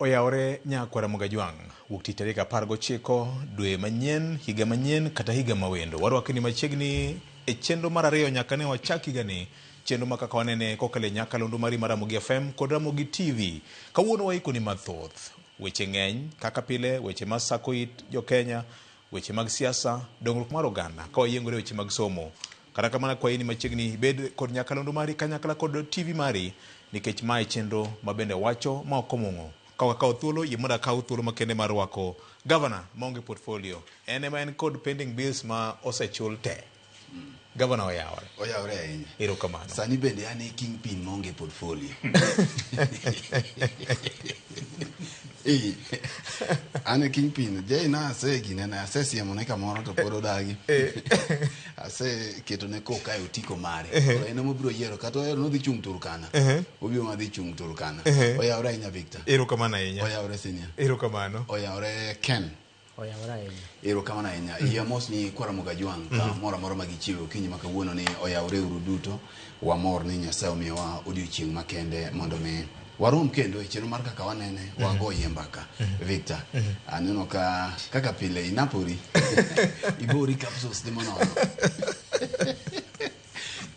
Oyaore Nyakwara Mugajwang, wuok tich tarik 19 dwe manyien, higa manyien kata higa mawendo. Warwakni machiegni e chenro mar ariyo nyaka ne wachak higani, chenro ma kaka wanene kokale nyakalondo mari mar Ramogi FM kod Ramogi TV. Kawuono waikoni mathoth, weche ng'eny kaka pile, weche mag sako it jo Kenya, weche mag siasa, dongruok mar oganda, ka wayiengore weche mag somo. Kata kamano kwayi ni machiegni bed kod nyakalondo mari kanyakla kod TV mari, nikech mae chenro mabende wacho ma ok omong'o. Kaw thuolo yimoda kaw thuolo makende mar rwako governor maonge portfolio. En kod pending bills ma osechul te. Governor Oyaore ahinya. Erokamano. Sani bende an e kingpin maonge portfolio. An e kingpin. Jay na asegine na asesiemo ne kamoro to pod odagi. Aseketo ne koka e otiko mare. En mobiro yiero kata oyero nodhi chung Turkana. Obiro madhi chung Turkana. Oyaore ahinya Victor. Erokamano ahinya. Oyaore Senior. Erokamano. Oyaore Ken. Oyaore ahinya. Erokamano ahinya. Iya mos ni Kwara Mugajwang ka moro amora magichiwo kinyi ma kawuono ni oyaore uru duto. Wamor ni Nyasaye omiyowa odiochieng' makende mondo mi warom kendo e chenro mar kaka wanene wagoye mbaka. Victor, aneno ka kaka pile inapori ibori kapsos de mono.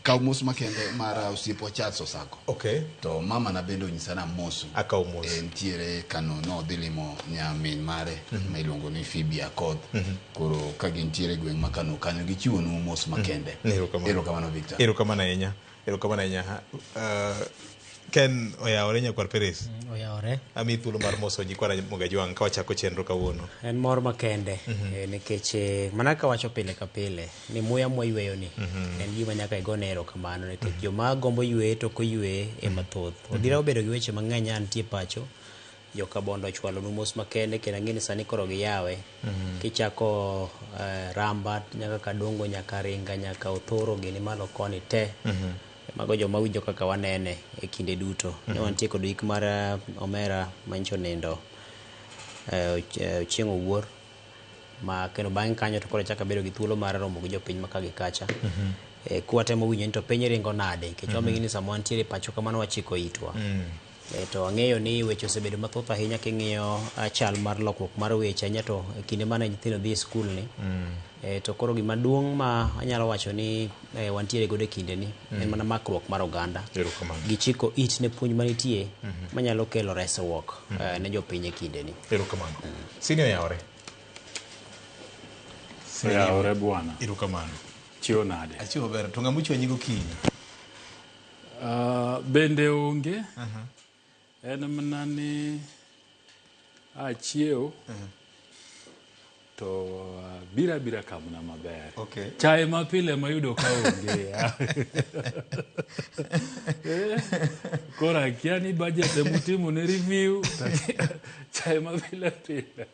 Kaw mos makende mar osiepo Charles Osako. Okay. To mama na bendo nyisana mosu. Akaw mos. Ntiere kano no dhilimo nyamin mare ma iluongo ni Phoebe Akoth. Koro ka gintiere gweng' ma Kano kanyo gichiwo nu mos makende. Erokamano Victor. Erokamano ahinya. Erokamano ahinya. Ken oyaore Nyakwar Peres. Oyaore. Ami thuolo mar moso Nyakwara Mugajwang ka wachako chenro kawuono. En mor makende nikech mana ka wacho pile ka pile ni muya mwayweyo ni en gima nyaka igone erokamano nikech joma gombo ywe to koywe e mathoth. Odira obedo gi weche mang'eny antie pacho. Joka bondo chwalo nu mos makende kendo ng'eni sani koro giyawe. Kichako Rambat nyaka Kadongo nyaka Ringa nyaka Othoro gini malo koni te. Mago joma winjo kaka wanene e kinde duto. Ne wantie kod ik mar Omera mancho nindo chieng' owuor ma kendo bang' kanyo to koro chaka bedo gi thuolo mar romo gi jopiny ma kagi kacha. Kuwatemo winjo ni to piny ringo nade nikech waming'i ni sama wantiere pacho kamano wachiko itwa. To ang'eyo ni weche osebedo mathoth ahinya king'iyo chal mar lokruok mar weche anya to kinde mane nyithindo dhi e skul ni. To koro gima duong' ma anyalo wacho ni wantiere godo e kinde ni en mana makruok mar oganda. Gichiko it ne puonj manitie manyalo kelo resruok ne jopiny e kinde ni. Erokamano. Senior Oyaore. Oyaore bwana. Erokamano. Chiwo nade? Achiwo ber. To ng'amucho nyingo kinyi. Bende onge. En mana ni achiew to bira kamna maber. Okay. Chai mapile mayudo ka onge. Kora kiani budget mutimo ne review. Chai mapile pile.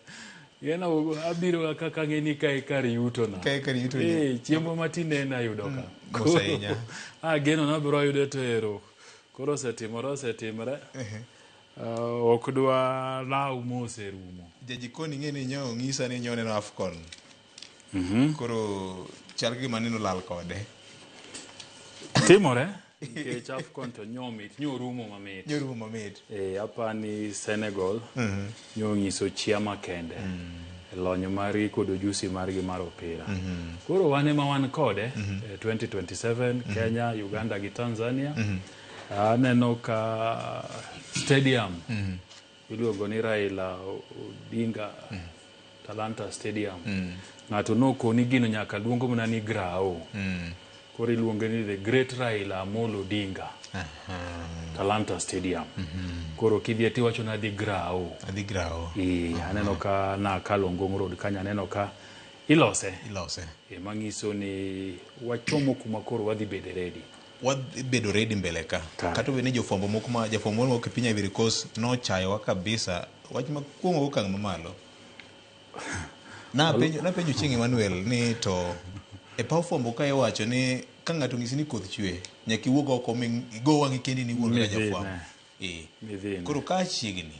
Yena abiro kaka ngeni kai kari yuto na. Kai kari yuto. Chiemo matine na yudo ka. Kosainya. Geno na biro yudo tero. Koro setimore. Ok dwa law mose rumo. Jajikoni ng'eni nyo ng'isa ni nyo neno Afcon. Koro chal gi maneno lal kode. Timore? Nikech Afcon to nyomit, nyorumo mamit. Nyorumo mamit. Apa ni Senegal nyo ng'iso chia makende. Lonyo mari kod ojusi margi mar opira. Koro wane ma wan kode 2027 Kenya, Uganda gi Tanzania. Aneno ka stadium iluongo ni Raila Odinga Talanta Stadium. Ng'ato nokoni gino nyaka luongo mana ni Grao. Koro iluongo ni The Great Raila Amolo Odinga Talanta Stadium. Koro kidhi ti wacho na dhi Grao. Adhi Grao. Aneno ka na Kalongong Road kanya aneno ka ilose. Mang'iso ni wachomo kuma koro wadhi bede ready. Wabedo ready mbele ka. Kata wene jofwambo moko ma jafwambo moko e piny Ivory Coast no chayo kabisa wach makwongo okang' mamalo. Na penjo chieng' Emmanuel ni to e paw fwambo ka iwacho ni ka ng'ato ng'isi ni koth chwe nyaka iwuog oko igo wang'i kendi ni wuon jafwambo. Koro ka chiegni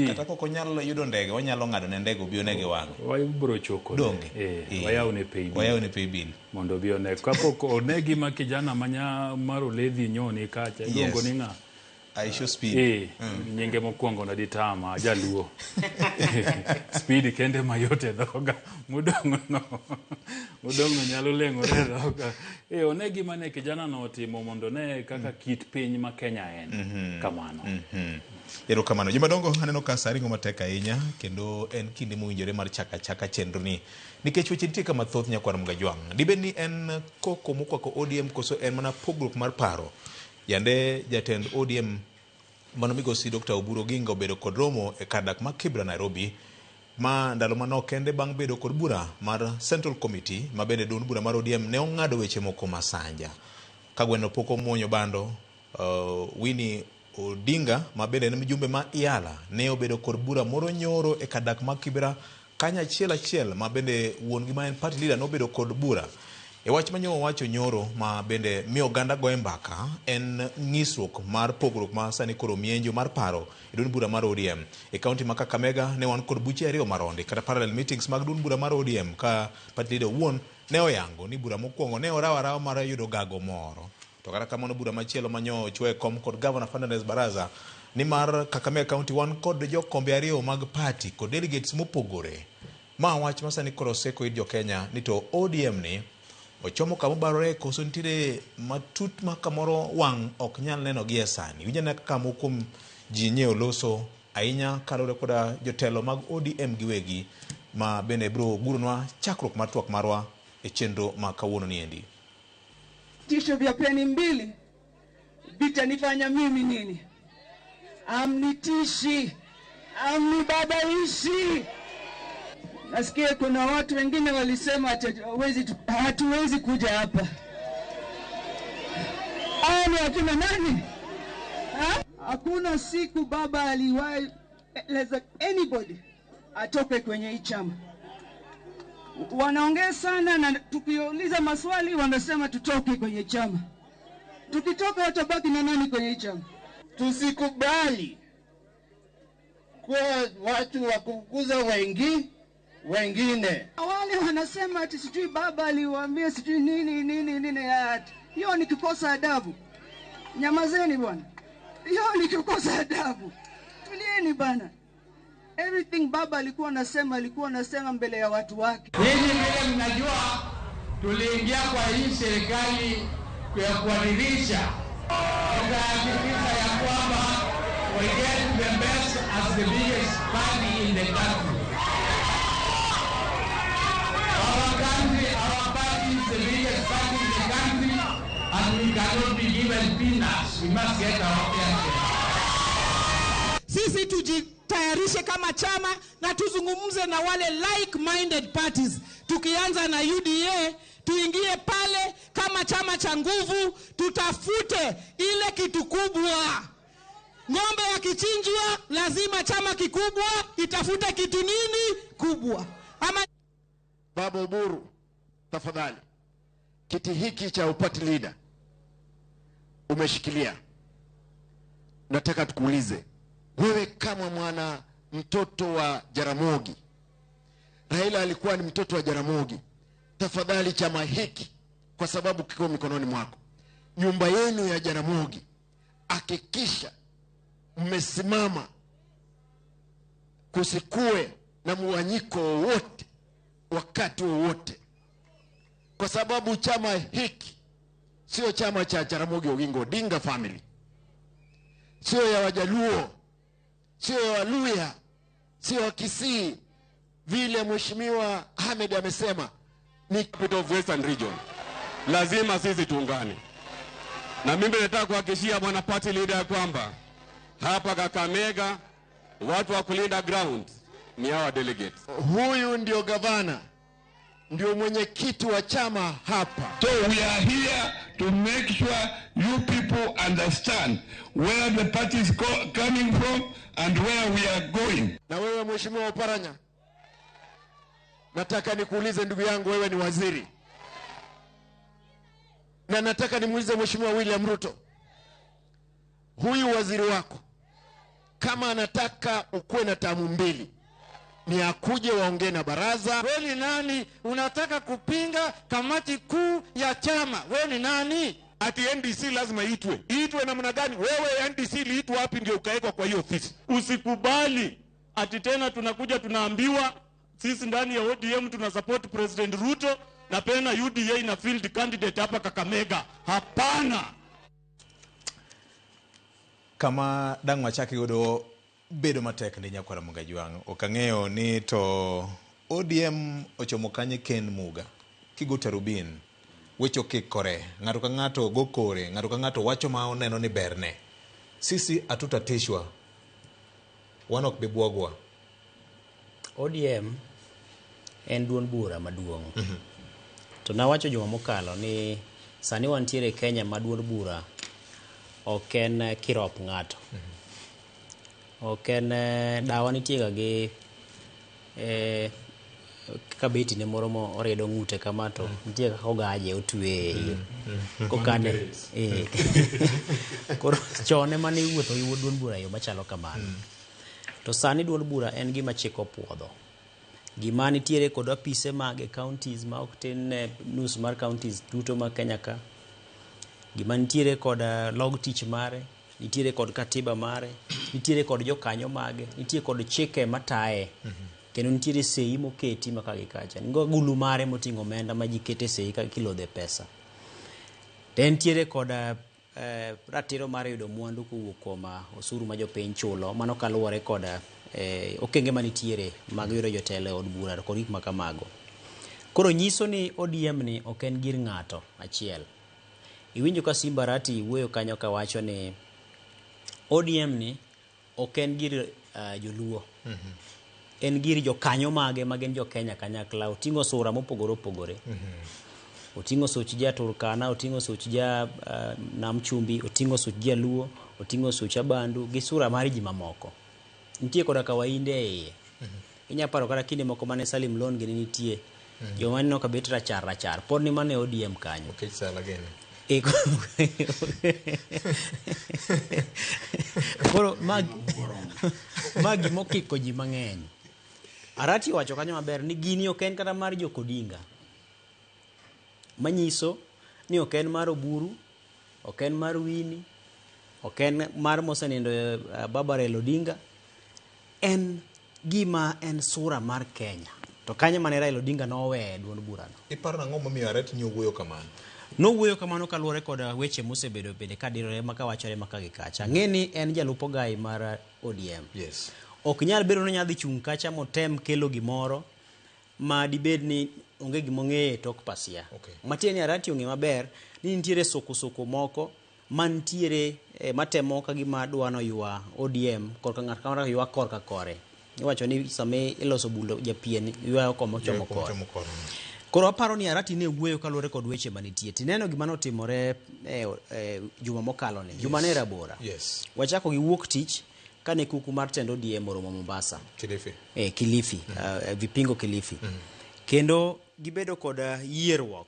kata koko nyalo yudo ndege wanyalo ng'ado ne ndege obi onege wang'. Wabiro choko. Donge. Wayawne pay bill. Mondo obi one. Kapok onegi ma kijana manya maro ledhi nyoni kacha. Iluongo ni ng'a. Aisho speed. Nyenge mokwongo na ditama jaluo. Speed kende mayote dhoga. Mudongo nyalo leng'ore dhoga. Onegi mane kijana no otimo mondo ne kaka kit piny ma Kenya en. Kamano. Ero kamano. Jomadongo aneno ka saringo matek ahinya kendo en kinde mowinjore mar chaka chenro ni. Nikech weche nitie kama thoth nyakwar Mgajwang'. Dibed ni en koko mokwako ODM koso en mana pogruok mar paro. Yande jatend ODM mano migosi Dr. Oburu Oginga obedo kod romo e kadak ma Kibra Nairobi ma ndalo manok kende bang' bedo kod bura mar Central Committee ma bende duond bura mar ODM ne ong'ado weche moko masanja. Kagweno poko muonyo bando Winnie Odinga ma bende en mjumbe ma Iala ne obedo kod bura moro nyoro e kadak ma Kibra kanya achiel ma bende wuon gi ma en party leader no obedo kod bura. E wach manyo wacho nyoro ma bende mi oganda goe mbaka en ng'isruok mar pogruok ma sani koro mienjo mar paro e duond bura mar ODM. E kaunti ma Kakamega ne wan kod buche ariyo maronde kata parallel meetings mag duond bura mar ODM ka party leader wuon ne oyango ni bura mokwongo ne orawa mar yudo gago moro. To kata kamano bura machielo manyo chwe kom kod Governor Fernandez Baraza ni mar Kakamega County wan kod jokombe ariyo mag party kod delegates mopogore. Ma wach masani koro seko jo Kenya ni to ODM ni ochomo kama barore koso nitire matut ma kamoro wang' ok nyal neno gi sani. Winjane kaka mokum ji nyeo loso ahinya kalore koda jotelo mag ODM giwegi ma bende bro gurunwa chakruok mar twak marwa e chenro ma kawuono ni endi. Tisho vya peni mbili vitanifanya mimi nini? Amnitishi, amnibabaishi. Nasikia kuna watu wengine walisema hatuwezi kuja hapa. Ni akina nani? Hakuna siku baba aliwahi let anybody atoke kwenye hii chama. Wanaongea sana na tukiuliza maswali wanasema tutoke kwenye chama. Tukitoka watabaki na nani kwenye hii chama? Tusikubali kwa watu wakukuza wengine. Wale wanasema ati sijui baba aliwaambia sijui nini. Hiyo ni kukosa adabu. Nyamazeni bwana. Hiyo ni kukosa adabu. Tulieni bana. Everything baba alikuwa anasema mbele ya watu wake. Ninyi vile mnajua tuliingia kwa hii serikali kwa kuadirisha. Tukahakikisha ya kwamba we get the best as the biggest party in the country. Our party is the biggest party in the country, and we cannot be given peanuts. We must get our fair share. Sisi tujitayarishe kama chama na tuzungumze na wale like-minded parties. Tukianza na UDA, tuingie pale kama chama cha nguvu, tutafute ile kitu kubwa. Ng'ombe wakichinjwa, lazima chama kikubwa itafute kitu nini kubwa. Ama Baba Oburu, tafadhali, kiti hiki cha party leader umeshikilia. Nataka tukuulize, wewe kama mwana mtoto wa Jaramogi, Raila alikuwa ni mtoto wa Jaramogi, tafadhali chama hiki, kwa sababu kiko mikononi mwako, nyumba yenu ya Jaramogi, hakikisha mmesimama kusikue na muwanyiko wowote wakati wowote, kwa sababu chama hiki sio chama cha Jaramogi Oginga Odinga family, sio ya Wajaluo, sio ya Waluya, sio wa Kisii. Vile Mheshimiwa Ahmed amesema ni capital of Western Region, lazima sisi tuungane. Na mimi nataka kuhakikishia bwana party leader ya kwamba hapa Kakamega watu wa kulinda ground ni hawa delegates. Huyu ndio gavana, ndio mwenyekiti wa chama hapa. So we are here to make sure you people understand where the party is coming from and where we are going. Na wewe Mheshimiwa Oparanya, nataka nikuulize ndugu yangu, wewe ni waziri. Na nataka nimuulize Mheshimiwa William Ruto, huyu waziri wako kama anataka ukuwe na tamu mbili, ni akuje waongee na baraza. Wewe ni nani unataka kupinga kamati kuu ya chama? Wewe ni nani? ati NDC lazima itwe namna gani? Wewe NDC liitwa wapi ndio ukawekwa kwa hiyo ofisi? Usikubali ati tena tunakuja tunaambiwa sisi ndani ya ODM tuna support President Ruto na pena UDA ina field candidate hapa Kakamega. Hapana. Kama dang machaki godo bedo matek ni Nyakwara Mugajwang'. Okang'eyo ni to ODM ochomo kanye Ken Muga kiguta Rubin wecho kikore ng'ato ka ng'ato go kore ng'ato ka ng'ato wacho ma oneno ni berne. Sisi atutatishwa wanok bibwagwa. ODM en duond bura maduong'. To nawacho juma mokalo ni sani wantiere Kenya ma duond bura ok en kirop ng'ato. Ok en dawa nitiega gi kabeti ne moro mo oredo ng'ute kama to nitie kaka ogaje otwe kokane koro chone mane wuotho gi duond bura yo machalo kamano. To sani duond bura en gima chiko puodho. Gima nitiere kod apise mag counties ma ok tin nus mar counties duto ma Kenya ka. Gima nitiere kod log tich mare, nitiere kod katiba mare, nitiere kod jokanyo mage, nitiere kod chike mataye. Kendo nitiere sei moketi maka gi kacha. Ngo gulu mare moting'o omenda ma jikete sei ka kilodhe pesa. Then nitiere kod ratiro mare yudo mwandu kowuok kuom osuru ma jopiny chulo. Mano kaluwore kod okenge manitiere mag yudo jotelo od bura kod gik makamago. Koro nyiso ni ODM ni ok en gir ng'ato achiel. Iwinjo ka Simba Arati wuoyo kanyo ka wacho ni ODM ni ok en gir joluo. En gir jokanyo mage magen jo Kenya kanyakla. Oting'o sura mopogore opogore. Oting'o such ja Turkana, oting'o such ja Nam Chumbi, oting'o such ja Luo, oting'o such Abandu gi sura mar ji mamoko. Nitie koda kawainde e iye. Inya paro kata kinde moko mane Salim Lon gini nitie. Joma nino ka bet rachar. Pod ni mane ODM kanyo. Okay, sala gene. Koro magi mokiko ji mang'eny. Arati wacho kanyo maber ni gini ok en kata mar jokodinga. Manyiso ni ok en mar Oburu, ok en mar Wini, ok en mar mosenindo Baba Raila Odinga. En gima en sura mar Kenya. To kanyo mane Raila Odinga nowe duond burano. Iparo nang'o momiyo Arati ni owuoyo kamano? Nowuoyo kamano kaluwore kod weche mosebedo bende kadirore maka wachore maka gi kacha. Ng'eni en jalupo gai mar ODM. Yes. Ok nyal bedo ni nyadhi chung kacha motem kelo gimoro ma dibed ni onge gimong'eye tok pasia. Okay. Matieni ni Arati ong'e maber ni nitiere soko moko mantiere matemo ka gima dwano ywa ODM korka ng'at kamara ywa korka kore. Iwacho ni same iloso bulo japien ywa komo chomo kore. Koro aparo ni Arati ne wuoyo kaluwore kod weche manitie. Tineno gima notimore juma mokalo ni. Juma ne rabora. Yes. Wachako gi wuok tich kane kuku mar tendo ODM oromo Mombasa. Kilifi. Kilifi. Vipingo Kilifi. Kendo gibedo kod yierruok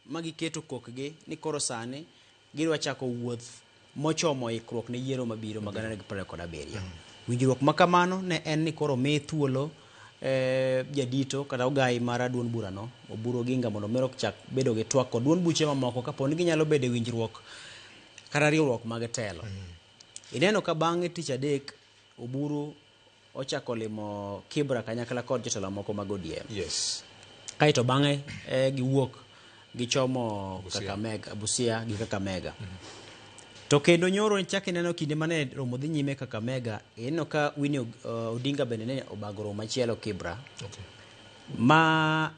magiketo kokgi ni koro sani gidwa chako wuoth mochomo ikruok ne yiero mabiro magana gi 27. Winjruok makamano ne en ni koro me thuolo jadito kata ogai mar duond burano Oburu Oginga mondo merok chak bedo gi twak kod duond buche mamoko kapo ni ginyalo bedo winjruok kata riwruok mag telo. Ineno ka bang'e tich adek Oburu ochako limo Kibra kanyakla kod jotelo moko mag ODM. Yes. Kaito bang'e giwuok gichomo Kakamega, Busia gi Kakamega. To kendo nyoro chake neno kinde mane romo dhi nyime Kakamega, ineno ka Winnie Odinga bende ne obagoro machielo Kibra. Okay. Ma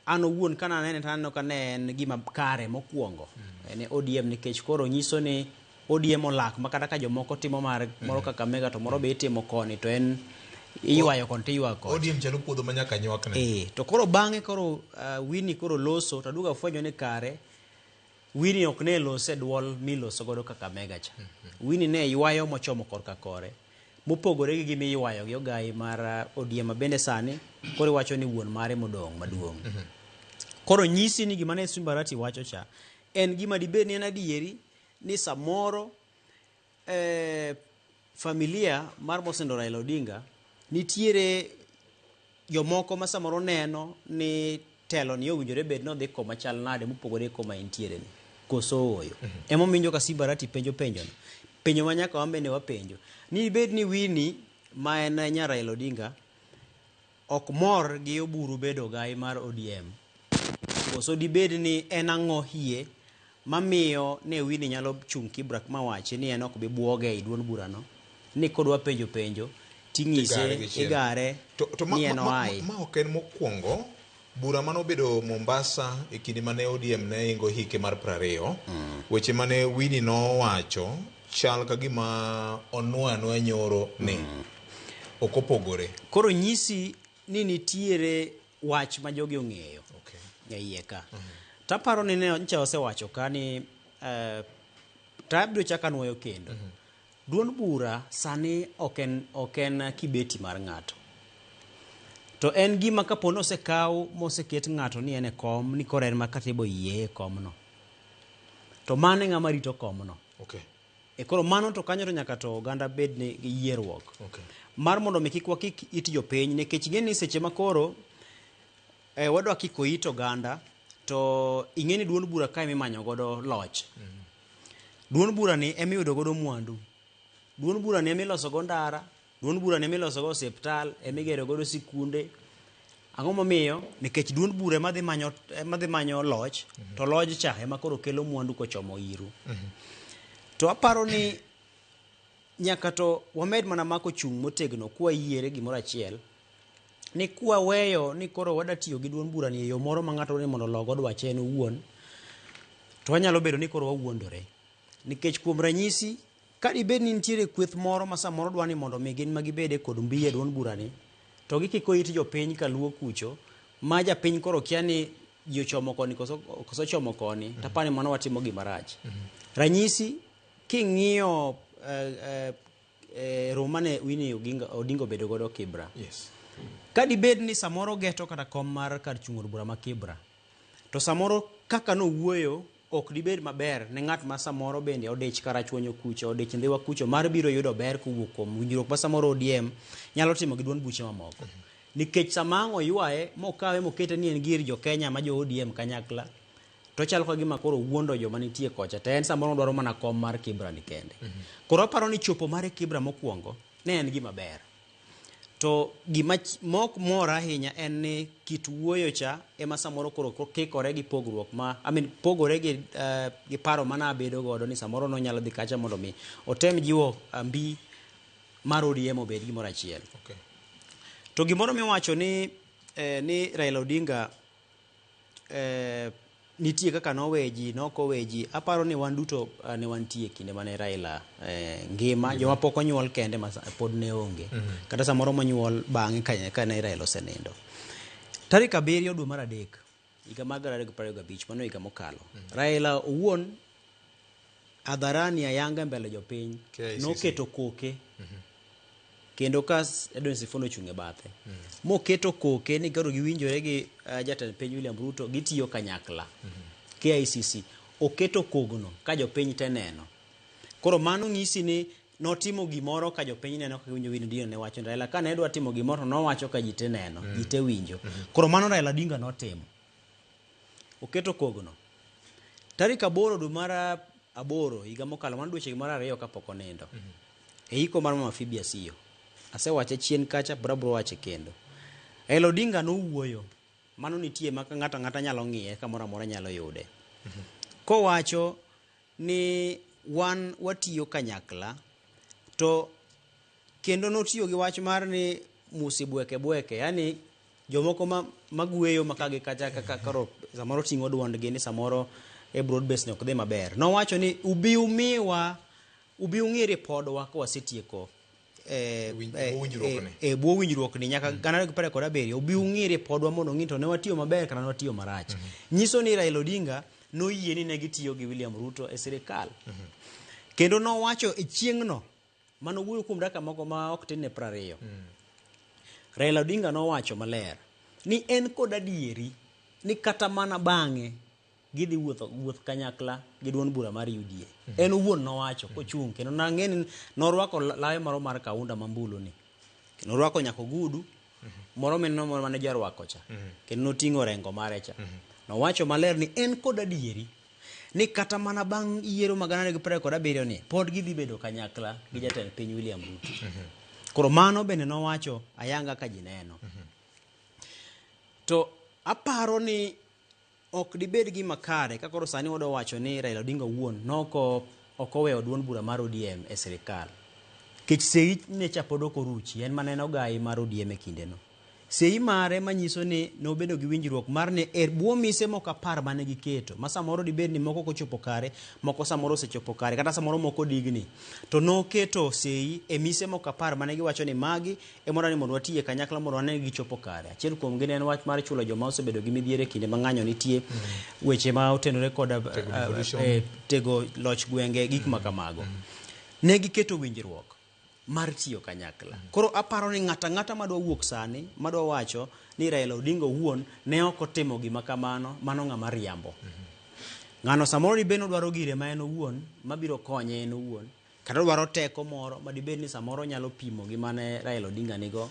ano wuon kana nene tanno ka ne en gima kare mokwongo. Ne ODM nikech koro nyiso ni ODM olak makata ka jomoko timo mar moro Kakamega to moro be itimo koni to en iwayo kon tiwa kon. ODM chalo puodho manyaka nywakne. To koro bang'e koro Winnie koro loso to duga fwenyo ni kare Winnie ok ne lose duol miloso godo Kakamega cha. Winnie ne ywayo mochomo korka kore. Mopogore gi gimi ywayo gi ogai mar ODM bende sani koro wacho ni wuon mare modong maduong'. Koro nyisi ni gima ne Simba Arati wacho cha en gima dibed ni en adieri ni samoro familia mar mosendo Raila Odinga nitiere jomoko ma samoro neno ni telo ni owinjore bed no dhi koma chal nade mopogore koma intiere ni. koso oyo. Emomiyo ka Sibarati penjo no. Penjo ma nyaka wambe ne wapenjo. Ni bed ni Winnie ma en nya Raila Odinga ok mor gi oburu bedo gai mar ODM. Koso dibed ni en ang'o hie mamiyo ne Winnie nyalo chung Kibra ma wache ni en ok bi buoge e duond burano. Ni kodwa penjo ting'ise igare ni en oai. Ma ok en mokwongo bura mano bedo Mombasa e kinde mane ODM ne ingo hike mar 20. Weche mane Winnie no wacho chal ka gima onwa nyoro ni okopogore. Koro nyisi ni nitiere wach ma jogi ong'eyo. Okay. Iye ka. Taparo ni ne ncha osewacho ka ni tabdo chaka nuoyo kendo. Duond bura sani oken kibeti mar ng'ato. To en gima kapono osekaw moseket ng'ato ni ene kom ni koren makatebo yie komno. To mane ng'ama rito komno. Okay. E koro mano to kanyo to nyaka to oganda bed ni yierruok. Okay. Mar mondo mi kik wakik it jopiny nikech ng'eni seche makoro wadwa kiko it oganda to ing'eni duond bura kae mimanyo godo loch. Duond bura ni emiyudo godo mwandu. Duond bura ni emiloso go ndara, duond bura ni emiloso go hospital, emigero godo sikunde. Ang'o momiyo nikech duond bura madhi manyo loch, to loj cha ema koro kelo mwandu kochomo iru. To aparo ni nyaka to wamed mana mako chung motegno kwa yiere gimoro achiel ni kwa weyo ni koro wada tiyo gi duond bura ni yo moro ma ng'ato ni mondo logo dwache en owuon, to wanyalo bedo ni koro wawuondore. Nikech kuom ranyisi ka dibed ni nitiere kweth moro ma samoro dwani mondo mi gin magibede kod mbiye duond bura ni, to gikiko it jopiny kaluo kucho ma japiny koro kia ni jochomo koni koso chomo koni, tapani mano watimo gimarach. Ranyisi king'iyo romane Winnie Odinga bedo godo Kibra. Yes. Ka dibed ni samoro geto kata kom mar kar chung od bura ma Kibra, to samoro kaka no wuoyo ok dibed maber ne ng'at ma samoro bende odich karachuonyo kucho, odich ndhiwa kucho mar biro yudo ber kowuok kuom winjruok ma samoro ODM nyalo timo gi duond buche mamoko. Nikech samang'o ywaye mokawe mokete ni en gir jo Kenya ma jo ODM kanyakla, to chal ka gima koro wuondo joma nitie kocha, to en samoro dwaro mana kom mar Kibra ni kende. Koro aparo ni chopo mar Kibra mokwongo ne en gima ber. To gima mok mora ahinya en ni kit wuoyo cha ema samoro koro kikore gi pogruok pogore gi paro mana bedo godo ni samoro no nyalo dhi kacha mondo mi otem jiwo mbi mar ODM obed gimoro achiel. Okay. To gimoro miwacho ni Raila Odinga nitie kaka noweji nokoweji, aparo ni wan duto ne wantie kinde mane Raila ngima, joma pok onyuol kende ma pod ne onge, kata samoro monyuol bang'e ka ne Raila osenindo. Tarik 7 dwe mar 3 higa mar 2025, mano higa mokalo, Raila owuon adharani ayanga mbele jopiny noketo koke kendo kas Edwin Sifuna chunge bathe moketo koke ni karo giwinjore gi jatend piny William Ruto gitiyo kanyakla. KICC oketo kogno ka jopiny te neno. Koro mano ng'isi ni notimo gimoro ka jopiny neno ka winjo Winnie Odinga ne wacho. Raila ka ne dwa timo gimoro no wacho ka jite neno, jite winjo. Koro mano Raila Odinga notimo, oketo kogno. Tarik 8 dwe mar 8 higa mokalo, mano dweche mar 2 kapok onindo, e hiko mar Mama Phoebe Asiyo asewache chien kacha, bro wache kendo. Raila Odinga nowuoyo, mano nitie maka ng'ata nyalo ng'iye kamoro amora nyalo yude. Kowacho ni wan watiyo kanyakla, to kendo notiyo gi wach mar ni musi bweke, yani jomoko magweyo makagi kacha kaka karo samoro ting'o duondgi ni samoro e broad base ne ok dhi maber. Nowacho ni ubi ung'iri podwa ka wasetieko bwo winjruok ni nyaka 2017 ubi ung'iri podwa mondo ng'i to ne watiyo maber kana ne watiyo marach. Nyiso ni Raila Odinga noyie ni ne gitiyo gi William Ruto e sirikal. Kendo nowacho e chieng'no mano wuoyo kuom dakika moko ma ok tin ne 20. Raila Odinga nowacho maler ni en kod adieri ni kata mana bang'e gidhi wuoth kanyakla gi duond bura mar UDA. En owuon nowacho kochung' kendo nang'eni norwako lawe moro mar kaunda mambulu ni, kendo norwako nyako gudu moro mane jarwako cha, kendo noting'o rengo mare cha. Nowacho maler ni en kod adieri ni kata mana bang' yiero mag 2017 ni pod gidhi bedo kanyakla gi jatend piny William Ruto. Koro mano bende nowacho ayanga ka ji neno. To aparo ni ok dibed gima kare ka koro sani wadwa wacho ni Raila Odinga wuon ok oweyo duond bura mar ODM e sirikal. Kech sei ne pod ok oruchi, en mana en ogai mar ODM e kindeno. Sei mare manyiso ni nobedo gi winjruok mar ne bwo mise moko 10 mane giketo, ma samoro dibed ni moko kochopo kare, moko samoro osechopo kare, kata samoro moko digni. To noketo sei e mise moko 10 mane giwacho ni magi e mondo ni mondo watie kanyakla mondo wane gichopo kare. Achiel kuom gin en wach mar chulo joma osebedo gi midhiere kinde mang'anyo nitie, weche ma otenore kod tego loch gwenge, gik makamago. Ne giketo winjruok mar tiyo kanyakla. Koro aparo ni ng'ata madwa wuok sani, madwa wacho ni Raila Odinga wuon ne ok otimo gima kamano, mano ng'ama riambo. Ng'ano samoro dibed dwaro gire ma en owuon, mabiro konye en owuon, kata dwaro teko moro ma dibed ni samoro nyalo pimo gima ne Raila Odinga nigo,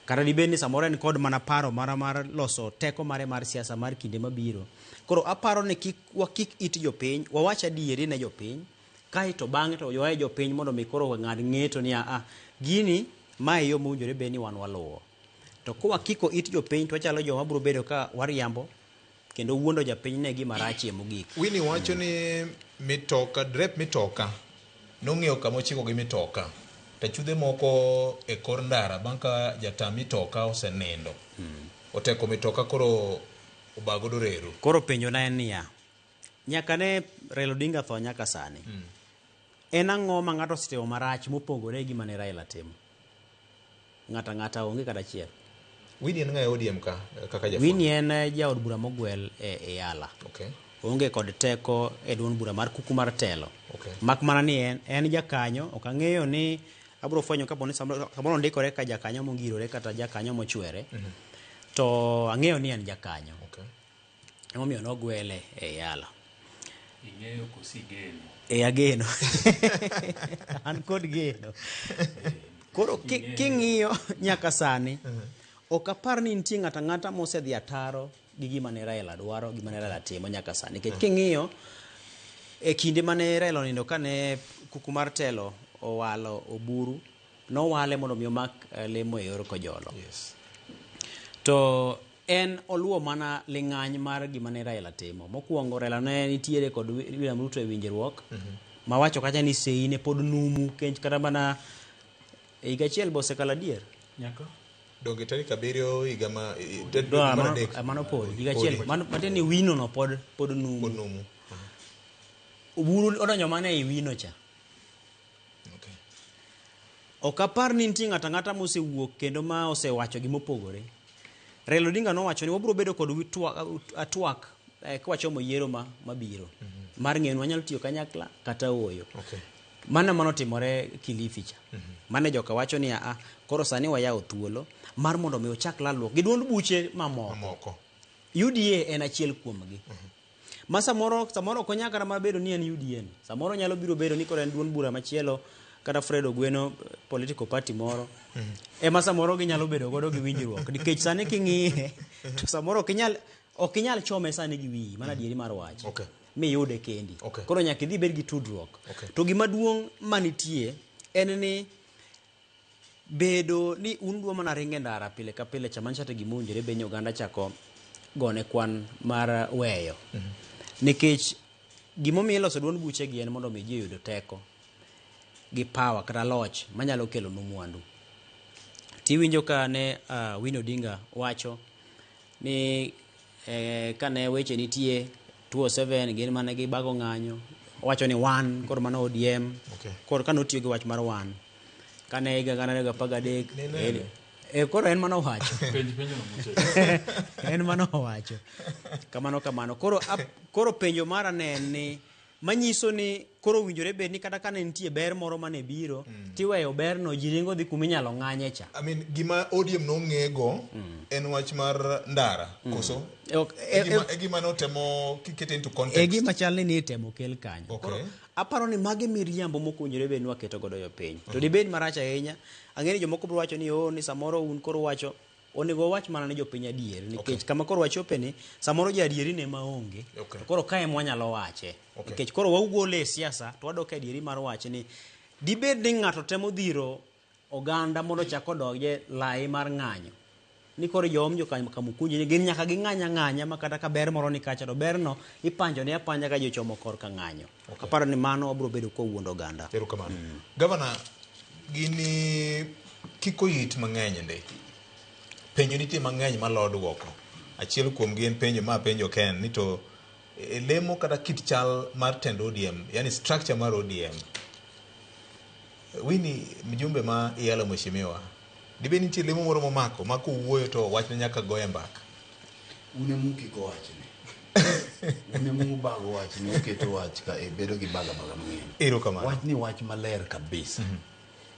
kata dibed ni samoro en kod mana paro mar loso teko mare mar siasa mar kinde mabiro. Koro aparo ni kik it jopiny, wawach adieri ne jopiny, kaito bang'e to yoaye jopiny mondo mi koro ng'ad ng'eto ni gini mae yo mowinjore bed ni wan waluwo. To kwa kiko it jopiny to wachalo joma biro bedo ka wariambo kendo wuondo japiny ne gima rachie mogik. Winnie wacho ni drep mitoka nong'eyo kama ochiko gi mitoka, to chudhe moko e kor ndara bang' ka jata mitoka osenindo oteko mitoka koro obagodo reru. Koro penjo na en niya, nyaka ne Raila Odinga tho nyaka sani, en ang'o ma ng'ato osetimo marach mopogore gi mane Raila timo? Ng'ata onge kata achiel. Winnie en ng'ayo ODM kaka jafwambo? Winnie en jaod bura mogwel e Yala. Okay. Onge kod teko e duond bura mar kuku mar telo. Okay. Mak mana ni en jakanyo, ok ang'eyo ni abro fwenyo kapo ni samoro ndikore ka jakanyo mongirore kata jakanyo mochwere. To ang'eyo ni en jakanyo. Okay. Emomiyo nogwele e Yala. Ing'eyo kosi geno. Ageno. An kod geno. Koro king'iyo nyaka sani, ok apar ni nitie ng'ata mosedhi ataro gi gima ne Raila dwaro, gima ne Raila timo nyaka sani. King'iyo e kinde mane Raila onindo kane kuku mar telo owalo oburu, nowale mondo mi omak lemo e yor kojolo. Yes. To en oluwo mana ling'any mar gima ne Raila timo. Mokuongo Raila ne nitiere kod William Ruto e winjruok, ma wacho kacha ni sei ne pod numu, kench kata mana higa achiel bosekalo adier. Nyaka donge tarik 7 higa mano pod higa achiel matiende ni wino no pod numu. Oburu odonjo mana e wino cha. Okay. Ok apar ni nitie ng'ata mosewuok kendo ma osewacho gimopogore. Raila Odinga nowacho ni wabiro bedo kod atwak kwachomo yiero mabiro. Mar ng'eyo wanyalo tiyo kanyakla kata oyo. Okay. Mano timore Kilifi cha. Mane joka wacho ni koro sani wayawo thuolo mar mondo mi ochak lalruok gi duond buche mamoko. UDA en achiel kuomgi. Ma samoro konya kata mabedo ni en UDA. Samoro nyalo biro bedo ni koro en duond bura machielo kata Fred Ogweno political party moro. Ma samoro ginyalo bedo godo gi winjruok. Nikech sani king'iye to samoro ok inyal chome sani gi wiyi, mana dieri mar wach. Okay. Mi yude kendi. Okay. Koro nyaka idhi bed gi tudruok. Okay. To gima duong' manitie en ni bedo ni undwa mana ringe ndara pile ka pile chamanchate gimunjore benyo Uganda chako gone kwan mar weyo. Nikech gimomiyo iloso duond buche gi en mondo mi ji oyud teko gi power kata loch manyalo kelo nu mwandu. Tiwinjo ka ne Winnie Odinga wacho ni kane weche nitie 207 gin mane gi bago ng'anyo, wacho ni wan koro mano ODM. Okay. Koro kano tiyo gi wach mar wan kane higa 2013 koro en mano wacho en mano wacho kamano koro penjo mara ne ni manyiso ni koro winjore bed ni kata kane nitie ber moro mane biro tiweyo berno jiringo dhi kuminyalo ng'anye cha. I mean gima ODM nong'ego en wach mar ndara koso gima notemo kikete into context gima chal ni itemo kel kanyo. Okay. Koro aparo ni magi miriambo mokunjore bed ni waketo godo yo piny to dibed marach ahinya. Ang'eni jomoko biro wacho ni ni samoro un koro wacho onego wach mana ne jopiny adier nikech kama koro wachope ni samoro ja adieri ne maonge to koro kae mwanyalo wache nikech koro waugole e siasa to wadok e adieri mar wache ni dibed ni ng'ato temo dhiro oganda mondo chak odonje lai mar ng'anyo ni koro jom jo Kamukunji ni gin nyaka gi ng'anya makata ka ber moro ni kacha to berno ipanjo ne apanja ka jochomo kor ka ng'anyo aparo ni mano wabro bedo kowuondo oganda. Erokamano. Gavana, gini kiko yit mang'eny ndi penjo nitie mang'eny malo duoko. Achiel kuom gi en penjo ma penjo Ken ni to lemo kata kit chal mar tend ODM, yani structure mar ODM. Wini mjumbe ma iyalo mheshimiwa. Dibe nitie lemo moro momako ma kuwuoyo to wachne nyaka goye mbaka. Une muki ko wachne. Une mu bago wachne uketo wach ka e bedo gi baga mang'eny. Erokamano. Wachni wach maler kabisa.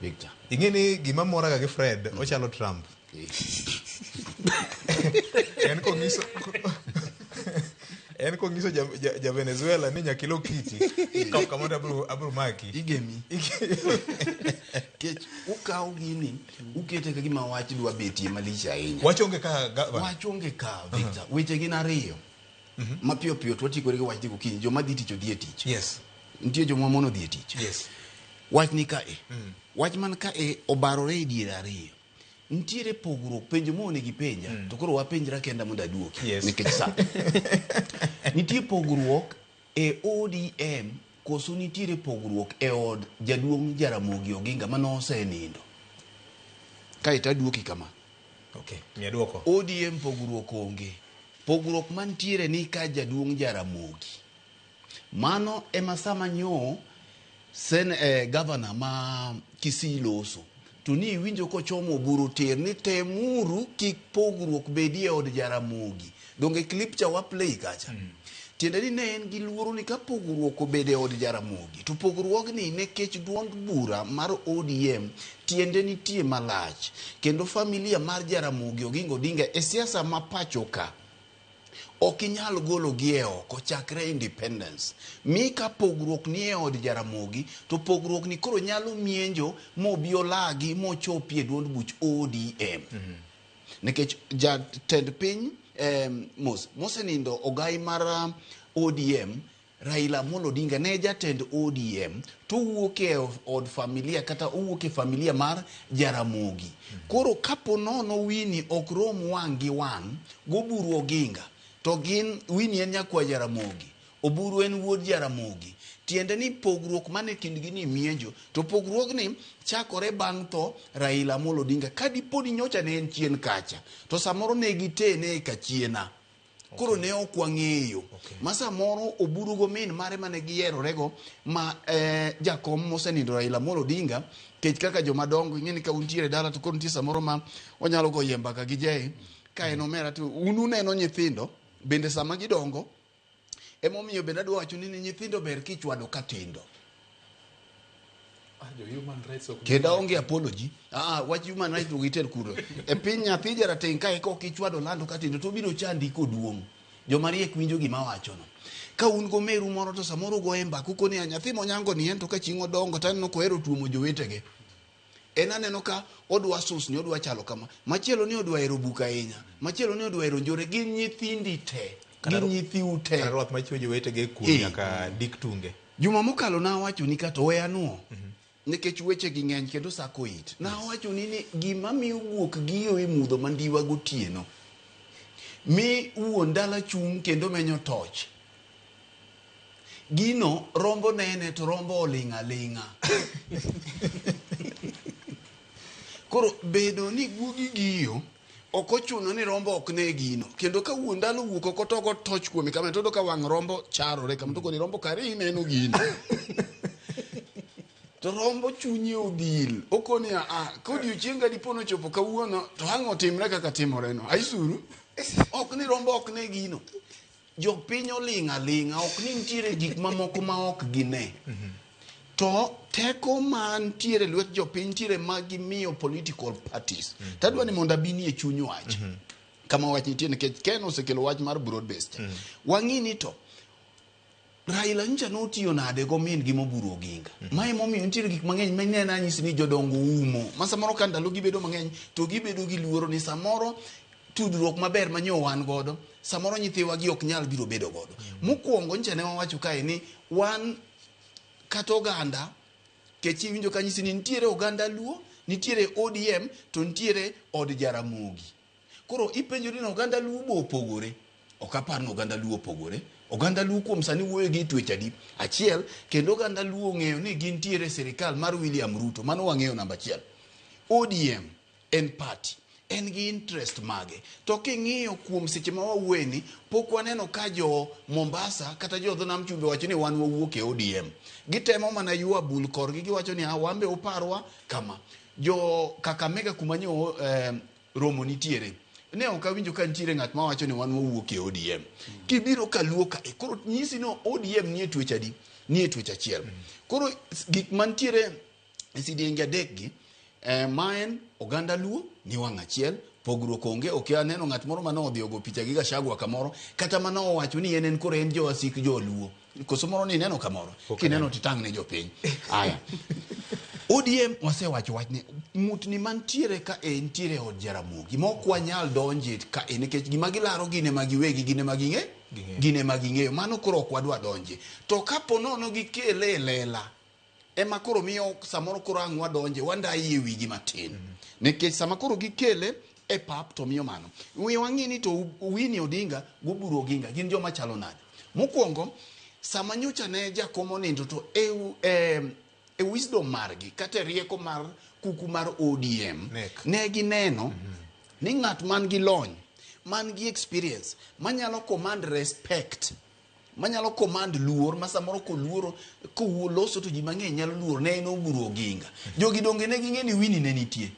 Victor. Ingeni gima mora ga gi Fred ochalo Trump. En ko ngiso ja Venezuela ni nyakilo kiti ka kamoda abru maki igemi kech ukaw gini ukete ka gima wach dwa betie malisha ahinya wachonge ka wachonge ka Victor weche gin ariyo mapiyo piyo twatikore gi wach diko kiny joma dhi tich odhi e tich yes nitie joma mono dhi e tich yes wach ni ka wach man ka obarore e diere ariyo ntiere pogruok penjo mone gi penja to koro wapenjra kenda mondo aduoki nikech sa nitie pogruok e ODM koso nitiere pogruok e od jaduong' Jaramogi Oginga mano osenindo kai ta duoki kama mi aduoko ODM pogruok onge pogruok mantiere ni ka jaduong' Jaramogi mano ema sama nyo governor ma Kisii loso to ni winjo ko chomo buru ter ni temuru kik pogruok bedie od Jaramogi donge clip cha wa play kacha tiende ni ne en gi luoro ni ka pogruok obede od Jaramogi to pogruok ni nekech duond bura mar ODM tiende ni tie malach kendo familia mar Jaramogi Oginga Odinga e siasa ma pacho ka okinyal golo gie oko chakre independence mi ka pogruok ni e od Jaramogi to pogruok ni koro nyalo mienjo mobiolagi mochopie duond buch ODM nekech jatend piny mosenindo ogai mar ODM Raila Amolo Odinga ne jatend ODM to wuok e od familia kata owuok e familia mar Jaramogi koro kapo nono Wini ok rom wang' gi wang' goburu Oginga to gin Wini en nyakwa Jaramogi Oburu en wuod Jaramogi tiende ni pogruok mane kindgi ni mienjo to pogruok ni chakore bang' to Raila Amolo Odinga kadi podi nyocha ne en chien kacha to samoro ne gitene ka chiena koro ne okwang'eyo masa moro Oburu go min mare mane giyerorego ma jakom mosenindo Raila Amolo Odinga kech kaka jomadongo ing'eni ka untiere dala to koro nitie samoro ma onyalo go yembaka gi jey ka en omera to unu neno nyithindo bende sama gidongo emomiyo bende adwa wacho ni nyithindo ber kichwado katindo kenda onge apology wach human rights ugitel kuro e piny nyathi jarateng' ka eko kichwado lando katindo to biro chandi koduong' jomariek winjo gima wachono ka un go meru moro to samoro go emba kuko ni nyathi monyango ni en to ka chieng' odongo taneno ko hero tuomo jowetege en aneno ka odwa sus ni odwa chalo kama machielo ni odwa hero buka ahinya machielo ni odwa hero njore gin nyithindi te gin nyithi ute ruoth machiwo jowetege kunya ka dik tunge juma mokalo na wacho ni ka to weya nuo nikech weche gi ng'eny kendo sako it na wacho ni gima miyo wuok giyo e mudho mandiwa gotieno mi wuon dala chung kendo menyo toch gino rombo nene to rombo olinga linga koro bedo ni gugi giyo okochuno ni rombo ok ne gino kendo ka wuon dalo wuok oko togo toch kuome kama to ka wang' rombo charore kama to ni rombo kare neno gino to rombo chunye odil okoni kodi uchenga dipono chopo kawuono to hang'o timre kaka timore no aisuru ok ni rombo ok ne gino jopiny olinga linga ok ni ntiere gik mamoko ma ok gine to teko man tiere lwet jopiny tiere magi miyo political parties tadwa ni mondo abini e chuny wach kama wach nitie nikech Ken osekelo wach mar broad based wang'ini to Raila ncha notiyo nade go min gi moburo Oginga. Mae momiyo nitiere gik mang'eny manena nyisi ni jodongo umo. Ma samoro ka ndalo gibedo mang'eny to gibedo gi luoro ni samoro tudruok maber manyo wan godo, samoro nyithiwa gi ok nyal biro bedo godo. Mokwongo ncha ne wawacho kae ni wan kata oganda kechi winjo ka nyisi ni nitiere oganda Luo, nitiere ODM to nitiere od Jaramogi. Koro ipenjori na oganda Luo bo opogore. Ok apar ni oganda Luo opogore. Oganda Luo kuom sani wuoyo gi twech adi achiel, kendo oganda Luo ng'eyo ni gintiere sirikal mar William Ruto. Mano wang'eyo namba achiel. ODM en party, en gi interest mage. To king'iyo kuom seche ma wawuoyeni, pok waneno ka jo Mombasa kata jo dho nam chumbi wacho ni wan wawuok e ODM. Gitemo mana yua bul korgi, giwacho ni wambe uparwa kama. Jo Kakamega kumanyo romo nitiere. Ne ok awinjo ka nitiere ng'at ma wacho ni wan wawuok e ODM. Kibiro ka Luo ka koro nyisi no ODM nie twech adi, nie twech achiel. Koro gik mantiere sidienge adek gi maen oganda Luo ni wang' achiel, pogruok onge. Ok aneno ng'at moro mane odhi ogo picha gi Gachagua kamoro kata mane owacho ni en koro en jowasik jo Luo. Koso moro ni neno kamoro, kineno titang' ne jopiny. Aya. ODM wasewacho wachni mutni mantiere ka nitiere od Jaramogi mok wanyal donje ka nikech gima gilaro gine magiwegi gine maging'eyo, mano koro ok wadwa donje. To kapo nono gikele lela ema koro miyo samoro koro ang' wadonje wandai e wigi matin. Nikech sama koro gikele e pap to miyo mano wi wang'ini to Winnie Odinga goburo Oginga gin joma chalo nade. Mokwongo sama nyocha ne jakomo nindo to e wisdom margi kata rieko mar kuku mar ODM ne gineno ni ng'at man gi lony, man gi experience, manyalo command respect, manyalo command luor, ma samoro ko luoro ko loso to ji mang'eny nyalo luor, ne en oburo Oginga. Jogi donge ne ging'e ni Winnie ne nitie,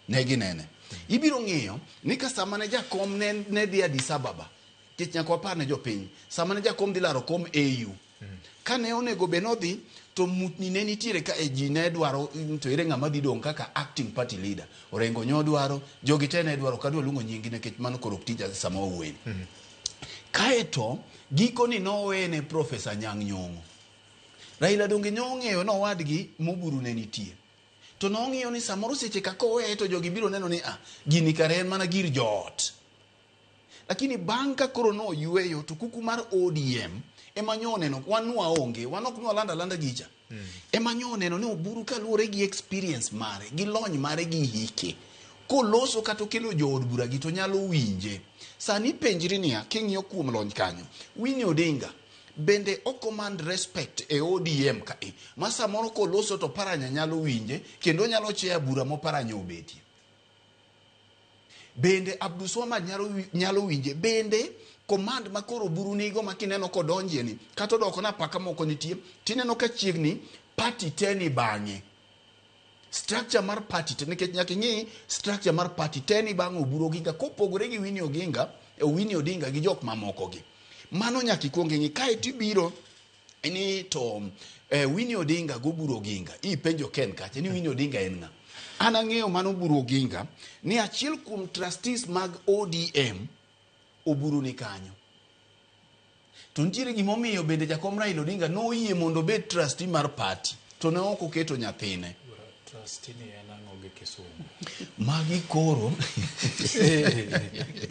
ne ginene. Ibiro ng'eyo ni ka sama ne jakom ne dhi Addis Ababa, tich nyaka wapar ne jopiny, sama ne jakom dhi laro kom AU, ka ne onego be nodhi to mutni ne nitiere ka ji ne dwaro to ere ng'ama dhi dong' kaka acting party leader. Orengo nyo dwaro, jogi te ne dwaro, kadwa luongo nyingi nikech mano koro tija sama owuoyeni. Kaeto giko ni nowene Professor Nyang' Nyong'o. Raila donge nyong'eyo no wadgi moburu ne nitie. To nong'iyo ni samoro seche kako weye to jogi biro neno ni gini kare en mana gir joot. Lakini bang' ka koro no yueyo to kuku mar ODM ema nyoneno wanwa onge, wanok nwa landa gicha. Ema nyoneno ni oburu kaluore gi experience mare, gi lony mare gi hike. Koloso kato kelo jood bura gi to nyalo winje. Sani penjri niya, king'iyo kuom lony kanyo, Winnie Odinga bende o command respect e ODM ka ma samoro koloso to Paranya nyalo winje, kendo nyalo chea bura mo Paranya obetie. Bende Abdulswamad nyalo winje, bende command makoro buru nigo makineno kodonje ni kato doko na paka moko nitie tineno ka chiegni party teni bang'e. Structure mar party teni nikech nyaka ng'i structure mar party teni bang'e oburo Oginga kopogore gi Winnie Odinga gi jok mamoko gi. Mano nyaka ikuonge ng'i kae tibiro ni to Winnie Odinga goburo Oginga. Ipenjo Ken kache ni Winnie Odinga en ng'a? An ang'eyo mano buro Oginga ni achiel kuom trustees mag ODM oburu ni kanyo. To nitiere gimomiyo bende jakom Raila Odinga noyie mondo bed trustee mar party to ne ok oketo nyathine. Trustee ni en ang'o gi Kisumu? Magi koro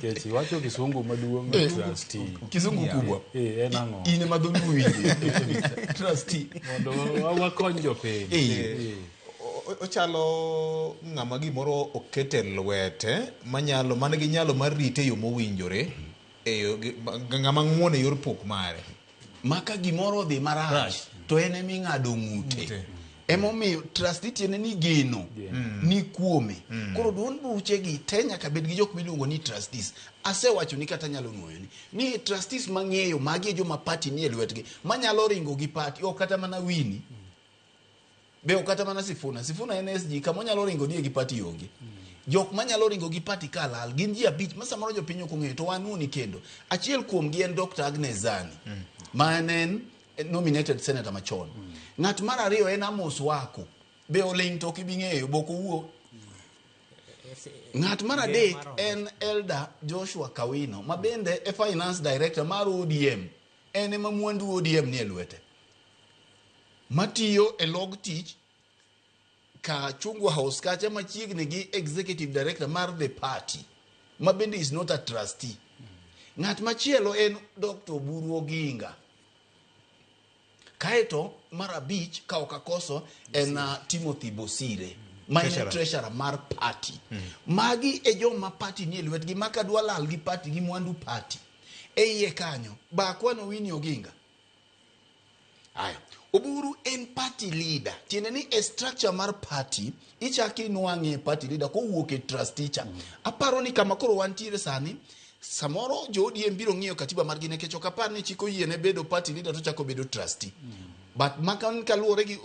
Kechi wacho Kisungu maduong' trustee. Kisungu kubwa. En ang'o? Ine madhoni winje. Trustee. Mondo wakony jopiny. Ochalo ng'ama gimoro okete lwete manyalo manigi nyalo mar rite yo mowinjore ng'ama ng'wone yor pok mare maka gimoro dhi marach to en emi ng'ado ng'ute. Emomiyo trustee tiene ni geno ni kuome. Koro duond buche gi te nyaka bed gi jok miluongo ni trustees. Asewacho ni kata nyalo nuoyo ni trustees mang'eyo magi joma party ni e lwetgi manyalo ringo gi party ok kata mana Winnie. Be okata mana Sifuna en SG kama nyalo ringo die gi party onge. Jok manyalo ringo gi party kalal gin ji abich ma samoro jopiny ok ong'eyo to wanuni kendo. Achiel kuom gi en Dr. Agnes Zani ma en nominated senator machon. Ng'at mar ariyo en Amos Wako. Be oling to ki bing'eyo boko wuo. Ng'at mar adek en Elder Joshua Kawino ma bende e finance director mar ODM ene ma mwandu ODM ni e lwete matiyo e log tich ka Chungwa House kacha machiegni gi executive director mar the party ma bende is not a trustee. Ng'at machielo en Dr. Oburu Oginga. Kaeto mar abich ka okakoso en Timothy Bosire ma en treasurer mar party. Magi e joma party ni e lwetgi maka dwa lal gi party gi mwandu party. E iye kanyo ba kwano Winnie Oginga. Ayo. Oburu en party leader. Tiene ni e structure mar party ichaki nuange party leader ko wuok e trustee cha. Aparo ni kama koro wantiere sani samoro jo ODM biro ng'iyo katiba mar gine kecho kapar ni chiko yiene bedo party leader to chako bedo trustee. But makan kaluore gi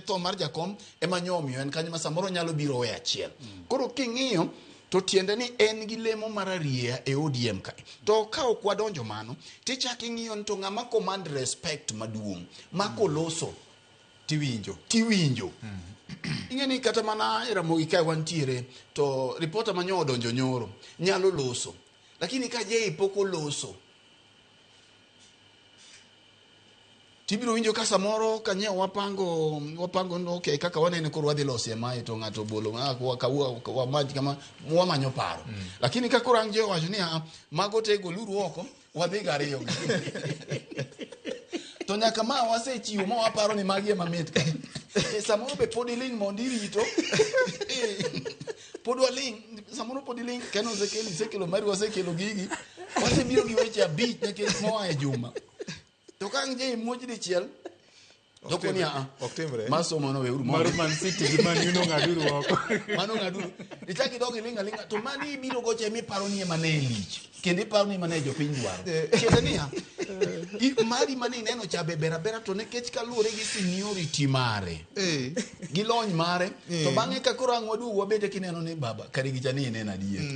to mar jakom ema nyomio en kanyo ma samoro nyalo biro we achiel. Koro king'iyo to tiende ni en gi lemo mararia e ODM ka. To ka ok wadonjo mano, tichaki ng'iyo to ng'ama command respect maduong', makoloso tiwinjo. Ingeni kata mana Ramogi kai wantiere to reporter manyo odonjo nyoro nyalo loso. Lakini ka je poko loso. Tibiro winjo ka samoro kanye wapango no okay kaka wanene koro wadhi losie mai to ng'ato bolo wa maji kama wamanyo paro. Lakini ka koro anje wacho ni mago te goluru oko wadhi gariyo. To nyaka ma wasechiwo ma waparo ni magi ema mit. Samoro be podiling mondirito. Podwaling samoro podiling kano sekelo mari wasekelo gigi. Wasebiro gi weche abich nekech moa e juma. To kan je moji de chiel doko ni masomo no we uru Man City gi Man United ngaduru oko mano ngaduru itaki dogi linga to mani biro goche mi paro ni mane lich kende paro ni mane jo piny dwaro kende ni mari mane neno cha bera to nekech kaluore gi seniority mare gi lony mare to bange ka koro ang'wa duogo wabede kineno ni baba kare gi chani nena adier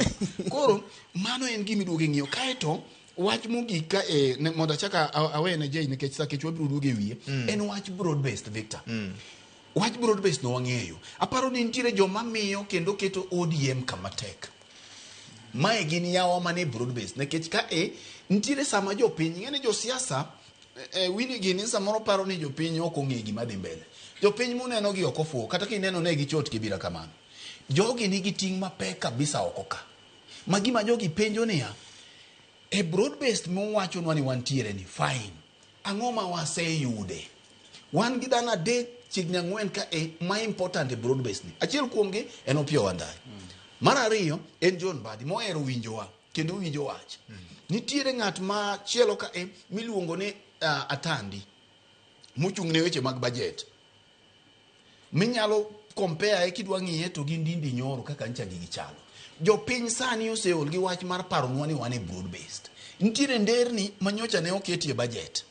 koro mano en gimi duogo ng'iyo kaeto wach mugika mondo chaka awene je nikech sakech wabiro duoge wiye en wach broad based Victor. Wach broad based no wang'eyo aparo ni nitiere joma miyo kendo keto ODM kama tek mae gin yawa mane broad based nikech ka nitiere sama jopiny ngene jo siasa wini gini samoro paro ni jopiny ok ong'e gima dhi mbele jopiny muneno gi oko fuo kata kineno ne gi chot kibira kamano jogi nigi ting' mapek kabisa oko ka magima jogi penjo niya e broad based mo wacho nwa ni wantiere ni fine ang'o ma waseyude wan gi dana de chigni ang'wen ka ma important e broad based ni achiel kuomgi en Opiyo Wandayi mar ariyo en John Mbadi mohero winjowa kendo winjo wach nitiere ng'at ma chielo ka miluongo ni Atandi mochung' ne weche mag budget minyalo compare kidwa ng'iye to gi Ndindi Nyoro kaka nchagi gichalo jopiny sani oseol gi wach mar paro nwa ni wan e broad based nitiere nderni manyocha ne oketie budget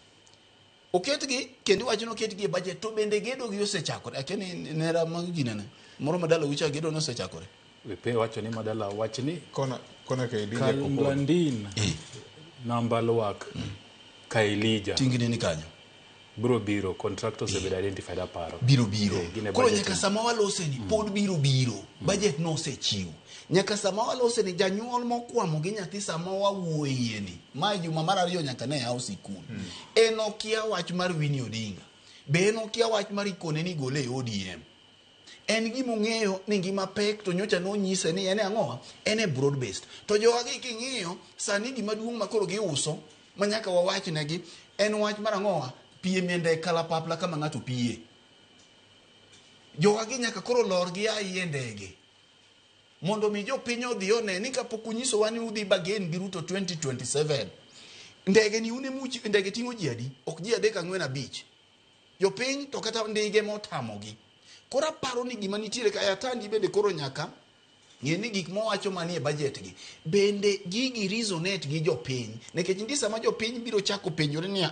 oketgi kendo wacho no oketgi e budget to bende gedo gi osechakore akeni nera maginene moro madala ucha gedo no osechakore wepe wacho ni madala wach ni kona ka Elija Kalandin namba lwak ka Elija tingine ni kanyo biro contractors have been identified aparo biro koro nyaka sama walose ni pod biro budget no osechiwo nyaka sama walose ni janyuol mokwamo gi nyathi sama wawuoyie ni ma juma mar ariyo nyaka ne yaw sikul enokia wach mar Winnie Odinga be enokia wach mar ikone ni gole ODM en gimo ng'eyo ni ngima pek to nyocha no nyise ni ene ang'owa ene broad based to jogi king'iyo sani gima duong' makoro giuso manyaka wawach negi en wach mar ang'owa pie miende kalapapla kama ng'ato pie jogi nyaka koro lor gi ai ndege mondo mi jopiny odhi one ni kapok unyiso wani udhi bagen gi Ruto 2027 ndege ni une muchi ndege ting'o ji adi ok ji 3 4 5 jopiny to kata ndege motamogi kora paro ni gima nitiere ka Atandi bende koro nyaka ng'eni gik mowacho manie budget gi bende gigi reasonate gi jopiny nekech ndi sama jopiny biro chako penjore ni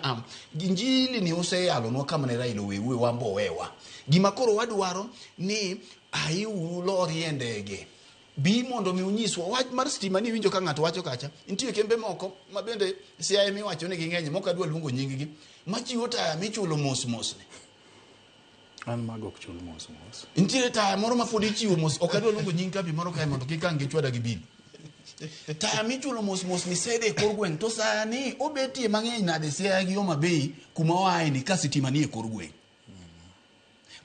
ginjili ni oseyalo nwa kama ne Raila wewe wambo wewa gima koro wadwaro ni ayu lori ndege bi mondo mi unyiswa wach mar stima ni winjo ka ng'ato wacho kacha nitie kembe moko ma bende CIM wacho ni ging'eny moko adwa luongo nying gi machiwo taya michulo mos ne an mago chul mos nitie taya moro ma pod ichiwo mos ok adwa luongo nying kapi moro kae mondo kik ang' gichwada gi bil taya michulo mos ni sede kor gweng to sani obetie mang'eny nade sia gi Homa Bay kuma wae ni kasitima ni kor gweng.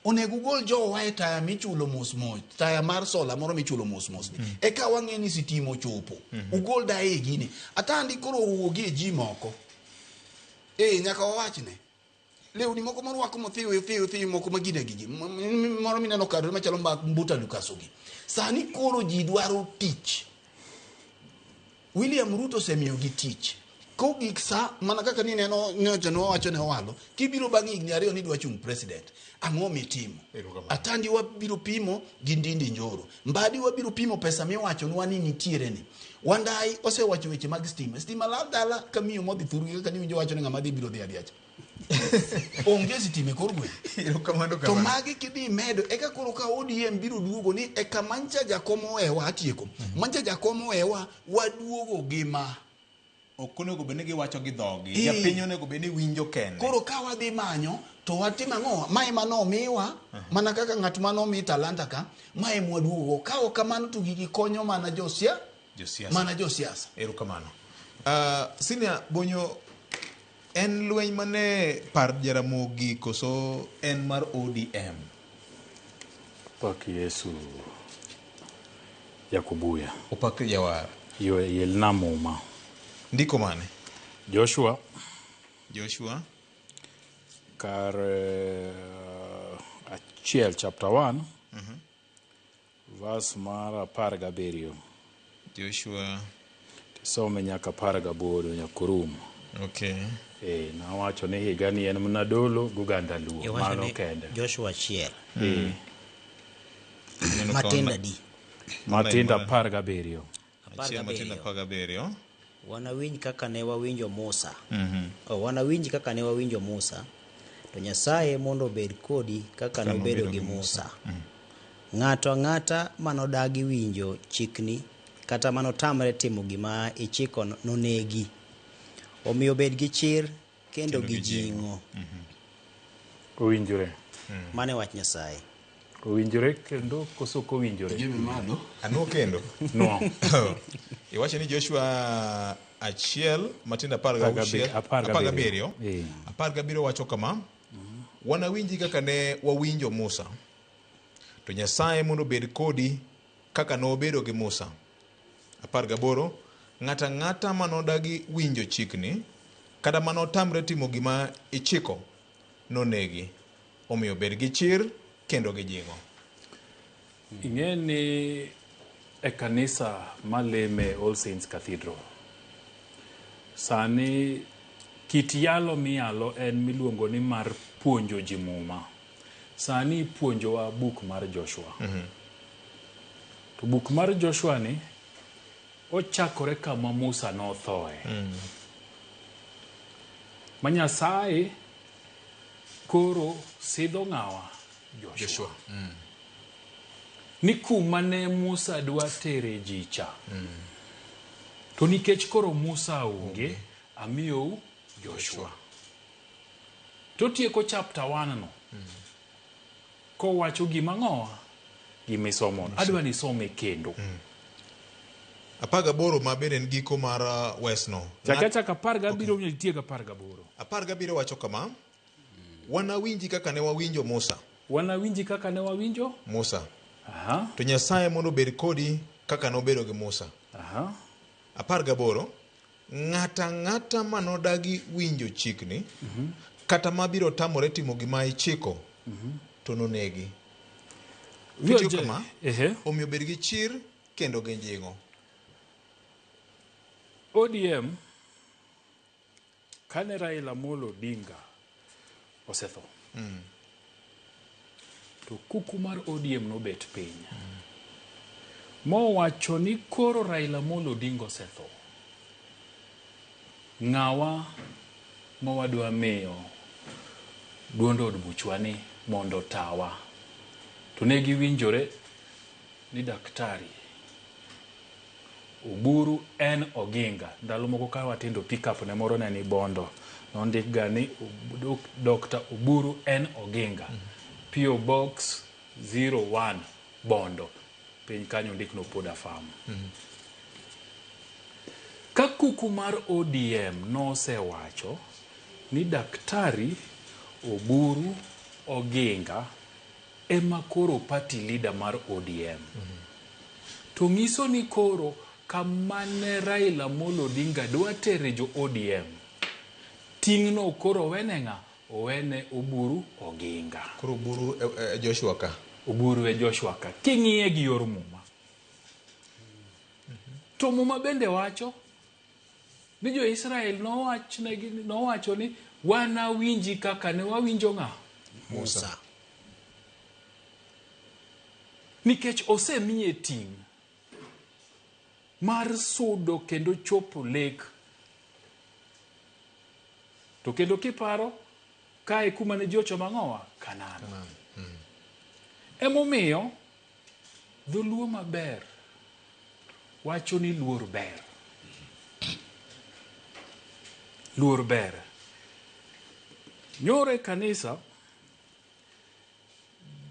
Onego gol jo wae taya michulo mos taya mar sola moro michulo mos ni eka wang'e ni sitimo chopo ugol dae gini atandi koro uogi ji moko nyaka wawachne lewni moko morwako mothiyo moko magine gigi moro mineno kado machalo mbuta lukasogi sani koro ji dwaro tich. William Ruto semiyo gi tich ko gik sa mana kaka ni neno nyochano wacho ne walo kibiro bang' higni 2 ni dwa chung president ang'o mitimo atandi wabiro pimo gi Ndindi Njoro Mbadi wabiro pimo pesa miwacho nwa ni nitiere ni Wandai osewacho weche mag stima la dala kamiyo modhi thuru kaka ni winjo wacho ni ng'ama dhi biro dhi adiacha onge stima kor gwe to magi kidhi medo eka koro ka ODM biro duogo ni eka mancha jakomo ewa atieko mancha jakomo ewa waduogo gima okonego bene giwacho gi dhogi japiny onego bene winjo kende koro ka wadhi manyo to watimo ang'o mae mano miwa mana kaka ng'at mano mi talanta ka mae mwaduogo ka ok kamano to gigi konyo mana josiasa erokamano Senior Bonyo en lweny mane par Jaramogi koso en mar ODM pak Yesu Yakubuya opak Jawar yelna muma ndiko mane Joshua kar achiel chapter 1 verse mar 17 Joshua some nyaka 18 nyaka rum na wacho ni higa ni en mnadolo guganda luo mano kende Joshua 1 Matinda 17 wanawinj kaka ne wawinjo Musa wanawinj kaka ne wawinjo Musa to Nyasaye mondo bed kodi kaka nobedo gi Musa ng'ato ang'ata manodagi winjo chikni kata manotamre timo gima ichiko nonegi omiyo bed gi chir kendo gi jing'o owinjore mane wach Nyasaye owinjore kendo koso kowinjore anwo kendo no iwacho ni Joshua 1 Matinda 17 wacho kama wanawinji kaka ne wawinjo Musa to Nyasaye mondo bed kodi kaka nobedo gi Musa 18 ng'ata ng'ata manodagi winjo chikni kata manotamre timo gima ichiko nonegi omiyo bed gi chir kendo gi jing'o. Ing'e ni e kanisa maleme All Saints Cathedral sani kit yalo miyalo en miluongo ni mar puonjo ji muma sani puonjowa buk mar Joshua to buk mar Joshua ni ochakore kama Musa nothoe ma Nyasaye koro sidho ng'awa Joshua ni kuma ne Musa dwa tere ji cha to nikech koro Musa onge amiyo Joshua to tieko chapter 1 no kowacho gima ng'owa gimisomo adwa ni some kendo 18 mabende en giko mar West no chaka 17 nyitiega 18 wacho kama wanawinji kaka ne wawinjo Musa to Nyasaye mondo bed kodi kaka nobedo gi Musa 18 ng'ata ng'ata manodagi winjo chikni kata mabiro tamore timo gima ichiko to nonegi kama omiyo bed gi chir kendo gi jing'o. ODM kane Raila Amolo Odinga osetho to kuku mar ODM nobet piny mowacho ni koro Raila Amolo Odinga osetho ng'awa mawadwa miyo duond od buchwa ni mondo tawa to ne giwinjore ni daktari Oburu N Oginga ndalo moko ka watindo pick up ne moro ne ni Bondo nondik ga ni Dr. Oburu N Oginga PO Box 01 Bondo piny kanyo ndik no Poda Farm Ka kuku mar ODM nosewacho ni Daktari Oburu Oginga ema koro party leader mar ODM. To ngiso ni koro kamane Raila Amolo Odinga dwa tere jo ODM. Tingno koro wenenga owene Oburu Oginga. Koro Oburu Joshua ka. Oburu Joshua ka. King'iye gi yor muma. To muma bende wacho ni jo Israel nowacho ni wana winji kaka ne wawinjo ng'a Musa. Nikech osemiye ting' mar sudo kendo chopo lek. To kendo kiparo kae kuma ne jocho mang'owa Kanaan. Emomiyo dholuo maber wacho ni luor ber. Luor ber. Nyore kanisa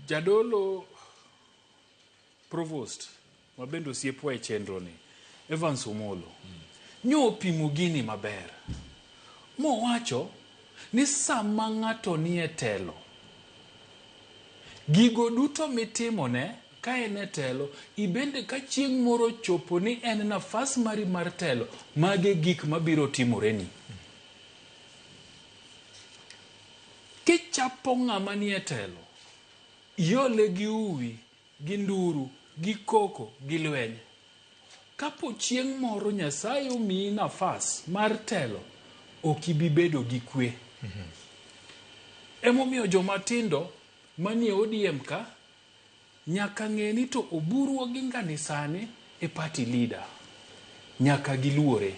jadolo provost mabendo osiepwa e chenro ni Evans Omolo nyo pimo gini maber. Mowacho ni sama ng'ato ni e telo gigo duto mitimone ka en e telo ibende ka chieng' moro chopo ni en nafas mari mar telo mage gik mabiro timoreni. Kichapo ng'ama ni e telo iole gi uwi gi nduru gi koko gi lweny. Kapo chieng' moro Nyasaye omiyi nafas mar telo ok ibi bedo gi kwe. Emomiyo jomatindo manie ODM ka nyaka ng'e ni to Oburu Oginga ni sani e party leader. Nyaka giluore.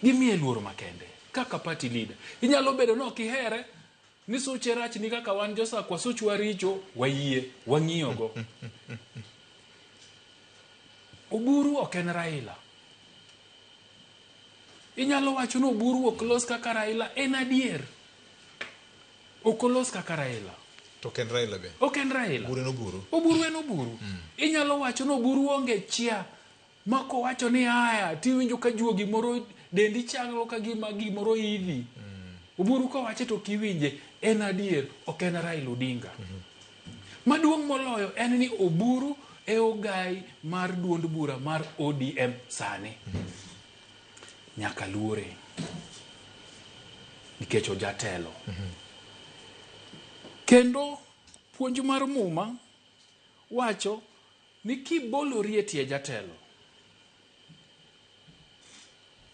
Gimiye luor makende kaka party leader. Inyalo bedo no kihere ni suche rach ni kaka wan josakwa suchwa richo wayie wang'iyogo. Oburu ok en Raila. Inyalo wacho no Oburu ok los kaka Raila, en adier. Ok los kaka Raila. To ken Raila be. Ok en Raila. Oburu en Oburu. Oburu en Oburu. Inyalo wacho no Oburu onge chia. Mako wacho ni haya tiwinjo ka juogi moro dendi changlo ka gimoro idhi. Oburu ko wache to kiwinje en adier ok en Raila Odinga. Maduong' moloyo en ni Oburu e ogai mar duond bura mar ODM sani. Nyaka luore. Nikech ojatelo. Kendo puonj mar muma wacho ni kibolori e tie jatelo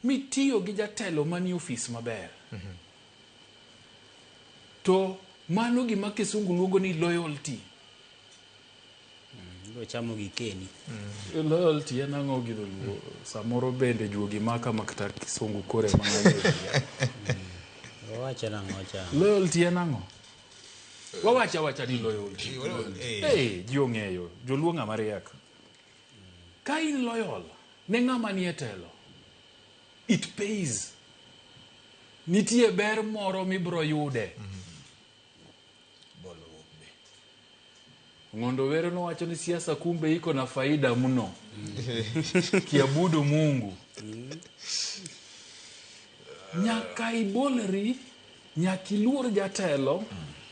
mitiyo gi jatelo mani ofis maber. To mano gima kisungu luongo ni loyalty. Chamo gikeni. Loyalty en ang'o gi dholuo. Samoro bende juogi maka maktar kisungu kore mang'eyo. Wacha nang'o cha. Loyalty en ang'o? Wawacha ni loyalty. Ji ong'eyo. Joluo ng'ama riek. Ka in loyal ne ng'ama ni e telo, it pays. Nitie ber moro mibro yude. Ngondo wero no wacho ni siasa kumbe iko na faida mno. Kiabudu Mungu. Nyaka ibolri, nyaka iluor jatelo,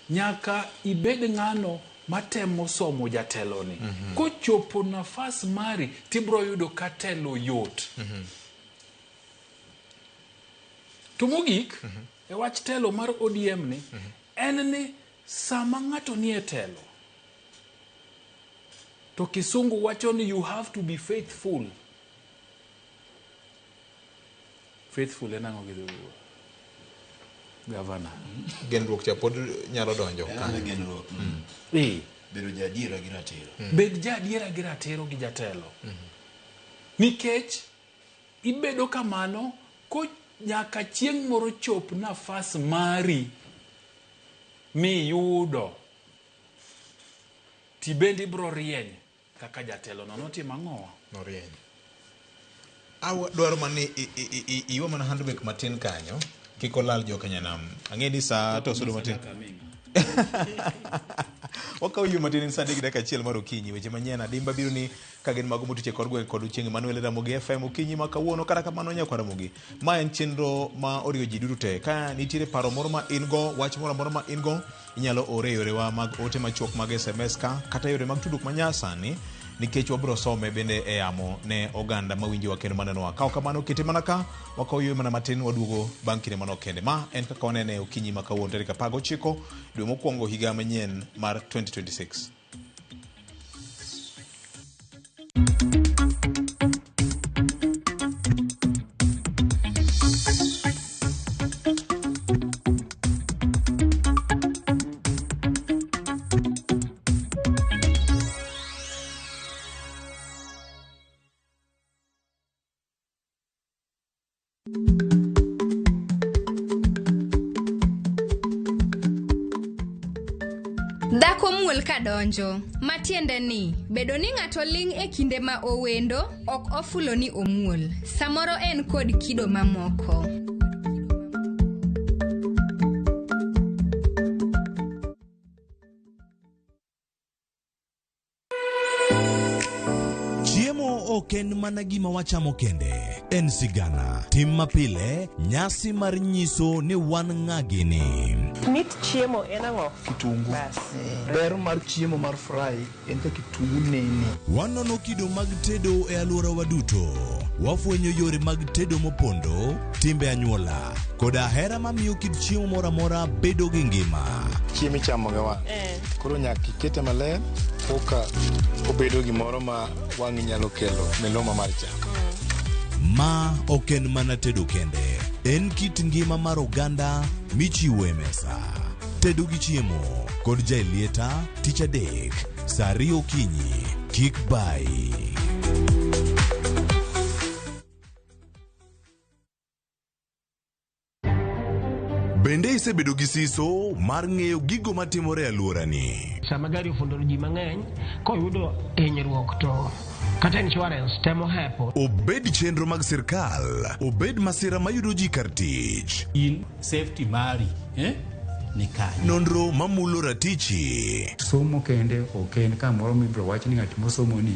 nyaka ibed ng'ano matemo somo jatelo ni. Kochopo nafas mari tibro yudo katelo yot. To mogik e wach telo mar ODM ni en ni sama ng'ato ni e telo to kisungu wacho ni you have to be faithful. Faithful en ang'o gi dholuo? Governor. Genruok cha pod nyalo donjo. Genruok. Bedo jadiera gi ratiro. Bed jadiera gi ratiro gi jatelo. Nikech ibedo kamano ko nyaka chieng' moro chop nafas mari mi yudo ti bendi bro rieny kaka jatelo no notimo ang'o? No rieny. Dwaro mani iwa mana handbrake matin kanyo kiko lal jo Kenya nam. Ang'e ni saa to sudo matin. Wakao yu matinin sande gi dakika achiel mar okinyi. Weche manyien adimba biro ni kagen mago motuche kod gweng' kod Ochieng' Emmanuel Ramogi FM okinyi ma kawuono kata kamano nyakwa Ramogi. Ma en chenro ma oriyo ji duto te. Ka nitiere paro moro ma in go, wach moro ma in go, inyalo ore yorewa mag ote machuok mag SMS ka kata yore mag tudruok manyasani, nikech wabiro some bende e yamo ne oganda mawinjowa kendo manenowa. Kao kamano kete mana ka wakao yue mana matin waduogo bang' kinde manok kende. Ma en kaka wanene okinyi ma kawuono tarik 19 dwe mokwongo higa manyien mar 2026. Dhako muol kadonjo, matiende ni bedo ni ng'ato ling' e kinde ma owendo ok ofulo ni omuol. Samoro en kod kido mamoko. Chiemo ok en mana gima wachamo kende, en sigana, tim mapile, nyasi mar nyiso ni wan ng'agini. Mit chiemo en ang'o? Kitungu. Ber mar chiemo mar fry en ka kitungu nene. Wanono kido mag tedo e alworawa duto. Wafwenyo yore mag tedo mopondo, timbe anyuola, koda hera mamiyo kit chiemo moro amora bedo gi ngima. Chiemo ichamo ga wang'. Koro nyaka ikete maler koka obedo gimoro ma wang'i nyalo kelo meloma mar chamo. Ma ok en mana tedo kende, en kit ngima mar oganda michiwo e mesa. Tedo gi chiemo kod jailieta tich adek saa 2 okinyi. Kik bai. Bende isebedo gi siso mar ng'eyo gigo matimore e alworani. Sama gari ofundo ji mang'eny, koyudo hinyruok to kata insurance temo hepo. Obed chenro mag sirkal, obed masira mayudo ji kar tich. In safety mari, ni kanyo. Nonro mamulo ratichi. Somo kende ok en kamoro mibiro wach ni ng'at mosomo ni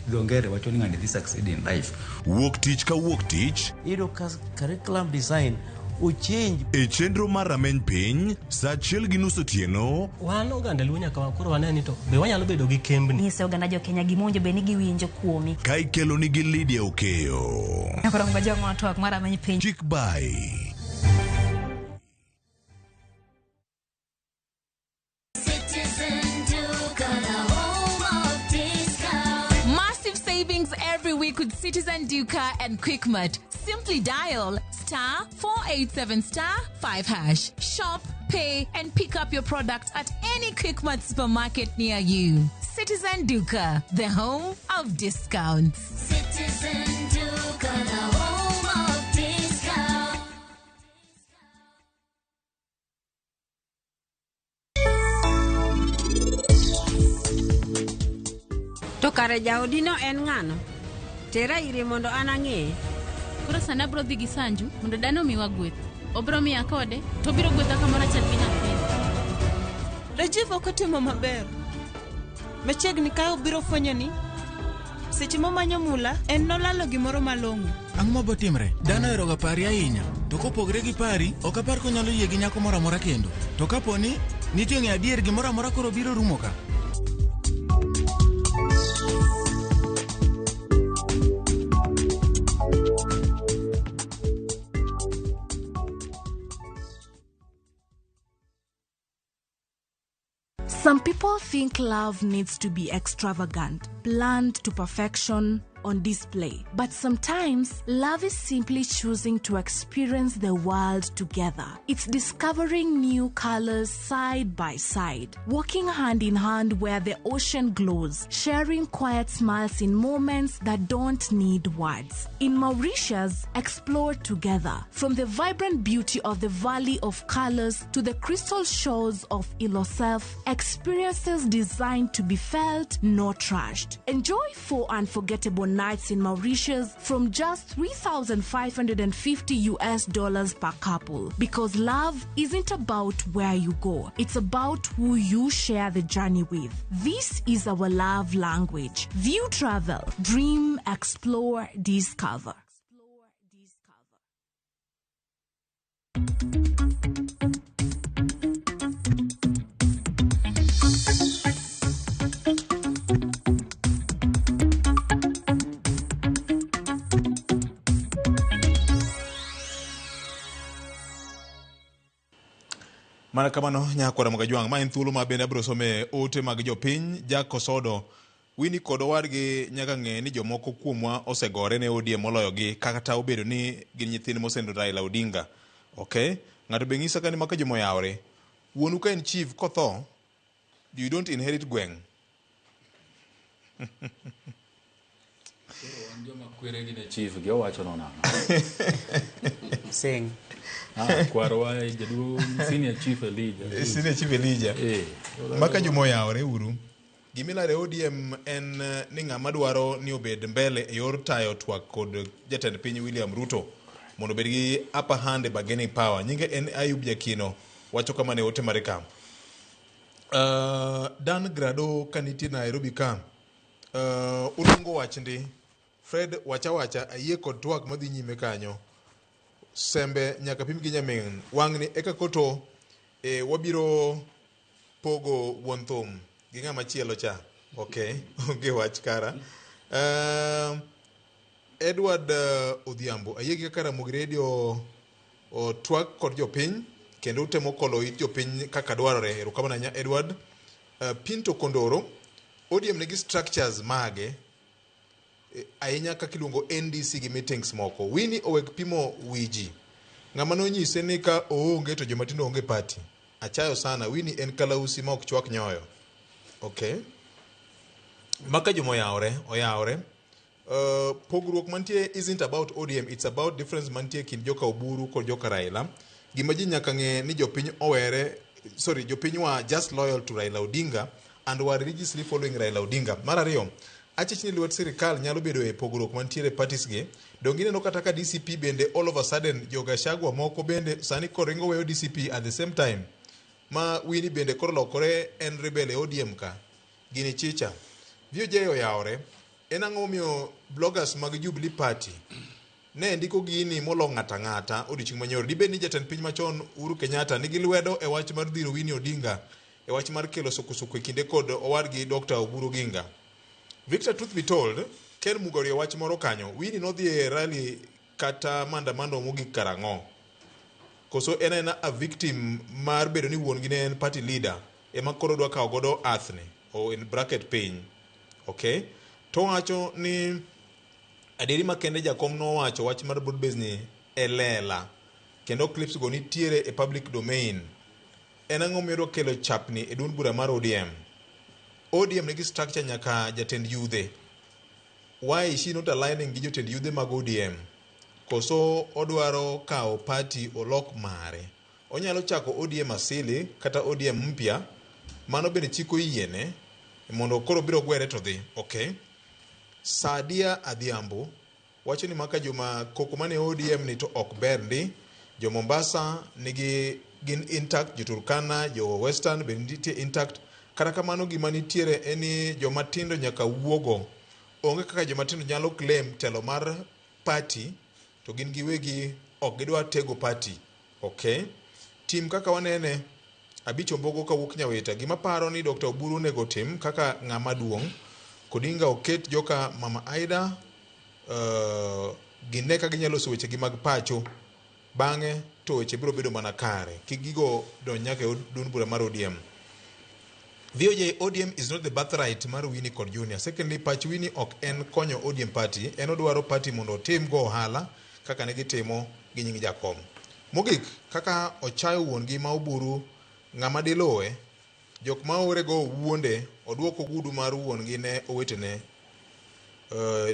dongere wacho ni ng'ani dhi succeed in life. Wuok tich ka wuok tich. Iro curriculum design uchenj. E chenro mar rameny piny, saa 1:30 otieno. Wan oganda luo nyaka wakoro waneni to be wanyalo bedo gi kembni. Nyise oganda jo Kenya gimonjo be ni giwinjo kuomi. Ka ikelo ni gi Lydia Okeyo. Nyakoro ngajo ng'otwak mar rameny piny. Kik bai. Every week with Citizen Duca and Quickmart. Simply dial *487*5#. Shop, pay, and pick up your product at any Quickmart supermarket near you. Citizen Duca, the home of discounts. Citizen Duca, the home of discounts. To kare jaodino en ng'ano? Tera ire mondo an ang'e. Koro sana bro dhi gi Sanju mondo dano miwa gweth. Obro miya kode to biro gwetha kamoro achiel gi nyathini. Rajiv ok otimo maber. Machiegni ka obiro fwenyo ni seche momanyo mula en nolalo gimoro malong'o. Ang'o mabo timre? Dano eroga pari ahinya. To kopogre gi pari, ok apar konyalo yie gi nyako moro amora kendo. To kaponi nitie ng'e adier gimoro amora koro biro rumo ka. Some people think love needs to be extravagant, planned to perfection, on display. But sometimes, love is simply choosing to experience the world together. It's discovering new colors side by side, walking hand in hand where the ocean glows, sharing quiet smiles in moments that don't need words. In Mauritius, explore together. From the vibrant beauty of the Valley of Colors to the crystal shores of Ilocef, experiences designed to be felt, not trashed. Enjoy 4 unforgettable nights in Mauritius from just $3,550 per couple. Because love isn't about where you go, it's about who you share the journey with. This is our love language. View Travel. Dream, explore, discover. Mana kamano nyakora Magajwang' ma en thuolo ma bende abiro some ote mag jopiny. Jack Osodo Winnie kod owadgi nyaka ng'e ni jomoko kuomwa osegore ne ODM moloyogi kata obedo ni gin nyithind mosendo Raila Odinga. Okay? Ng'ato be ng'isa ka ni maka jomo yawre. Wuonu ka en chief kotho, you don't inherit gweng'. Joma kwere gi ne chief gi owacho no nang'o. Sing. Kwarwa jaduong' senior chief Elijah. Senior chief Elijah. Maka jomo yawre uru. Gimilare ODM en ni ng'ama dwaro ni obed mbele e yor tayo twak kod jatend piny William Ruto mondo obed gi upper hand e bargaining power. Nyinge en Ayub Jakino wacho kama ne ote mare kamp. Dan Grado kaniti Nairobi kam. Ulungo wachndi Fred wacha ayie kod twak madhi nyime kanyo. Sembe nyaka pim gi nyamin wang'ni eka koto wabiro pogo wuon thum gi ng'ama chielo cha. Okay, onge wach kara. Edward Odhiambo ayie gi kaka Ramogi Radio twak kod jopiny kendo utemo kolo it jopiny kaka dwarore. Erokamano nya Edward. Pinto Kondoro ODM negi structures mage ahinya kaka iluongo NDC gi meetings moko. Winnie oweg pimo wiji. Ng'ama nonyise ni ka oonge to joma tindo onge party. Achayo sana. Winnie en kalausi ma ok chwak nyoyo. Okay. Maka jomo oyawre. Pogruok mantie isn't about ODM, it's about difference mantie kind joka Oburu kod joka Raila. Gima ji nyaka ng'e ni jopiny jopiny wa just loyal to Raila Odinga and were religiously following Raila Odinga. Mar ariyo, achich ni lwet sirikal nyalo bedo e pogruok mantiere parties gi. Dongi neno kata ka DCP bende all of a sudden Gachagua moko bende sani koringo weyo DCP at the same time. Ma Winnie bende koro lokore en rebel e ODM ka. Gini chicha. VOJ oyawre. En ang'o miyo bloggers mag Jubilee Party ne ndiko gini molo ng'ata odiochieng' manyoro. Dibed ni jatend piny machon Uhuru Kenyatta nigi lwedo e wach mar dhiro Winnie Odinga e wach mar kelo sukusuku e kinde kod owadgi Dr. Oburu Oginga. Victor, truth be told, Ken Mugori wach moro kanyo. Winnie nodhi e rally kata maandamano mogik karang'o. Koso en a victim mar bedo ni wuon gi ne en party leader ema koro dwa kawo godo athne o in bracket piny. Okay? To wacho ni adieri makende jakom no wacho wach mar broadbase ni elela. Kendo clips go nitiere e public domain. En ang'o miyo kelo chapni e duond bura mar ODM. ODM nigi structure nyaka jatend yudhe. Why is she not aligning gi jotend yudhe mag ODM? Koso odwaro kawo party olok mare. Onyalo chako ODM asili kata ODM mpya. Mano bende chiko yiene mondo koro biro gwere to dhi. Okay. Sadia Adhiambo wacho ni maka joma koko mane ODM ni to ok ber ndi. Jo Mombasa nigi gin intact, jo Turkana, jo Western bende intact. Kata kamano gima nitiere eni joma tindo nyaka wuogo. Onge kaka joma tindo nyalo claim telo mar party to gin giwegi ok gidwa tego party. Okay. Tim kaka wanene Abich Ombogo kawuok Nyawita. Gima paro ni Dr. Oburu nego tim kaka ng'ama duong'. Kodinga oket joka Mama Aida gine ka ginyalo loso weche gi mag pacho. Bang'e to weche biro bedo mana kare. Kigigo don nyaka duond bura mar ODM. VOJ, ODM is not the birthright mar Winnie kod Junior. Secondly, pach Winnie ok en konyo ODM party. En odwaro party mondo tim go ohala kaka ne gitimo gi nying jakom. Mogik, kaka ochayo wuon gi ma Oburu ng'ama dilowe, jok ma ore go wuonde odwoko gudu mar wuon gi ne owetene.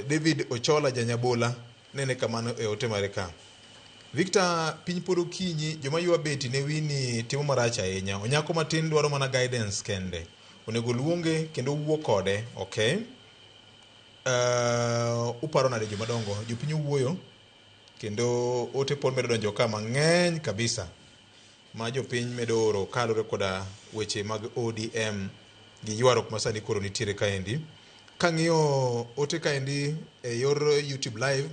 David Ochola Janyabola nene kamano e ote mare ka. Victor, piny pod okinyi joma ywa beti ne Winnie timo marach ahinya. Onyako matin dwaro mana guidance kende. Onego luonge kendo wuo kode. Okay. uparo nade jomadongo jopiny owuoyo kendo ote pod medo donjo ka mang'eny kabisa ma jopiny medo oro kalore koda weche mag ODM gi ywarruok ma sani koro nitiere kaendi. Kang'iyo ote kaendi e yor YouTube live,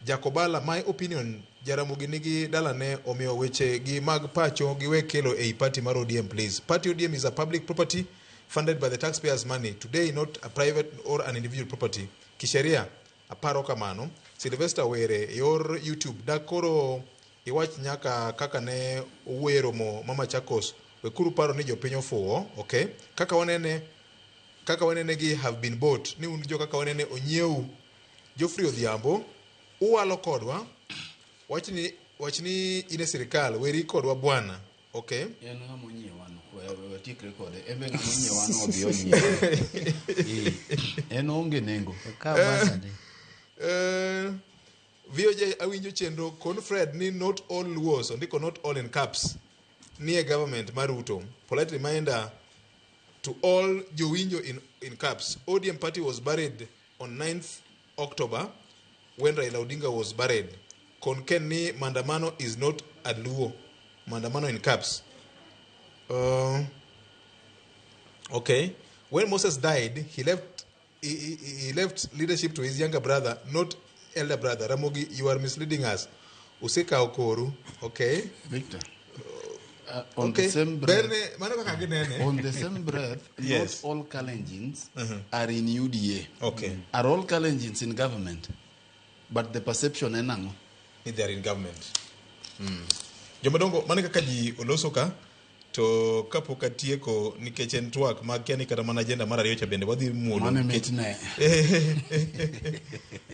Jacobala, my opinion, Jaramogi nigi dalane omiyo weche gi mag pacho giwe kelo ei party mar ODM, please. Party ODM is a public property funded by the taxpayers' money. Today, not a private or an individual property. Kisheria, aparo kamano. Sylvester Were, your YouTube, dakoro iwach nyaka kaka ne uwero mo Mama Chakos, wekuru paro ni jopiny ofuo, okay? Kaka wanene gi have been bought, ni unjo kaka wanene onyiew. Geoffrey Odhiambo, uwalo kodwa, wachni ine sirikal, weri kodwa bwana, okay? Yano nga mwenye wano, watik rekode, ebe nga mwenye wano obiyo nye. Eno unge nengo. VOJ awinjo chenro kon Fred ni not all Luos, ondiko not all in caps, near government Maruto. Polite reminder to all Jowinjo in caps. ODM party was buried on 9th October when Raila Odinga was buried. Konken ni Mandamano is not a Luo. Mandamano in caps. Okay. When Moses died, he left leadership to his younger brother, not elder brother. Ramogi, you are misleading us. Useka Okoru. Okay. Victor. On the same breath, yes. Not all Kalenjins are in UDA. Okay. Are all Kalenjins in government? But the perception enango. They are in government. Jomadongo, manaka kaji olosoka to kapo katieko nikechen twak makiani kata mana agenda mara riyo cha bende wadhi mulo. Mane metne.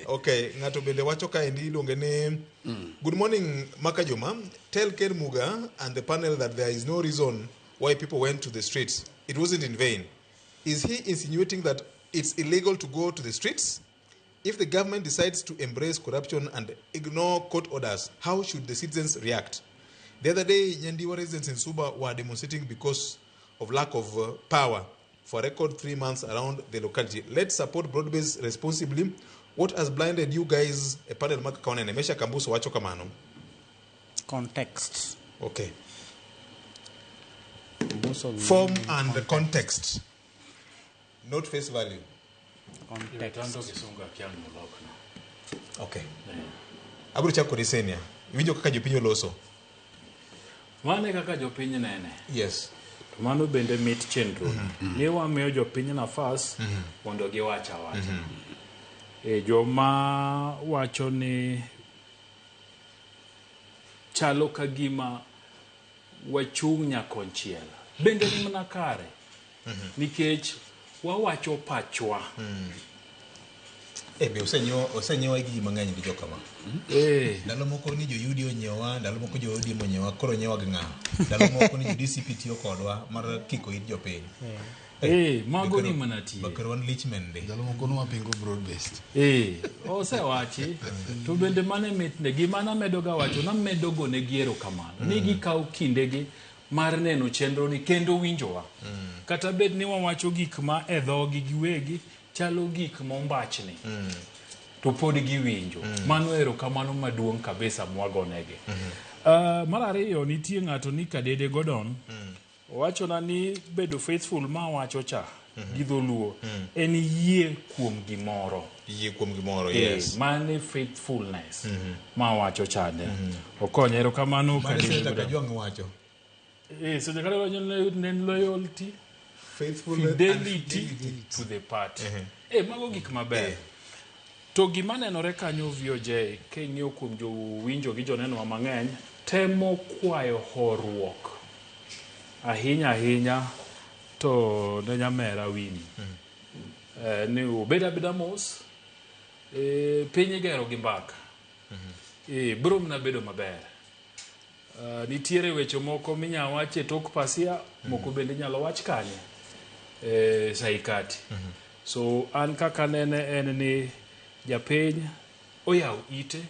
Okay, ngato bende wacho ka endi iluonge ni Good morning Makajoma. Tell Ken Muga and the panel that there is no reason why people went to the streets. It wasn't in vain. Is he insinuating that it's illegal to go to the streets? If the government decides to embrace corruption and ignore court orders, how should the citizens react? The other day, Nyandiwa residents in Suba were demonstrating because of lack of power for a record 3 months around the locality. Let's support broad-based responsibly. What has blinded you guys? A panel maka kaone nemesha kambuso wacho kamano. Context. Okay. Form and context. Not face value. Context. Okay. Aburu chako risenia. Winjo kaka jopinyo loso. Mane kaka jopiny nene. Yes. Mano bende mit chenro. Ni wamiyo jopiny nafas mondo giwacha wacha. Joma wacho ni chalo kagima wachung' nyakonchiel. Bende ni mana kare. Nikech wawacho pachwa. Be osenyewa gigi mang'eny gi jokama. Ndalo moko ni jo UD onyewa, ndalo moko jo ODM onyewa, koro onyewa gi ng'a. Ndalo moko ni jo DCP tiyo kodwa mar kiko it jopiny. Mago ni manati. Bakar wan lichman de. Ndalo moko no mapingo broad based. Osewachi. To bende mane mitne gima na medo ga wacho na medo go ne giero kamano. Ni gikaw kindegi mar neno chenro ni kendo winjowa. Kata bed ni wawacho gik ma e dhogi giwegi chalo gik mombachni. To pod giwinjo. Mano ero kamano maduong' kabisa mwagonege. Mar ariyo nitie ng'ato ni Kadede Godon. Wacho na ni bedo faithful ma wacho cha gi dholuo en yie kuom gimoro. Yie kuom gimoro, yes. Mane faithfulness ma wacho chande. Okonyero kamano Kadede Godon wacho. So the kind of loyalty, fidelity to the party. Mago gik maber. To gima nenore kanyo VOJ king'iyo kuom jo winjo gi joneno mang'eny temo kwayo horuok ahinya to ne nyamera Wini. Ni ubeda mos piny igero gi mbaka. Bro mna bedo maber. Nitiere weche moko minya wache tok pasia, moko bende nyalo wach kanye saikati. So an kaka nene en ni japiny oyaw ite,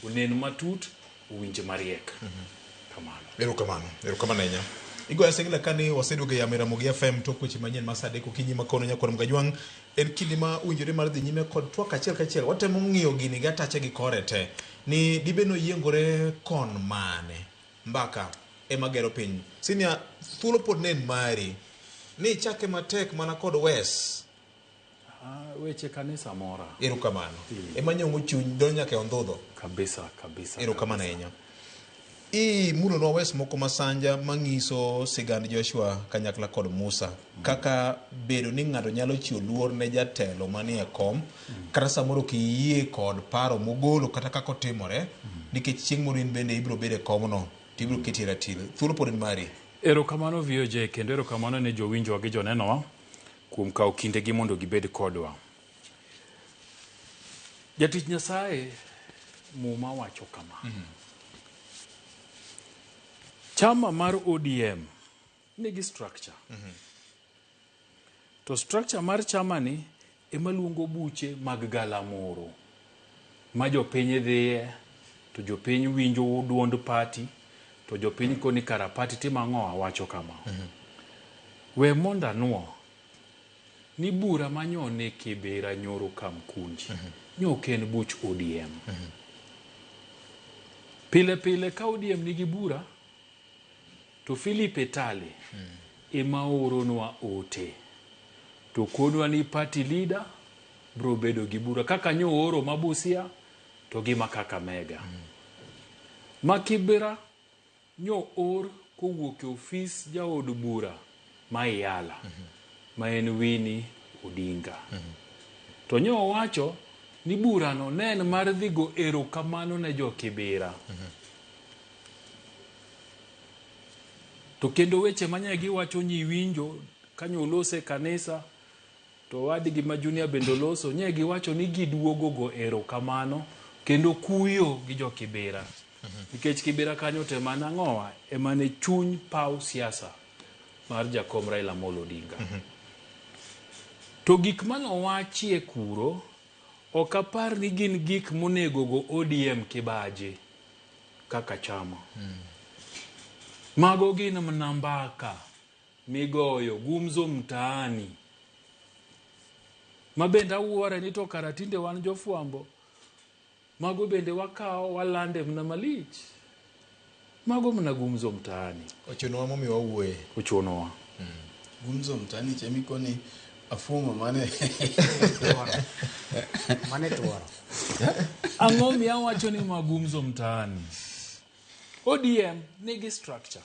unen matut, uwinje mariek. Kamano. Erokamano enya. Igo asengila kani waseduogo ya Ramogi FM tok weche manyien masade ko kinyi makono nyakor Mgajwang en kinde ma uwinjore mar dhi nyime kod twak achiel watemo ng'iyo gini gi atache gi kore te ni dibeno yiengore kon mane mbaka ema gero piny sinia thuolo pod nen mari ni chake matek mana kod wes weche kanisa mora erokamano ema nyongo chuny do nyaka ondhudho kabisa erokamano ahinya mulo no wes moko masanja mangiso sigand Joshua kanyakla kod Musa kaka bedo ni ng'ato nyalo chiwo luor ne jatelo manie kom kata samoro kiyie kod paro mogolo kata kako timore nikech chieng' moro in bende ibiro bede komno tibiro keti ratil thuolo pod en mari. Erokamano VOJ kendo erokamano ne jowinjwa gi jonenowa kuom kawo kindegi mondo gibed kodwa. Jatich Nyasaye Muma wacho kama. Chama mar ODM nigi structure. To structure mar chama ni ema luongo buche mag galamoro. Ma jopiny dhiye, to jopiny winjo duond party, to jopiny koni kara party timang'oa wacho kama. We monda nuo ni bura manyone Kibera nyoro Kamkunji. Nyoken buch ODM. Pile ka ODM nigi bura to Philip Etale ema oronwa ote to konwa ni party leader bro bedo gi bura kaka nyo oro Mabusia to gi makaka Mega Makibera nyo or kowuok e ofis jaod bura Mayala ma en Winnie Odinga to nyo wacho ni bura no nen mar dhigo erokamano ne jo Kibera to kendo weche manyagi wacho nyi winjo kanyo lose kanisa to wadgi ma junior bendo loso nyegi wacho ni giduogo go erokamano kendo kuyo gi jo Kibera nikech Kibera kanyo te mana ng'owa emane chuny paw siasa mar jakom Raila Amolo Odinga to gik mano wachie kuro okapar ni gin gik monego go ODM kibaje kaka chama mago gin mnambaka migoyo gumzo mtaani mabenda uore ni to karatinde wan jofuambo mago bende wakao walande mna malich mago mna gumzo mtaani ochonowa momi wawuoye ochonowa gumzo mtaani chemikoni afumo mane tuoro ang'omi awacho ni magumzo mtaani ODM nigi structure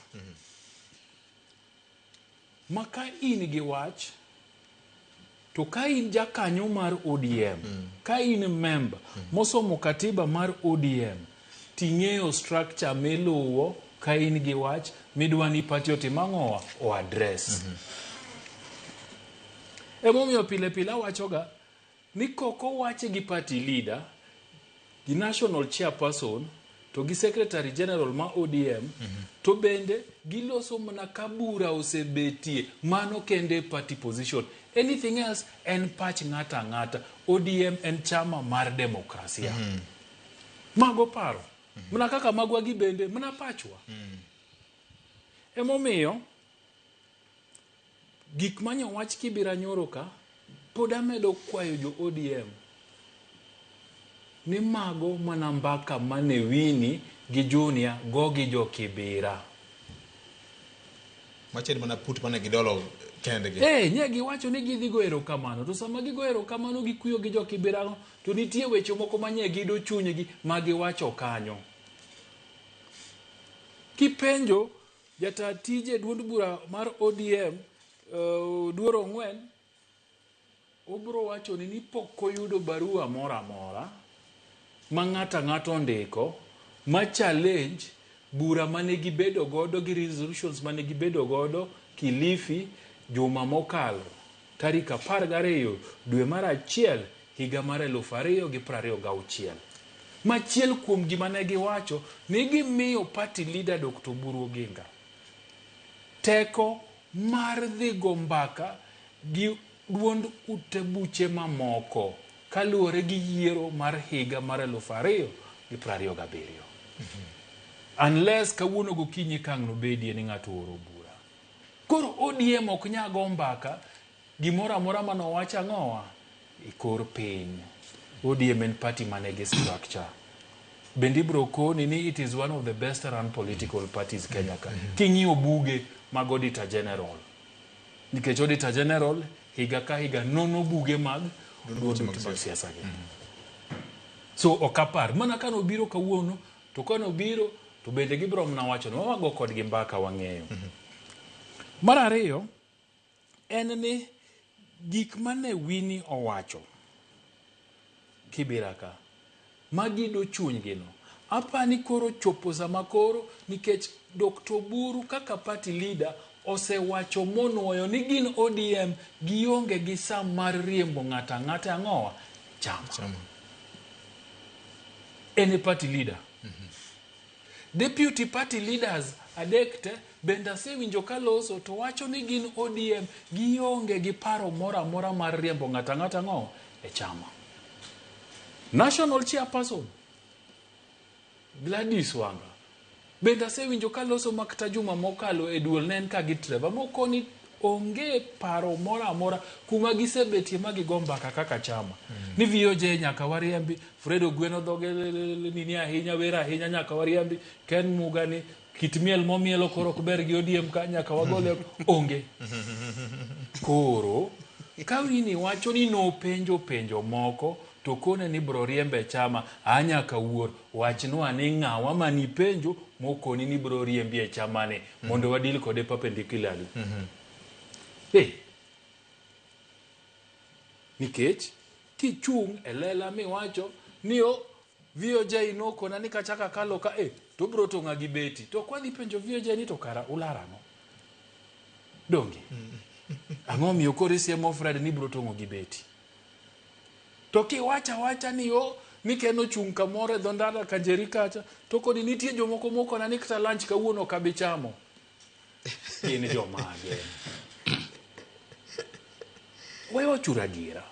maka in gi wach to ka in jakanyo mar ODM ka in member mosomo katiba mar ODM ting'eyo structure miluwo ka in gi wach midwani party otimang'owa o address emomiyo pile wachoga ni koko wache gi party leader gi national chairperson to gi secretary general ma ODM to bende giloso mana kabura osebetie mano kende party position anything else en pach ng'ata ODM en chama mar demokrasia mago paro mna kaka magwa gi bende mna pachwa emomiyo gik manyo wach Kibera nyoro ka pod amedo kwayo jo ODM ni mago mana mbaka mane Winnie gi Junior go gi jo Kibera macheni mana put mane gidolo kendegi nyegi wacho ni gidhigo erokamano to sama gigo erokamano gikuyo gi jo Kibera to nitie weche moko manye gido chunygi magi wacho kanyo kipenjo jata tije duond bura mar ODM Duoro Ng'wen obro wacho ni pok oyudo barua mora ma ng'ato ndiko ma challenge bura mane gibedo godo gi resolutions mane gibedo godo Kilifi juma mokalo tarik 12 dwe mar 1 higa mar 2026 machiel kuom gima ne giwacho ni gimiyo party leader Dr. Oburu Oginga teko mar dhigo mbaka gi duond ute buche mamoko kaluwore gi yiero mar higa mar 2027 unless kawuono gokinyi kang' nobedie ni ng'ato oro bura Koro ODM ok nyago mbaka gimoro amora manowacho ang'owa e kor piny. ODM en party manigi structure. Bende ibro koni ni it is one of the best run political parties Kenya ka. King'iyo buge mag Auditor General. Nikech Auditor General higa ka higa nono buge mag siasa gi. So okapar mana kano biro kawuono to kano biro to bende gibro mna wacho no wago kod gi mbaka wang'eyo. Mar ariyo en ni gik mane Winnie owacho kibiraka magido chuny gino apani koro chopo sama koro nikech Dr. Buru kaka party leader osewacho monuoyo ni gin ODM gionge gi sam mar riembo ng'ata ng'ata ang'owa chama. Ene party leader. Deputy party leaders adekte benda sewinjo kaloso to wacho ni gin ODM gionge gi paro mora mora mar riembo ng'ata ng'ata ang'owa e chama. National chairperson Gladys Wanga benda sewinjo kaloso makta juma mokalo e duol nen ka gi Trevor mokoni onge paro mora mora kuma gisebetie magigomba kaka chama. Ni VOJ nyaka wariembi, Fredo Gweno dhoge nini ahinya wera ahinya nyaka wariembi, Ken Mugani kitmiel momielo koro kuber gi ODM ka nyaka wagole onge. Koro kawini wacho ni no penjo moko to kone ni bro riembe chama anya ka wuor wachno ani ng'awa mani penjo mokoni ni bro riembi e chama ne mondo wadil kode perpendicularly. Nikech kichung elela mi wacho niyo VOJ no kona ni kachaka kalo ka to bro to ng'agi beti to kwa dhi penjo VOJ ni to kara ularano dongi ang'o miyo kore siemo Fred ni bro to ng'ogi beti to kiwacha ni yo mikeno chung kamore dhondada Kanjeri kacha to kodi nitie jomoko moko na nikta lunch kawuono kabichamo ini jomage wewe churadiera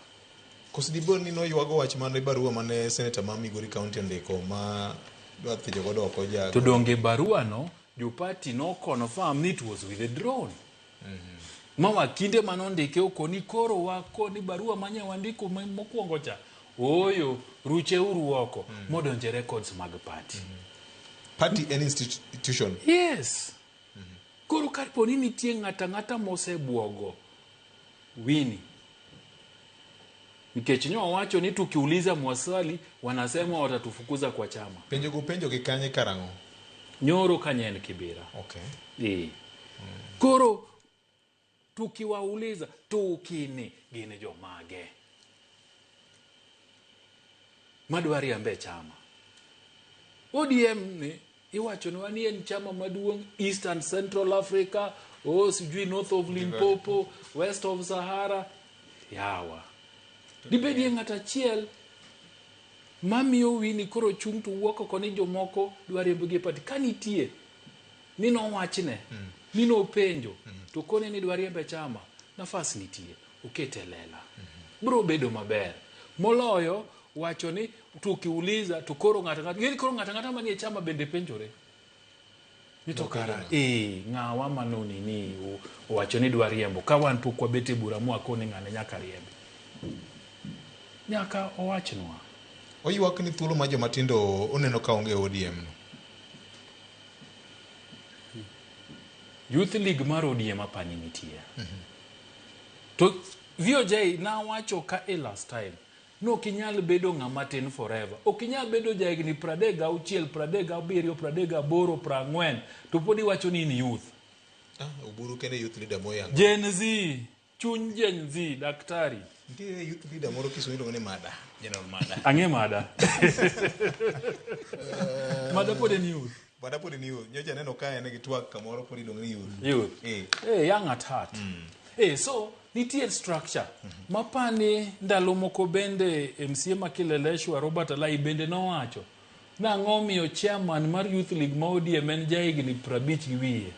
Kosidiboni no yuago wach mane barua mane Senator ma Migori County ndiko ma dwathijo godo okoja to donge barua no jopati no confirm it was with a drone. Mawa kinde manondike okoni koro wako ni barua manya wandiko mokwongo cha oyo ruche uruoko modonje records mag party. Party an institution. Yes. Koro karponi nitie ng'ata mosebuogo Winnie. Nikech nyo wacho ni tukiuliza mwaswali wanasema watatufukuza kwa chama. Penjo kikanye karango. Nyoro kanyen Kibera. Okay. Koro tukiwauliza tukini gine jomage madwari ambe chama ODM ni iwacho ni wani chama maduong Eastern Central Africa sijui North of Limpopo West of Sahara yawa dibedi ng'ata chiel mamiyo Winnie koro chung to wuoko koni jomoko dwari mbuge pati kanitie nino wachne nino penjo to kone ni dwari mbe chama nafasi nitie uketelela bro bedo maber moloyo wacho ni tukiuliza to koro ng'ata manie chama bende penjore nitokara ng'awa manoni ni wacho ni dwari riembo ka wan pok wabete bura mu akone ng'ane nyaka riembe nyaka owachnwa oyuak ni thuolo ma joma tindo oneno ka onge ODM no. Youth League mar ODM apani nitie. To VOJ na wacho ka last time no kinyal bedo ng'ama tin forever. Okinyal bedo jahigni 36, 37, 38, 40 to podi wacho ni in youth. Uburu kende youth leader moyanga. Gen Z, chuny Gen Z, daktari. Ndiye youth leader moro Kisumu ni Mada, General Mada. Ang'e Mada. Mada podi ni youth. Mada podi ni youth. Nyocha neno ka ene gitwak kamoro podi dong ni youth. Youth. Young at heart. So nitie structure mapani ndalo moko bende MCA makileleshwa Robert Alai bende nowacho na ng'omiyo chairman mar Youth League ma ODM en jahigni 50 gi wiye.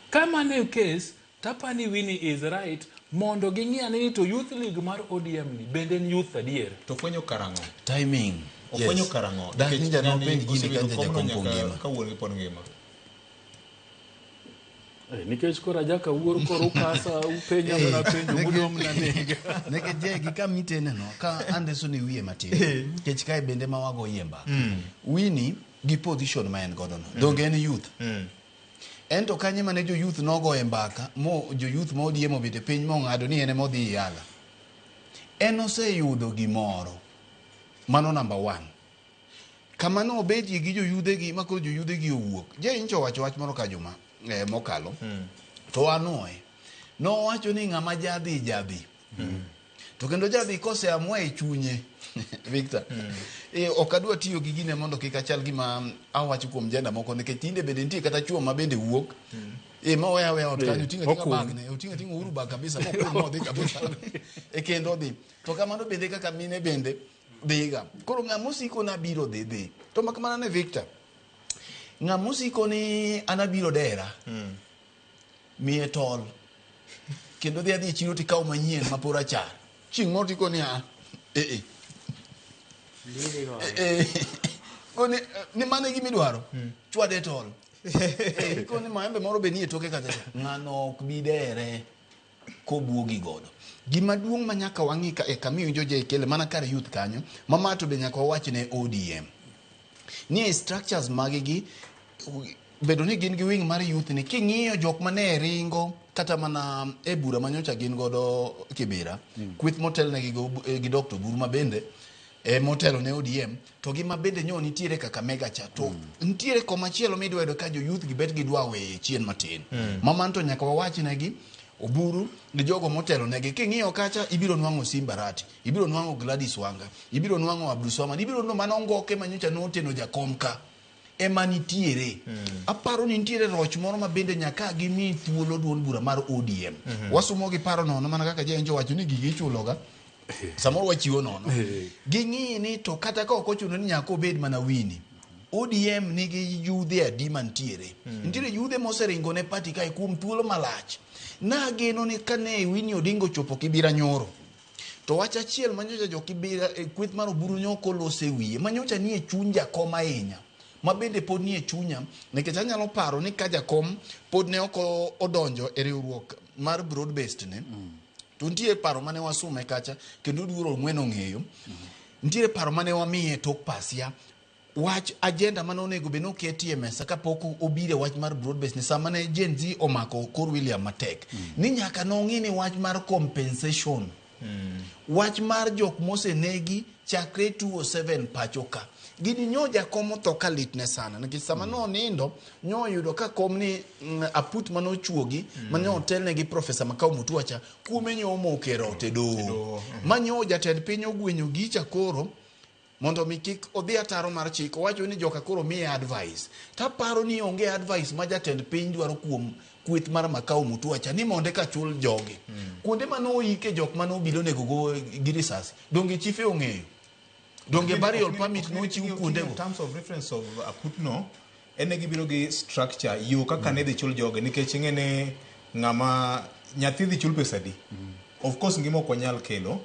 Kama ne case tapani Winnie is right mondo ging'e ni to Youth League mar ODM ni bende en youth adier to fwenyo karango timing ofwenyo karango dak ni jano penj gini kanje jakompo ngima ka wuon pon ngima nikech kora jaka wuor koro kasa upenya na penjo mudom na nega neke je gi kamitene no ka Anderson wiye matin kech kai bende ma wago yemba wini gi position ma en godo no donge en youth ento kanye mane jo youth nogo e mbaka mo jo youth mo diemo bede piny mo ngado ni ene modhi yala en oseyudo gimoro mano number 1 kama no bedi gi jo yude gi makoro jo yude gi owuok je incho wacho wach moro ka juma mokalo to anoe no wacho ni ngama jadi to kendo jadi kose amwa e chunye Victor okadwa tiyo gi gine mondo kik achal gima awacho kuom jenda moko nikech tinde bende nitie kata chuo ma bende wuok ma oya ot kanyo tinga bagne tinga uru bag kabisa mo dhi kabisa kendo dhi to kamano bende kaka mine bende dhiga koro ng'amusiko na biro dhi to makamana ne Victor ng'amusiko ni anabiro dera miye tol kendo dhi adhi chiro tikaw manyien mapora char ching'o tiko ni koni ni mane gimi dwaro chwade tol koni maembe moro be nie toke kata ng'ano ok bidere kobuogi godo gima duong' manyaka wang'ika kamiyo joje kele mana kar youth kanyo mamato be nyaka wawachne ODM ni structures magigi bedo ni gin gi wing mar youth ni king'iyo jok mane ringo kata mana e bura manyocha gin godo Kibera kwith motel ne gi Dr. Buruma bende motelo ne ODM to gima bende nyo nitiere kaka mega cha to nitiere komachielo midwedo ka jo youth gibet gidwa we chien matin mamanto nyaka wawachnegi Oburu gi jogo motelo negi king'iyo kacha ibiro nwango Simbarati ibiro nwango Gladys Wanga ibiro nwango Abdulswamad ibiro no manongoke manyocha noteno jakomka emanitiere aparo ni nitiere roch moro ma bende nyaka gimi thuolo duon bura mar ODM wasumo gi paro nono mana kaka jenjo wacho ni gigi chuloga samoro wachiwo nono ging'i ni to kata ka ok ochuno ni nyaka obed mana wini ODM nigi yudhe adi mantiere nitiere yudhe moseringo ne party kai kuom thuolo malach na geno ni kane Winnie Odinga chopo Kibera nyoro to wach achiel manyocha jo Kibera kweth mar Oburu nyoko lose wiye manyocha ni e chuny jakom ahinya ma bende pod ni e chunya nikech anyalo paro ni ka jakom pod ne oko odonjo e riwruok mar broad based ne to ntie paro mane wasume kacha kendo duoro ng'weno ng'eyo ntie paro mane wamiye tok pasia wach agenda mane onego be noketie mesa kapok obire wach mar broad based ni sama ne Gen Z omako kor William Matek ni nyaka nong'ini wach mar compensation wach mar jok mosenegi chakre 207 pachoka gini nyoja komo to kalitne sana nikech sama no nindo nyo yudo ka kom ni aput mano chuogi manyo hotelne gi Professor Makau Mutuacha kume nyo mokero tedo manyo jatend piny ogwenyo gicha koro mondo mikik odhi ataro mar chik wacho ni joka koro miye advice ta paro ni onge advice ma jatend piny dwaro kuom kweth mar Makau Mutuacha ni monde ka chul jogi kuonde mano ike jok mano bilo nego go girisas donge chife ong'eyo donge burial permit no chiu kuonde in terms of reference of aputno ene gibiro gi structure yu kaka ne dhi chul joge nikech ng'ene ng'ama nyathi dhi chul pesa di of course ngimo ko nyal kelo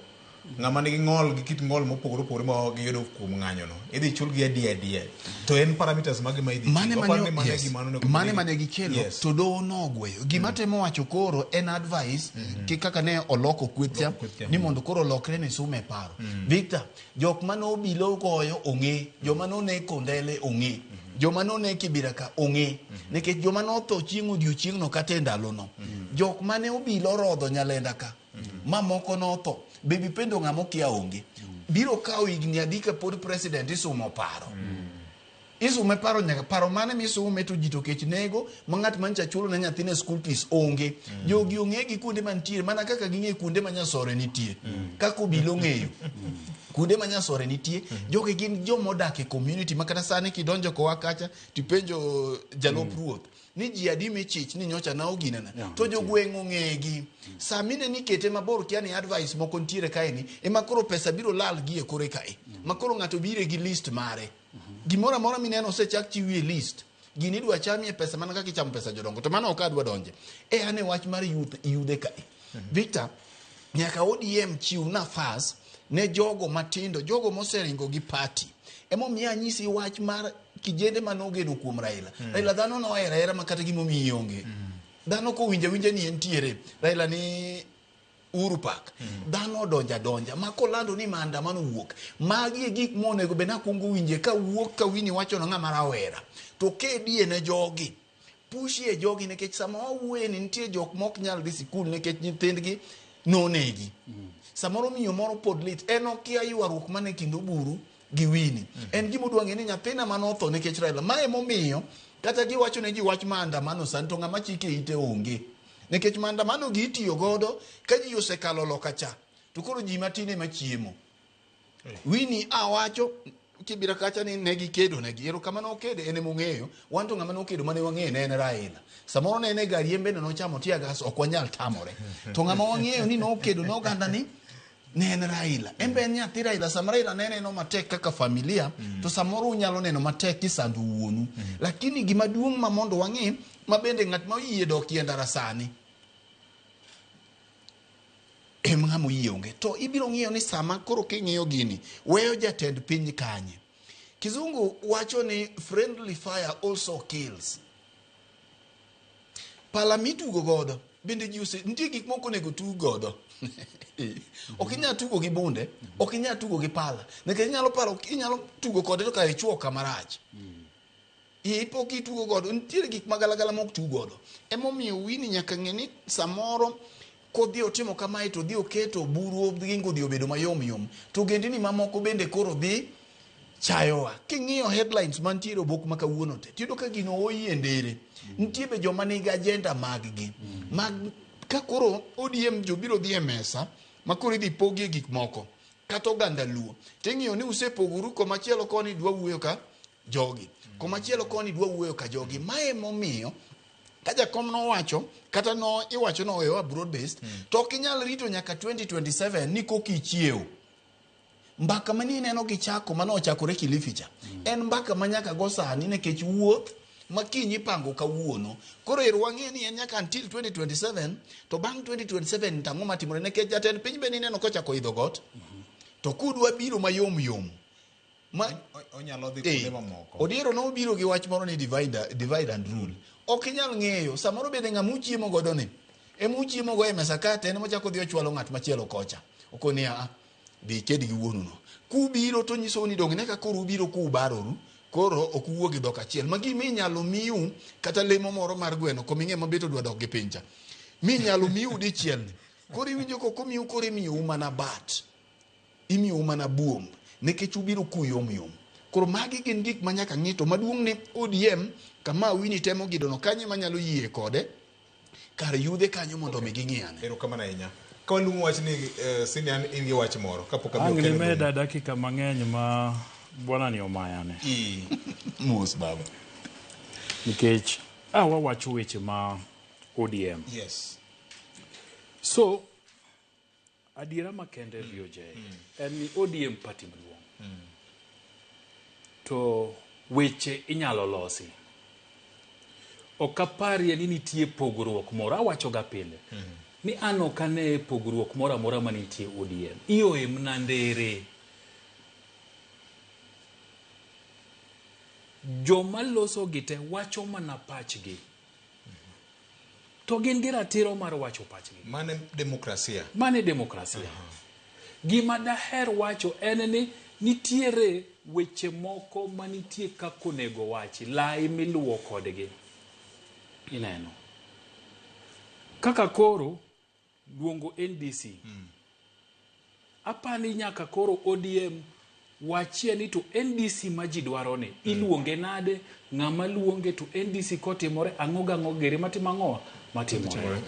ng'ama nigi ng'ol gi kit ng'ol mopogore opogore ma giyudo kuom ng'anyo no idhi chul gi adi to en parameters magi ma idhi mane mane gikelo to do nogweyo gima temo wacho koro en advice ki kaka ne oloko kwetya ni mondo koro lokre ne sume paro Victor jok mano bilo goyo ong'e joma no ne Kondele ong'e joma no ne Kibera ka ong'e nikech joma no tho chieng' odiochieng' no kata ndalo no jok mane obilo rodho Nyalenda ka mamoko no tho baby pendo ng'amo kia onge biro kawo higni adika pod president isumo paro isume paro nyaka paro mane misume to jito kech nego mang'at mancha chulo ne nyathine school fees onge jogi ong'e gi kuonde mantiere mana kaka ging'e kuonde manyasore nitie kaka obilo ng'eyo kuonde manyasore nitie jogi gin jomodak e community makata sani kidonjo kowa kacha tipenjo jalop ruoth ni ji adi michich ni nyocha na oginana to jogweng' ong'egi samine ni kete mabor kiani advice moko ntiere kaeni ema koro pesa biro lal gi e kore kae makoro ng'ato bire gi list mare gimora mora mineno osechak chiwie list gini dwa chamie pesa mana kaka ichamo pesa jodongo to mano ok adwa donje ane wach mar yude kae Victor nyaka ODM chiw nafas ne jogo matindo jogo moseringo gi party emomiyo anyisi wach mar kijende manogeno kuom Raila dhano no era makata gimomiyo onge dhano ko winje ni entiere Raila ni Uhuru Park dhano donja ma kolando ni maandamano wuok magi gik monego bena kungu winje ka wuok ka wini wacho no ng'ama rawera to kedie ne jogi pushi e jogi nekech sama wawuoye ni nitie jok mok nyal dhi sikul nekech nyithindgi nonegi samoro miyo moro pod lit en okia ywaruok mane kind Oburu gi Winnie en gima dwang'e ni nyathina manotho nekech Raila mae momiyo kata giwacho ne ji wach maandamano san to ng'ama chike ite onge nekech maandamano gi itiyo godo ka ji osekalo loka cha to koro ji matine machiemo Winnie awacho kibira kacha ni negi kedo negi ero kama no kede ene mung'eyo wanto ng'ama no kedo mane wang'eyo ne en Raila samoro ne ene gariembe no chamo tia gas okwanyal tamore to ng'ama wang'eyo ni no kedo no ganda ni ne en Raila embe nyathi Raila Raila ne neno matek kaka familia to samoro unyalo neno matek kisandu wuonu lakini gima duong' ma mondo wang'e mabende ng'at ma yie dok yie darasani ng'amo yie onge to ibiro ng'iyo ni sama koro king'iyo gini weyo jatend piny kanye kizungu wacho ni friendly fire also kills pala mitugo godo bende jiuse nitie gik moko nego tug godo okinya tugo gi bunde okinya tugo gi pala nekech inyalo paro inyalo tugo kode to ka ichuo kamarach ipo kitugo godo nitie gik magalagala mok tugo godo emomiyo Winnie nyaka ng'eni samoro kodhi otimo kamae to dhi oketo buru gingo dhi obedo mayom to gendini mamoko bende koro dhi chayowa king'iyo headlines mantiere obok ma kawuono te tiyudo ka gino oyie ndere nitie be joma nigi agenda mag-gi mag ka koro ODM jobiro dhi e mesa ma koro idhi pogie gik moko kata oganda luo ting'iyo ni usepogoru komachielo koni dwa wuoyo ka jogi komachielo koni dwa wuoyo ka jogi mae momiyo ka jakom nowacho kata no iwacho no oyo broad based to kinyal rito nyaka 2027 ni kokichiew mbaka mani neno gichako mano ochakore Kilifi cha en mbaka manyaka go sani nekech wuoth makinyi pango kawuono koro irwang'e ni en nyaka until 2027 to bang 2027 tang'o matimore nekech jatend piny be ni neno kochako idho got to kudwa biro mayom ma onyalo dhi kuonde mamoko odiero no biro gi wach moro ni divide and rule okinyal ng'eyo samoro bende ng'amuchiemo godo ni emuchiemo go e mesa kate en mochako dhi ochwalo ng'at machielo kocha okonia dhi kedi gi wuonuno kubiro to nyiso ni dong ne ka koro ubiro kubaroru koro okuwuo gi dhok achiel magi minyalo miu kata lemo moro mar gweno koming'e mabeto dwa dok gi pincha minyalo miu dichiel ni koro iwinjo komiu koro imiyo umana bat imiyo umana buom nekech ubiro kuyom koro magi gin gik manyaka ng'ito maduong' ni ODM kama Winnie temo gidono kanye manyalo yie kode kar yudhe kanyo mondo mi ging'iane erokamano ahinya ka waluongo wach ni Sinian in gi wach moro kapok ang' nimeda dakika mang'eny ma bwana ni omayane mos baba nikech wawacho weche ma ODM yes so adiera makende VOJ en ni ODM party maduong' to weche inyalo losi okaparie ni nitie pogruok moro awacho ga pile ni an ok ane pogruok moro amora manitie ODM ioe mnandere joma loso gite wacho mana pachgi to gin gi ratiro mar wacho pachgi mane demokrasia gima daher wacho en ni nitiere weche moko manitie kako nego wachi lai miluwo kodgi ineno kaka koro luongo NDC apani nyaka koro ODM wachie ni to NDC maji dwaro ni iluonge nade ng'ama luonge to NDC kotimore ang'o gere matimang'oa matimore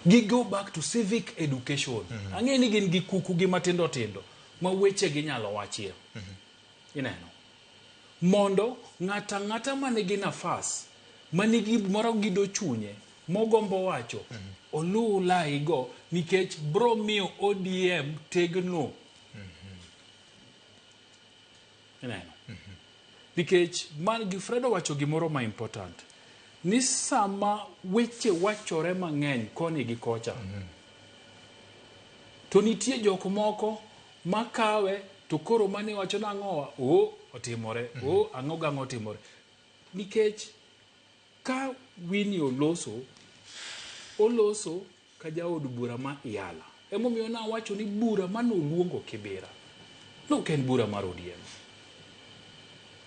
gi go back to civic education ang'e ni gin gi kuku gi matindo tindo ma weche gi nyalo wachie ineno mondo ng'ata manigi nafas manigi moro gido chunye mogombo wacho olu laigo nikech bro miyo ODM tegno ineno nikech man Gifredo wacho gimoro ma important ni sama weche wachore mang'eny koni gi kocha to nitie jok moko makawe to koro mane wacho nang'owa otimore ang'o otimore nikech ka Winnie oloso ka jaod bura ma Yala. Emomiyo nawacho ni bura manoluongo Kibera no ken bura mar ODM.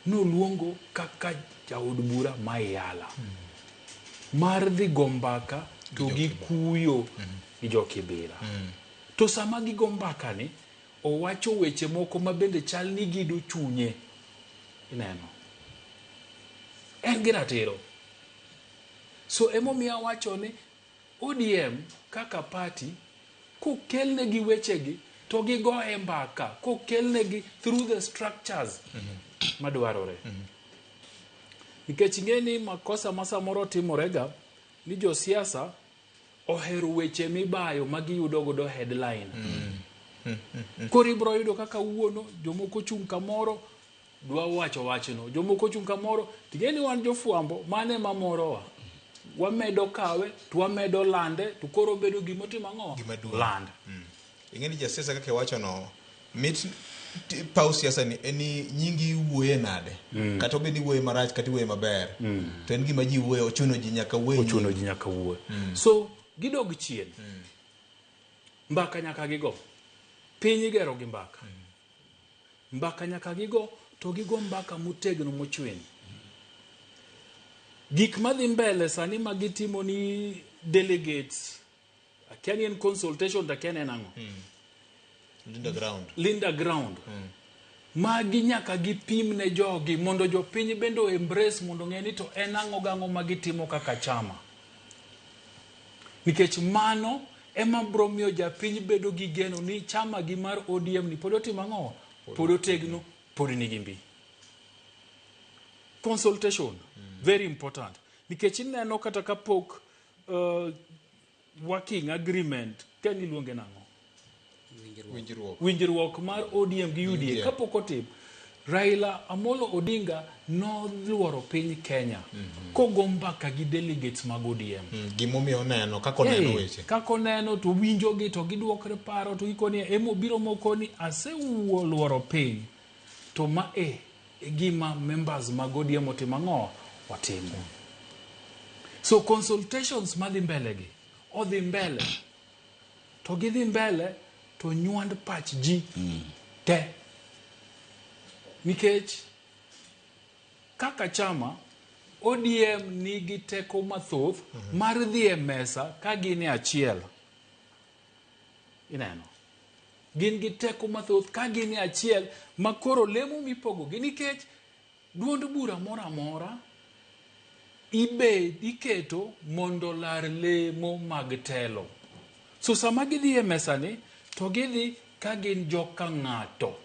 Noluongo kaka jaod bura ma Yala mar dhi gombaka to gi kuyo gi jo Kibera. To sama gi gombaka ni owacho weche moko ma bende chal ni gido chunye. Ineno. En gi ratiro. So emomiyo awacho ni ODM kaka party kokelne gi wechegi to gi go e mbaka kokelne gi through the structures madwarore. Nikech ngeni makosa samoro timorega ni jo siasa ohero weche mibayo magiyudo godo headline. Koro ibro yudo kaka wuono jomoko chung kamoro dwa wacho wachno, jomoko chung kamoro tigeni wan jofuambo mane mamorowa wamedo kawe to wamedo lande to koro bedo gimotimo ang'o land. Ingeni ja siasa kaka wacho no mit pau siasa ni eni nyingi wuoye nade kata obedi wuoye marach kata wuoye maber to en gima ji wuoye ochuno ji nyaka wuoye so gidog chien mbaka nyaka gigo piny igero gi mbaka nyaka gigo to gigo mbaka motegno mochwen. Gik madhi mbele sani magitimo ni delegates akiani en consultation takiani en ang'o Linda ground magi nyaka gipim ne jogi mondo jopiny bendo embrace mondo ng'eni to en ang'o gang'o magitimo kaka chama. Nikech mano ema bro miyo japiny bedo gi geno ni chama gi mar ODM ni pod otimo ang'o pod otegno pod nigi mbi. Consultation very important. Nikech ineno kata kapok working agreement ken iluonge nang'o winjruok mar ODM gi UDA kapok otim Raila Amolo Odinga noluoro piny Kenya kogo mbaka gi delegates mag ODM. Gimomiyo oneno kako neno weche kako neno to winjogi to giduokre paro to gikoni emobiro moko ni asewuoluoro piny to ma gima members mag ODM otimo ang'o watimo. So consultations madhi mbele gi odhi mbele to gidhi mbele to nywand pach ji te. Nikech kaka chama ODM nigi teko mathoth mar dhi e mesa ka gin e achiel. Ineno gin gi teko mathoth ka gin e achiel makoro lemo mipogo gi nikech duond bura mora mora iketo mondo lar lemo mag telo. So sama gidhi e mesa ni to gidhi ka gin joka ng'ato.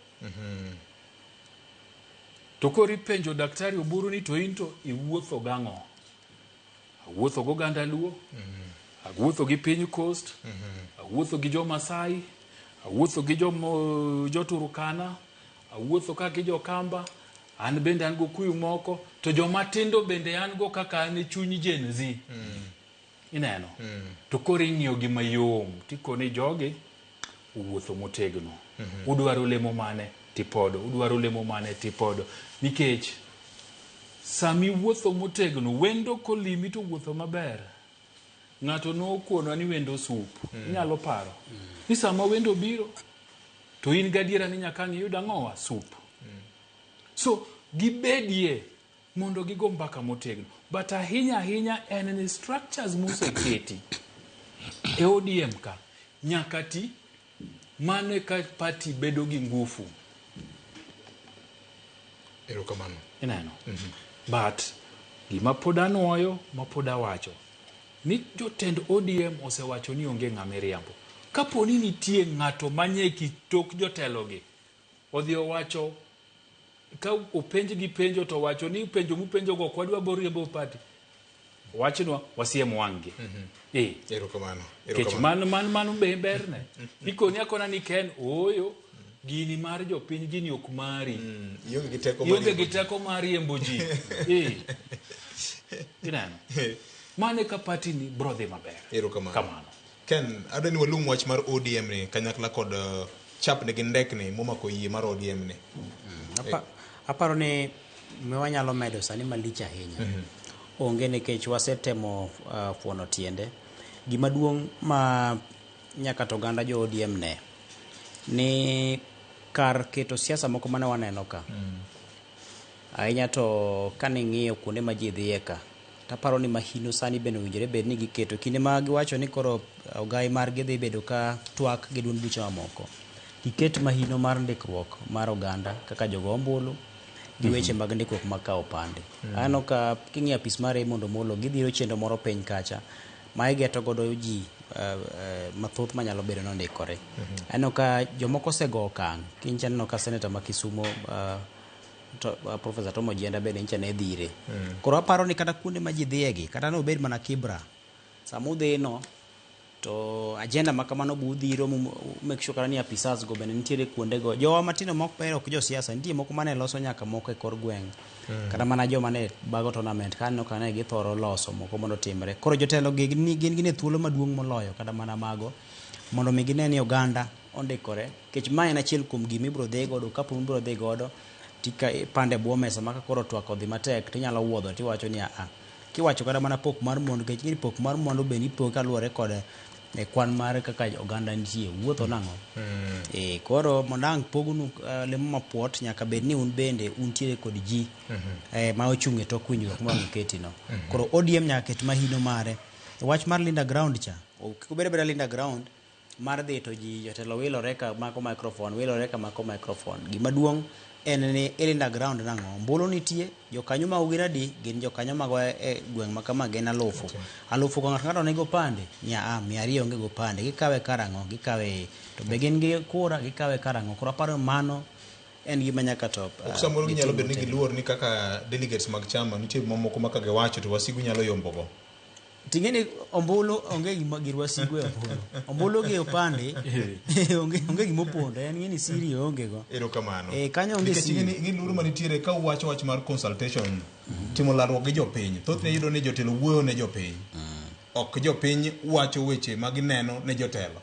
To kori penjo daktari Oburu ni to into iwuotho gang'o? Awuotho go ganda Luo, awuotho gi piny Coast, awuotho gi jo Masai, awuotho gi jo Turkana, awuotho ka gi jo Kamba, an bende an go kuyu moko, to jo matindo bende an go kaka an chuny Gen Z. Ineno. To kori ng'iyo gi mayom, tikone jogi uwuotho motegno. Udwaro lemo mane tipodo, udwaro lemo mane tipodo. Nikech sami wuotho motegno wendo kolimi to wuotho maber. Ng'ato no kuono ni wendo sup. Inyalo paro. Ni sama wendo biro to in gadiera ni nyaka ng'iyud ang'owa sup. So gibedie mondo gigo mbaka motegno. But ahinya en ni structures moseketi e ODM ka nyaka ti mane ka party bedo gi ngufu. Erokamano. Ineno. But gima pod anuoyo ma pod awacho ni jotend ODM osewacho ni onge ng'ama riambo. Kapo ni nitie ng'ato manye kitok jotelogi odhi owacho ka openj gi penjo to wacho ni penjo mupenjo go kwadwa boriembo party wachnwa wasiem wangi. Erokamano. Kech man be berne. Ikoni akona ni ken oyo gini mar jopiny gini ok mari. Yonge gi teko mari emboji. Inano. Mane ka party ni brodhi maber. Kamano. Ken adeni walung wach mar ODM ni kanyakla kod chap ne gindek ni momako yie mar ODM ni. Aparo ni me wanyalo medo sani malich ahinya. onge nikech wasetemo fuono tiende. Gima duong' ma nyaka to oganda jo ODM ne ni kar keto siasa moko mane waneno ka ahinya to kane ng'iyo kuonde ma ji dhiye ka taparo ni mahino sani bende owinjore bed ni giketo kinde ma giwacho ni koro ogai margi dhi bedo ka twak gi duond bucha mamoko, giket mahino mar ndikruok mar oganda kaka jogo ombulu gi weche mag ndikruok mag kawo opande. Aneno ka king'iyo apis mar Raymond Omolo gidhiro chenro moro piny kacha ma igeto godo ji mathoth manyalo bedo no ndikore. Aneno ka jomoko osego okang' kiny chaneno ka seneta ma Kisumo Professor Tom Ojienda bende nyicha ne dhire. Koro aparo ni kata kuonde ma ji dhiyegi kata no bed mana Kibra sama udhino to agenda ma kamano bu dhiro make sure ni apisas go bende nitiere kuonde go. Jowa matino mok pero ok jo siasa, nitie moko mane loso nyaka moko e kor gweng' kata mana joma ne bago tournament kanno kane githoro loso moko mondo timre. Koro jotelo gin gine thuolo maduong' moloyo kata mana mago mondo mi gine ni oganda ondikore, kech ma en achiel kuom gima ibro dhi godo kapo ibro dhi godo tika pande bwo mesa maka koro twak odhi matek tinyalo wuodho tiwacho ni kiwacho kata mana pok mar mondo kech ni pok mar mondo be ni pok kaluore kod kwan mar kaka oganda nitie wuotho nang'o. Koro mondang pogunu lemo mapuot nyaka bed ni un bende untiere kod ji ma ochung' e tok winjruok ma uketi no. Koro ODM nyaka ket mahino mare wach mar Linda Ground cha kubere bere Linda Ground mar dhi to ji jotelo wilore ka mako microphone gima duong' en ni Linda Ground nang'o mbulu nitie jokanyo ma ugiradi gin jokanyo mago e gweng' ma kama gen alufu ko ng'ato nego pande nya 200 onge go pande gikawe karang'o gikawe to be gin gi kura gikawe karang'o. Koro aparo mano en gima nyaka to samoro ginyalo bedo ni giluor ni kaka delegates mag chama nitie mamoko ma kage wacho to wasigu nyalo yombogo tingeni ombulu onge gima girwasigu e ombulu gi opande onge gima opondo en ngeni siri onge go erokamano kanyo onge siri giluru manitiere ka uwacho wach mar consultation timo lalruok gi jopiny thothne yudo ni jotelo wuoyo ne jopiny ok jopiny wacho weche ma gineno ne jotelo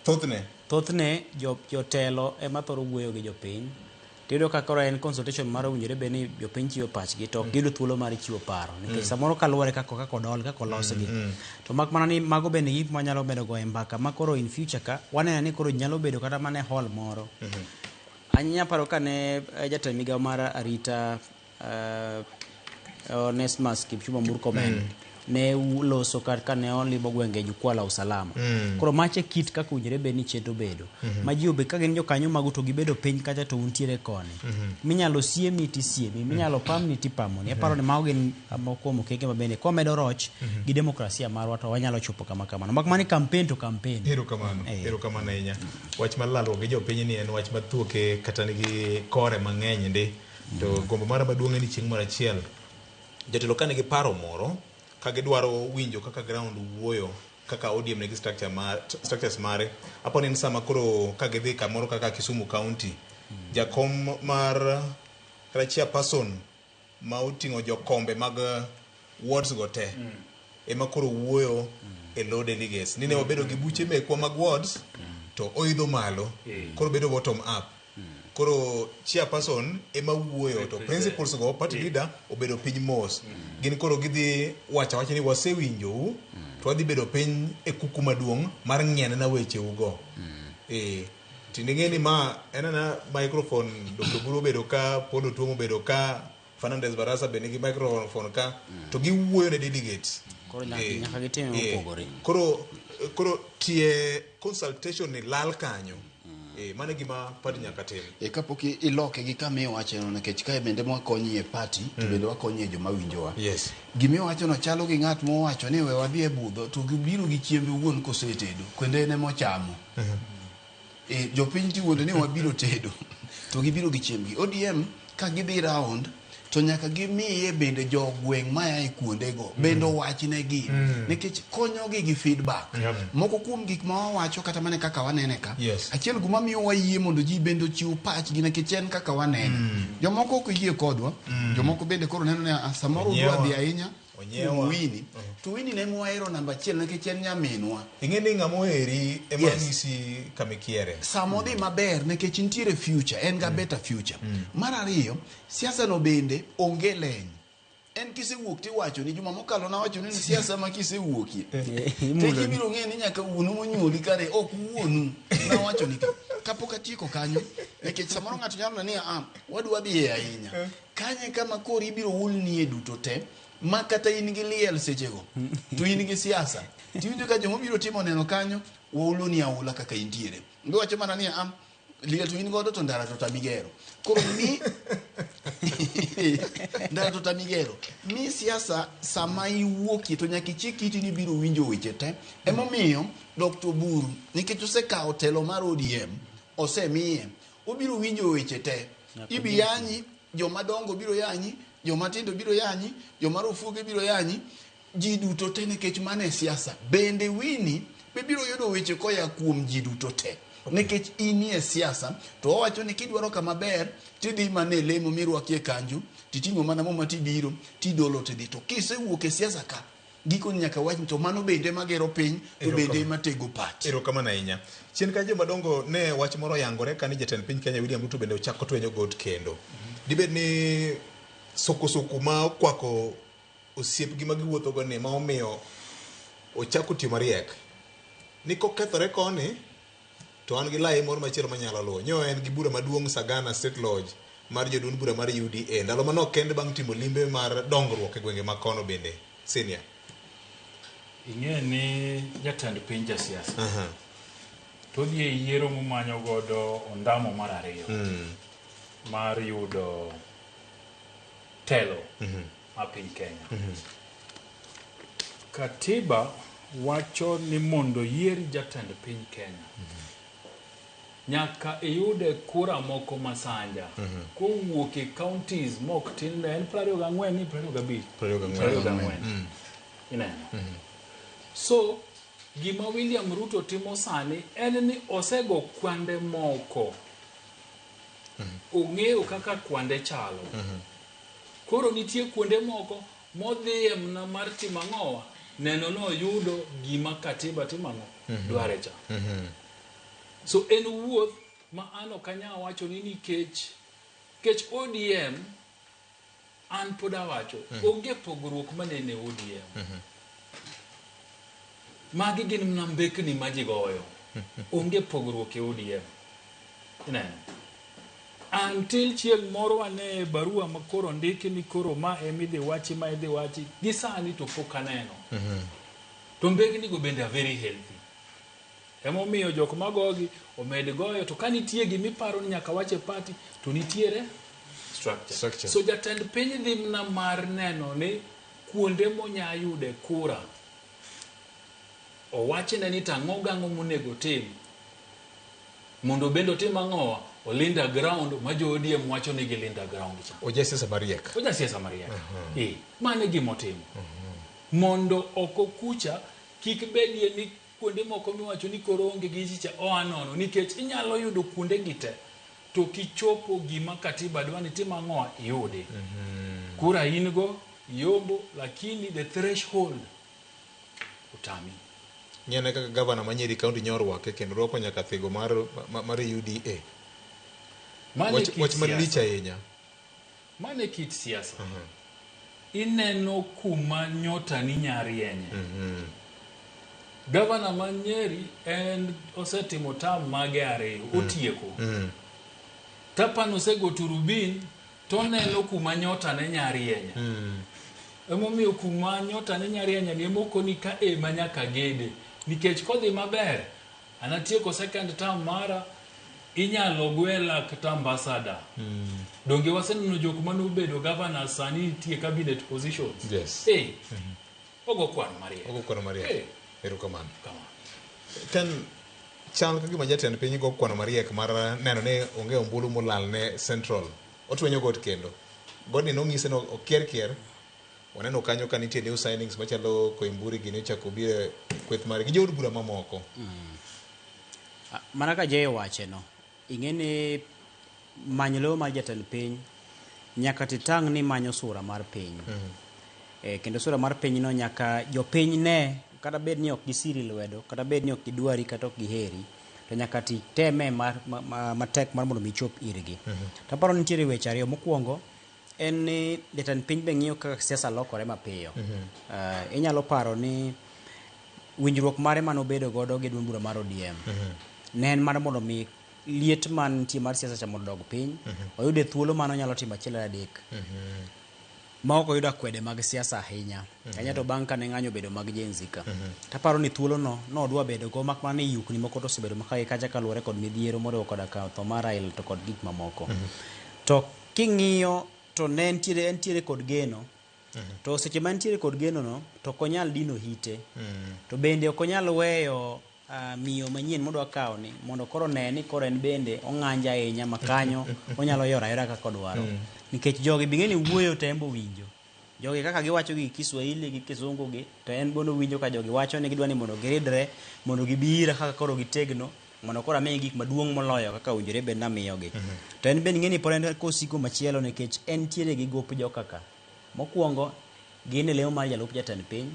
thothne jotelo ema thoro wuoyo gi jopiny tiyudo ka koro en consultation mar owinjore be ni jopiny chiwo pachgi to ok giyudo thuolo mar chiwo paro nikech samoro kaluwore kako odol kako losgi to mak mana ni mago bende gik manyalo bedo go e mbaka ma koro in future ka waneno ni koro nyalo bedo kata mana hall moro. Anya paro kane jatend migawo mar arita Onesmus Kipchumba Murkomen ne loso ka ne olimo gwenge jukwaa la usalama. Koro mache kit kaka owinjore be ni chenro bedo ma ji obe ka gin jokanyo mago to gibedo piny kacha to untiere koni minyalo siemi tisiemi minyalo pamni tipamoni. Aparo ni mago gin moko mokenge mabende kwa medo roch gi demokrasia marwa to wanyalo chopo kama kamano mak mani campaign to campaign. Erokamano ahinya. Wach mar lalruok gi jopiny ni en wach mathuoke kata nigi kore mang'eny ndi to gombo mara maduong' ni chieng' moro achiel jotelo kane gi paro moro ka gidwaro winjo kaka ground wuoyo kaka ODM negi structures mare apo ni sama koro ka gidhi kamoro kaka Kisumu County jakom mar chairperson ma oting'o jokombe mag wards go te ema koro wuoyo e low delegates ni ne wabedo gi buche mekwa mag wards to oidho malo koro bedo bottom up. Koro chairperson ema wuoyo to principals go party leader obedo piny mos gin koro gidhi wacha ni wasewinjou to wadhi bedo piny e kuku maduong' mar ng'ien na weche ugo tinding'eni ma enana microphone Dr. bedo ka Podo Tuomo bedo ka Fernandez Barasa bende gi microphone ka to giwuoyo ne delegates koro nyaka gitime opogore. Koro tie consultation ni lal kanyo mane gima party nyaka tim kapok iloke gi kama iwacho no nikech kae bende mwakonyi e party to bende wakonyi e joma winjowa. Gima iwacho no chalo gi ng'at mowacho ni we wadhi e budho to gibiro gi chiembe wuon kosetedo kwende ne mochamo jopiny tiwuondo ni wabiro tedo to gibiro gi chiembgi. ODM ka gidhi round to nyaka gimiye bende jogweng' maya e kuondego bende wachnegi nikech konyogi gi feedback moko kuom gik ma wawacho kata mane kaka wanene ka achiel guma miyo wayie mondo ji bende ochiw pachgi nikech en kaka wanene jomoko ok yie kodwa jomoko bende koro neno ni samoro dwa dhi ahinya Wini to Wini ne mwahero namba 1 nikech en nyaminwa ing'eni ng'amo heri ema ng'isi kamikiere samodhi maber nikech nitiere future en ga better future. Mar ariyo siasa no bende onge leny en kisewuok tiwacho ni juma mokalo na wacho ni siasa ma kisewuokie te kibiro ng'e ni nyaka wuonu monyuoli kare ok wuonu na wacho ni kapok atieko kanyo nikech samoro ng'ato nyalo ni wadwa biye ahinya kanye kama koro ibiro wulnie duto te ma kata in gi liel sechego to in gi siasa tiwinjo ka jomo biro timo neno kanyo wuluni aula kaka intiere ndo wacho mana ni liel to in godo to ndara to tamigero koro mi ndara to tamigero mi siasa sama iwuokie to nyaka ichik iti ni biro winjo weche te emomiyo Dr. Buru nikech osekawo telo mar ODM osemiye obiro winjo weche te ibi yanyi joma dongo biro yanyi joma tindo biro yanyi joma rofuge biro yanyi ji duto te nikech mane siasa bende wini biro yudo weche koya kuom ji duto te nikech inie siasa to owacho ni kidwaro kama ber tidhi mane lemo mirwakie kanju titingo mana mo matibiro tidolo tidhi to kisewuok e siasa ka giko nyaka wach to mano bende magero piny to bende matego pat erokamano ahinya chien ka joma dongo ne wach moro yangore kani jatend piny Kenya William Ruto bende ochako twenyo got kendo dibed ni soko ma okwako osiepgi magiwuotho go ne ma omiyo ochako tiyo mariek ni kokethore koni to an gi lai moro machielo manyalo luwo nyo en gi bura maduong' Sagana State Lodge mar jodun bura mar UDA ndalo manok kende bang' timo limbe mar dongruok e gwenge ma kono bende senior ing'e ni jatend piny ja siasa to dhi e yiero momanyo godo ondamo mar ariyo mar yudo telo ma piny Kenya katiba wacho ni mondo yieri jatend piny Kenya nyaka iyude kura moko masanja kowuok e counties mok tin en 24 ni 25 ineno so gima William Ruto timo sani en ni osego kwande moko ong'eyo kaka kwande chalo koro nitie kuonde moko modhiye mna mar timang'owa neno no yudo gima katiba timang'o dware cha so en wuoth ma ano kanya wacho ni nikech ODM an poda wacho onge pogruok manene ODM magi gin mna mbekni majigoyo onge pogruok e ODM ineno until chieng' moro ane barua ma koro ndiki ni koro ma emidhi wachi ma idhi wachi gisani to pok aneno to mbekni go bende very healthy emomiyo jok magogi omed goyo to kanitie gimiparo ni nyaka wache party to nitiere structure. So jatend piny dhi mna mar neno ni kuonde monya yude kura owachne ni tang'o gang'o monego tim mondo bendo tim ang'owa olinda ground ma jo ODM wacho ni gilinda ground cha ojasiasa mariek mane gimotimo mondo oko kucha kik bedie ni kuonde moko miwacho ni koro onge gi chicha anono nikech inyalo yudo kuonde gite to kichopo gima katiba dwani tim ang'owa iyudi kura ingo yombo lakini the threshold utami nyene kaka gavana manyeri kaunti nyorwake kendo rwako nyaka thigo mar UDA wach malicha ahinya mane kit siasa ineno kuma nyota ni nyarienye gavana manyeri en osetimo tam mage ariyo otieko tapan osego turubin to neno kuma nyota ne nyarienye emomiyo kuma nyota ne nyarienye ni moko ni ka manyaka gede nikech kodhi maber anatieko second term mara inyalo gwela kata ambassador donge waseneno jok mane obedo governor sani nitie cabinet positions ogo kwan mariek erokamano kan chal ka gima jatend piny go kwano mariek mar neno ne onge ombulu molal ne central otwenyo got kendo godni nong'ise no okier waneno kanyo ka nitie new signings machalo Koimburi gini ochako bire kweth mare gi jood bura mamoko mana ka jeyo wache no ing'eni manyo lowo mar jatend piny nyaka titang' ni manyo sura mar piny kendo sura mar piny no nyaka jopiny ne kata bed ni ok gisiri lwedo kata bed ni ok gidwari kata ok giheri to nyaka titeme matek mar mondo michop irgi to paro nitiere weche ariyo mokwongo en ni jatend piny be ng'iyo kaka siasa lokore mapiyo. Inyalo paro ni winjruok mare manobedo godo gi duond bura mar ODM ne en mar mondo mi liet man tie mar siasa cha mondo dog piny, oyude thuolo mano nyalo timo achiel adek ma ok oyudo akwede mag siasa ahinya. Kanya to bang' kane ng'anyo bedo mag jenzika. Taparo ni thuolo no nodwa bedo go mak mana ni yukni moko to osebedo makagi kacha kaluwore kod midhiero moriwo koda ka tho mar Raila to kod gik mamoko. To king'iyo to ne entiere kod geno. To seche ma entiere kod geno no to ok onyal dino hite. To bende ok onyal weyo miyo manyien modwa kawo ni mondo koro ne ni koro en bende ong'anja ahinya makanyo onyalo yora yora kaka odwaro. Nikech jogi bing'eni wuoyo tembo winjo. Jogi kaka giwacho gi Kiswahili gi Kizungu gi to en bono winjo ka jogi wacho ni gidwa ni mondo giridre mondo gibira kaka koro gitegno mondo koro ame gik maduong' moloyo kaka winjore bed namiyogi. To en bende ng'eni pod en kosiko machielo nikech en tiere gi gop jo kaka mokwongo gin e leo mar jalup jatend piny,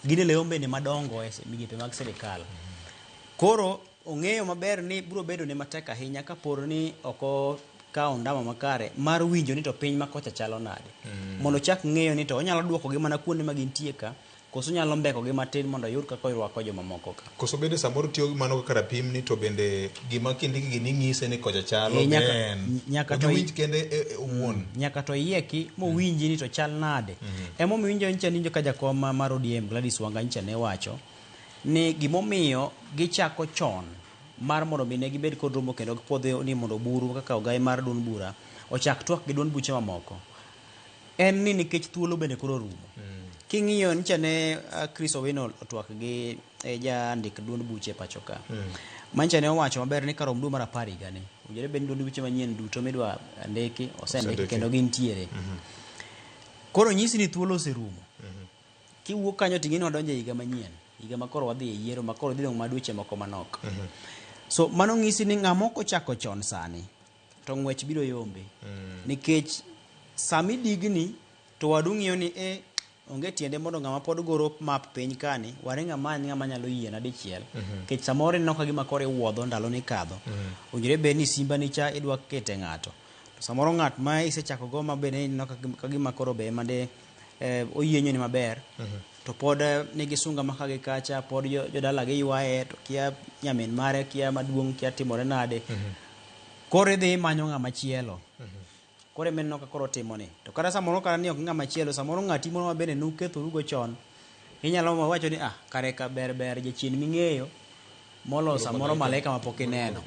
gin e leo bende madongo e migepe mag sirikal. Koro ong'eyo maber ni biro bedo ne matek ahinya kaporo ni oko kawo ndama makare mar winjo ni to piny ma kocha chalo nade. Mondo chak ng'eyo ni to onyalo duoko gi mana kuonde ma gintie ka koso nyalo mbeko gi matin mondo oyud kaka irwako joma moko ka. Koso bende samoro tiyo gi mano kaka rapim ni to bende gima kindiki gi ning'ise ni kocha chalo nyaka to winj kende owuon. Nyaka to yieki mo winji ni to chal nade. Emo winjo ncha ninjo ka jakom mar ODM Gladys Wanga ncha ne wacho ni gimomiyo gichako chon mar mondo bine gibed kod romo kendo gipodhe ni mondo buru kaka ogai mar duond bura ochak twak gi duond buche mamoko en ni nikech thuolo bende koro rumo. King'iyo ncha ne Chris Owino otwak gi jandik duond buche pacho ka mancha ne owacho maber ni karom dwe mar 10 higa ni ujere bed duond buche manyien duto midwa ndiki osendiki kendo gintiere. Koro nyisi ni thuolo oserumo. Kiwuok kanyo ting'eni wadonjo e higa manyien, higa makoro wadhi e yiero makoro dhi dong' madweche moko manok. So mano ng'isi ni ng'amoko chako chon sani to ng'wech biro yombe. Nikech sami digni to wadu ng'iyo ni onge tiende mondo ng'ama pod goro map piny kani ware ng'ama nyalo yiena dichiel. Kech samoro no kagima kore wuodho ndalo ni kadho. Ujire bed ni simba ni cha idwa kete ng'ato. To samoro ng'at ma isechako go mabene no kagima koro be mande oyienyo ni maber. To pod nigi sunga makagi kacha pod jodala gi ywae to kia nyamin mare kia maduong' kia timore nade. Kore dhi manyo ng'ama chielo. Kore men no ka koro timoni. To kata samoro kana ni ok ng'ama chielo samoro ng'ati moro mabene nuketho rugo chon. Inyalo wacho ni kare ka ber jachien ming'eyo molo samoro malaika mapok ineno.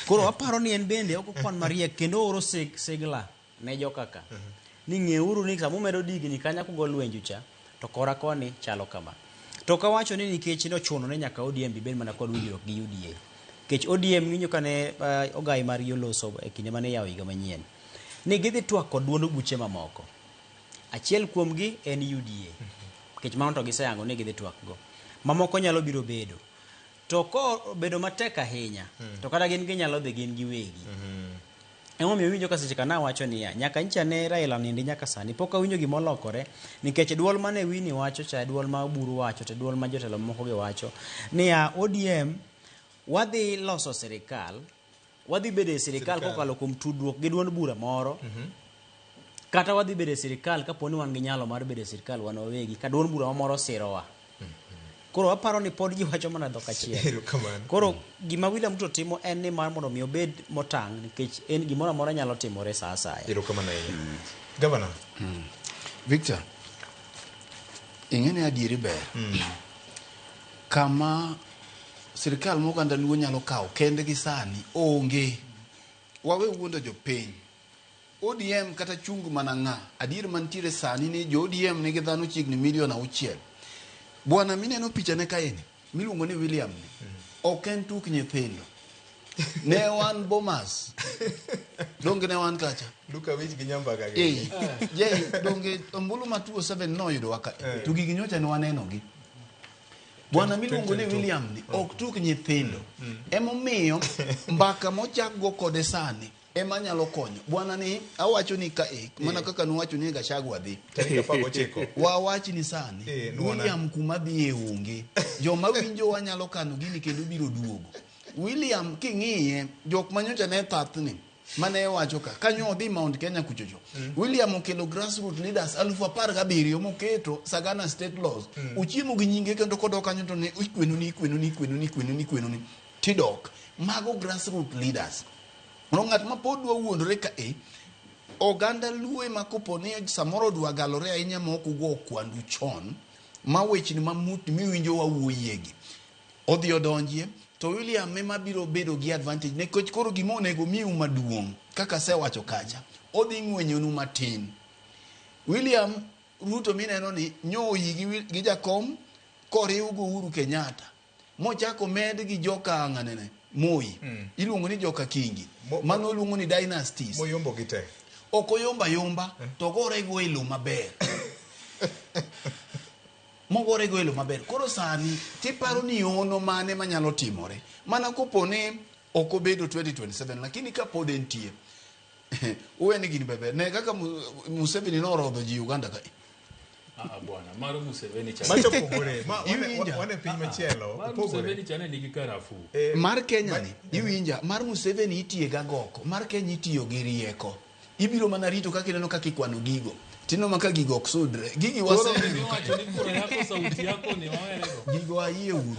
Koro aparo ni en bende ok kon mariek kendo oro sigla ne jokaka. Ni ng'euru ni samo medo digni kanya kugo lwenju cha to kora koni chalo kama. To kawacho ni nikech no chuno ne nyaka ODM bibed mana kod winjruok gi UDA. Kech ODM winjo kane ogai mar yoloso e kinde mane yawo higa manyien. Ni gidhi twak kod duond buche mamoko. Achiel kuomgi en UDA. Kech mano to giseyango ni gidhi twak go. Mamoko nyalo biro bedo. To ko bedo matek ahinya to kata gin ginyalo dhi gin giwegi. Emo mi winjo ka seche kana wacho ni nyaka ncha ne Raila nindi nyaka sani pok awinjo gima olokore nikech duol mane Wini wacho cha duol ma buru wacho to duol ma jotelo moko gi wacho ni ODM wadhi loso sirikal wadhi bede sirikal kokalo kuom tudruok gi duond bura moro kata wadhi bede sirikal kaponi wan gi nyalo mar bede sirikal wan wawegi ka duond bura moro sirowa. Koro aparo ni pod ji wacho mana dhok achiel. Koro gima William Ruto timo en ni mar mondo mi obed motang' nikech en gimoro amora nyalo timore sa asaya. Governor Victor, ing'eni adieri ber. Kama sirikal moganda luo nyalo kawo kende gi sani onge. Wawe wuondo jopiny. ODM kata chungu mana ng'a. Adier mantiere sani ni jo ODM nigi dhano chiegni milion 6. Bwana mineno picha ne kaeni miluongo ni William ni ok en tuk nyithindo. Ne wan Bomas. Donge ne wan kacha. Luka wich gi nyamba ka gi. Donge ombulu ma 27 no yudo waka. Tugi ginyocha ne waneno gi. Bwana miluongo ni William ni ok tuk nyithindo. Emomiyo mbaka mochak go kode sani ema nyalo konyo. Bwana ni awacho ni ka mana kaka nuwacho ni Gachagua dhi. Wawachi ni sani William kuma dhi e onge. Joma winjo wanyalo kano gini kendo biro duogo. William king'iye jok manyocha ne thatni mane wacho ka kanyo odhi Mount Kenya kuchocho William okelo grassroots leaders 17,000 moketo Sagana state laws uchiemo gi nyinge kendo kodok kanyo to ne ikwenuni tidok mago grassroots leaders ng'at ma pod dwa wuondore ka oganda luwe ma koponi samoro dwa galore ahinya moko go kwandu chon ma wechni mamut miwinjo wawuoyegi odhi odonjie to William ema biro bedo gi advantage ne koch koro gimo nego miu maduong' kaka sewacho kacha odhi ng'wenyonu matin William Ruto mineno ni nyoyi gi jakom koriw go Uhuru Kenyatta mochako med gi joka ng'anene Moi iluongo ni joka Kingi mano luongo ni dynasties moyombo gite okoyomba yomba to gore go elo maber mogore go elo maber koro sani tiparo ni ono mane manyalo timore mana kopone okobedo 2027 lakini kapod entie uweni gini bebe ne kaka Museveni norodho ji Uganda ka bwana maro Museveni cha macho pogore wane piny machielo Museveni chane nigi karafu mar Kenya ni iwinja mar Museveni itie ga goko mar Kenya itiyo gi rieko ibiro mana rito kaka ineno kaka ikwano gigo tino maka gigo oksudre gigi wacho ni kura yako sauti yako ni wawerego gigo ayie uru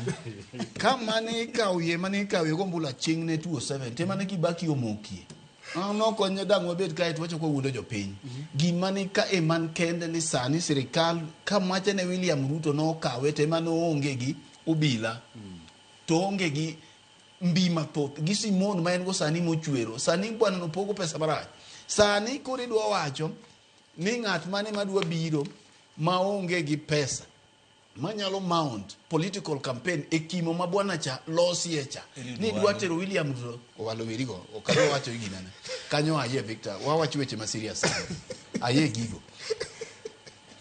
kama ne kawie mane kawie gombula chingne 207 tema ne Kibaki omokie no konyo dang'o bet kae twacho ko wundo jopiny gima ni ka eman kende ni sani sirikal kamache ne William Ruto no kawe tema no onge gi ubila to onge gi mbi mathoth gi Simon ma en go sani mochwero sani bwana no pogo pesa marach sani kuri dwa wacho ni ng'at mane madwa biro maonge gi pesa manyalo mount political campaign ekimo ma bwana cha losie cha ni dwa tero William Ruto walo wirigo okalo wacho ginana kanyo aye Victor wawacho weche ma serious aye gigo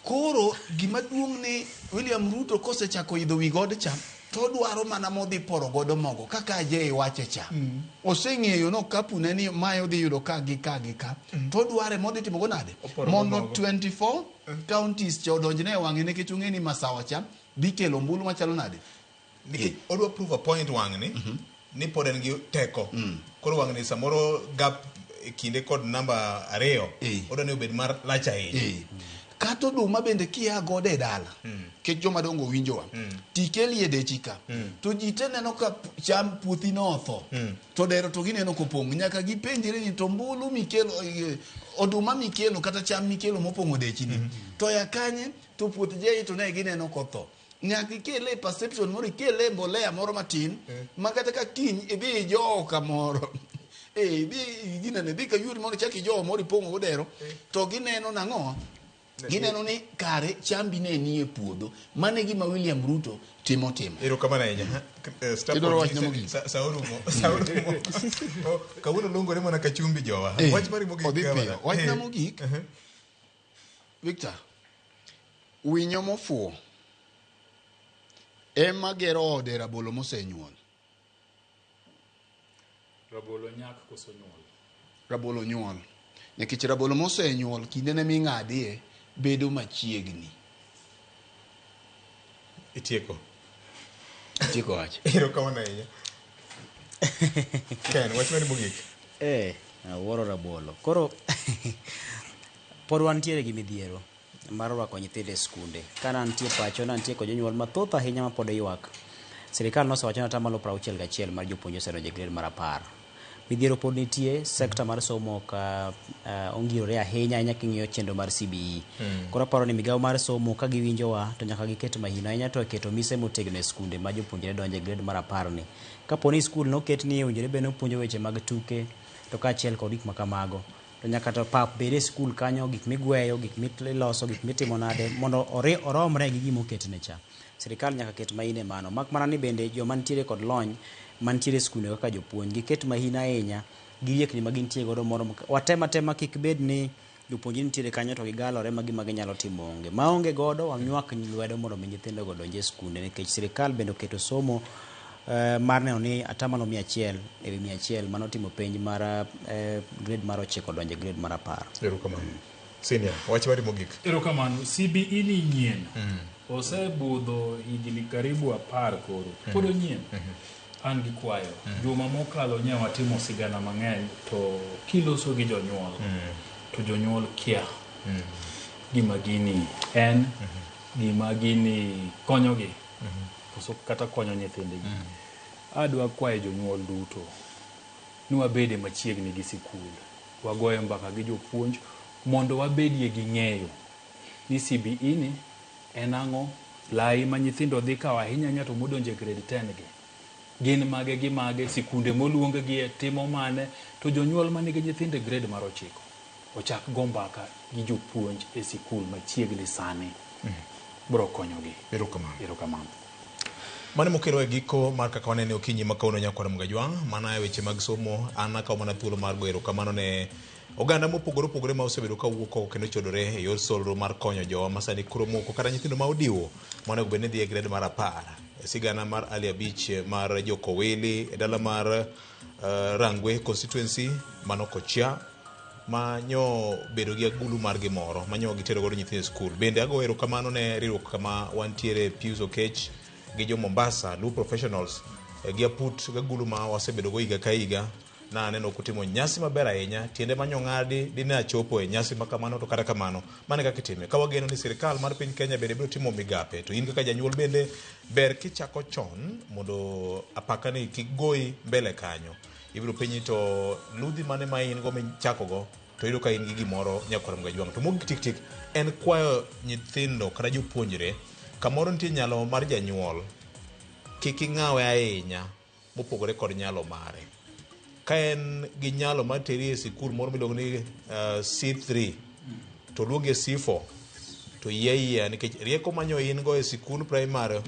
koro gima duong' ni William Ruto kosechako idho wi god cha to dwaro mana modhi poro godo mogo kaka je wache cha oseng'eyo no kapune ni mayo dhi yudo ka to dware modhi timo go nade mondo 24 counties cha odonjne wang'e ne kichung'e ni masawa cha dhi kelo mbulu machalo nade odwa prove a point wang'ni ni pod en gi teko koro wang'ni samoro gap kinde kod namba 2 odwa ni obed mar lacha ahinya kato duma bende kia gode dala ke joma dongo winjowa tikeli e dechika to jite neno ka cham puthi no otho to dero to gineno kopong nyaka gipenjire ni to mbulu mikelo oduma mikelo kata cham mikelo mopongo dechini to yakanye to puth je to ne gineno kotho nyaka kele perception moro kele mbolea moro matin makata ka kiny idhi joka moro bi ginene bi ka yuri moro chaki jo moro pongo godero to gineno nang'o gineno ni kare chambi ne nie puodho mane gima William Ruto timo ero kama na nya saurumo kawuono lungo ne mona kachumbi jowa wach mari mogik kama wach na mogik Victor winyo mofuo ema gero ode rabolo mosenyuol rabolo nyak koso nyuol rabolo nyuol nikech rabolo mosenyuol kinde ne ming'adie bedo machiegni itieko wach ero kama na nya Ken wach mari mogik awuoro rabolo koro pod wantiere gi midhiero mar rwako nyithindo e skunde kana nitie pacho nantie kod jonyuol mathoth ahinya ma pod ywak sirikal nosewacho ni atamalo 61 mar jopuonje osedonjo e grade mar 10 midhiero pod nitie sekta mar somo ka ongirore ahinya king'iyo chenro mar CBE koro aparo ni migawo mar somo ka giwinjowa to nyaka giket mahino ahinya to keto mise motegno e skunde ma jopuonjre donjo e grade mar 10 ni kaponi skul noket ni owinjore bed nopuonjo weche mag tuke to kaachiel kod gik makamago to nyaka to pap bed e skul kanyo gik migweyo gik miloso gik mitimo nade mondo oromre gi gima oketne cha sirikal nyaka ket mahino e mano mak mana ni bende joma nitiere kod lony mantiere skunde kaka jopuonj giket mahino ahinya gi riekni ma gintie godo moro watema kik bed ni jopuonj nitiere kanyo to gigalore ma gima ginyalo timo onge maonge godo wanywak lwedo mondo mi nyithindo go donje skunde nikech sirikal bende oketo somo mar neno ni atamalo 100 ewi 100 manotimo penj mar grade mar 9 donje grade mar 10 ero kamano senior wach mari mogik ero kamano CBE ni nyien osebudho higni karibu 10 koro pod nyien an gi kwayo juma mokalo nya watimo sigana mang'eny to kiloso gi jonyuol to jonyuol kia gima gini en gima gini konyogi koso kata konyo nyithindgi. Adwa kwayo jonyuol duto ni wabede machiegni gi sikul, wagoye mbaka gi jopuonj mondo wabedie gi ng'eyo ni CBE ni en ang'o, lai ma nyithindo dhi kawo ahinya to modonje grade 10 gi gin mage gi mage, sikunde moluong gi timo mane, to jonyuol manigi nyithinde grade mar 9 ochak go mbaka gi jopuonj e sikul machiegni sani. Bro konyogi. Erokamano. Mane mokelo e giko mar kaka wanene okinyi ma kawuono Nyakwar Mgajwang', mana e weche mag somo. An akawo mana thuolo mar go erokamano ne oganda mopogore opogore ma osebedo ka wuok kendo chodore e yor solro mar konyo jowa masani koro moko kata nyithindo ma odiwo mane obed ni dhi e grade mar 10 e sigana mar Ali Abich mar Jokowili e dala mar Rangwe constituency Manokochia manyo bedo gi agulu mar gimoro manyo gitero godo nyithindo skul. Bende ago erokamano ne riwruok kama wantiere Pius Okech gi jo Mombasa Lu Professionals gi aput gagulu ma wasebedo go higa ka higa na neno kutimo nyasi maber ahinya, tiende manyo ng'adi dine achopo e nyasi makamano, to kata kamano mane kaka itime ka wageno ni sirikal mar piny Kenya bende biro timo migape, to in kaka janyuol bende ber kichako chon mondo apaka ni kigoi mbele kanyo. Ibiro penyi to ludhi mane ma in go michako go to yudo ka in gi gimoro Nyakwar Mgajwang'. To mogik tik tik en kwayo nyithindo kata jopuonjre kamoro nitie nyalo mar janyuol kik ing'awe ahinya mopogore kod nyalo mare. Ka en gi nyalo mar teri e sikul moro miluongo ni C3 to luonge C4 to yeye nikech rieko manyo in go e sikul primary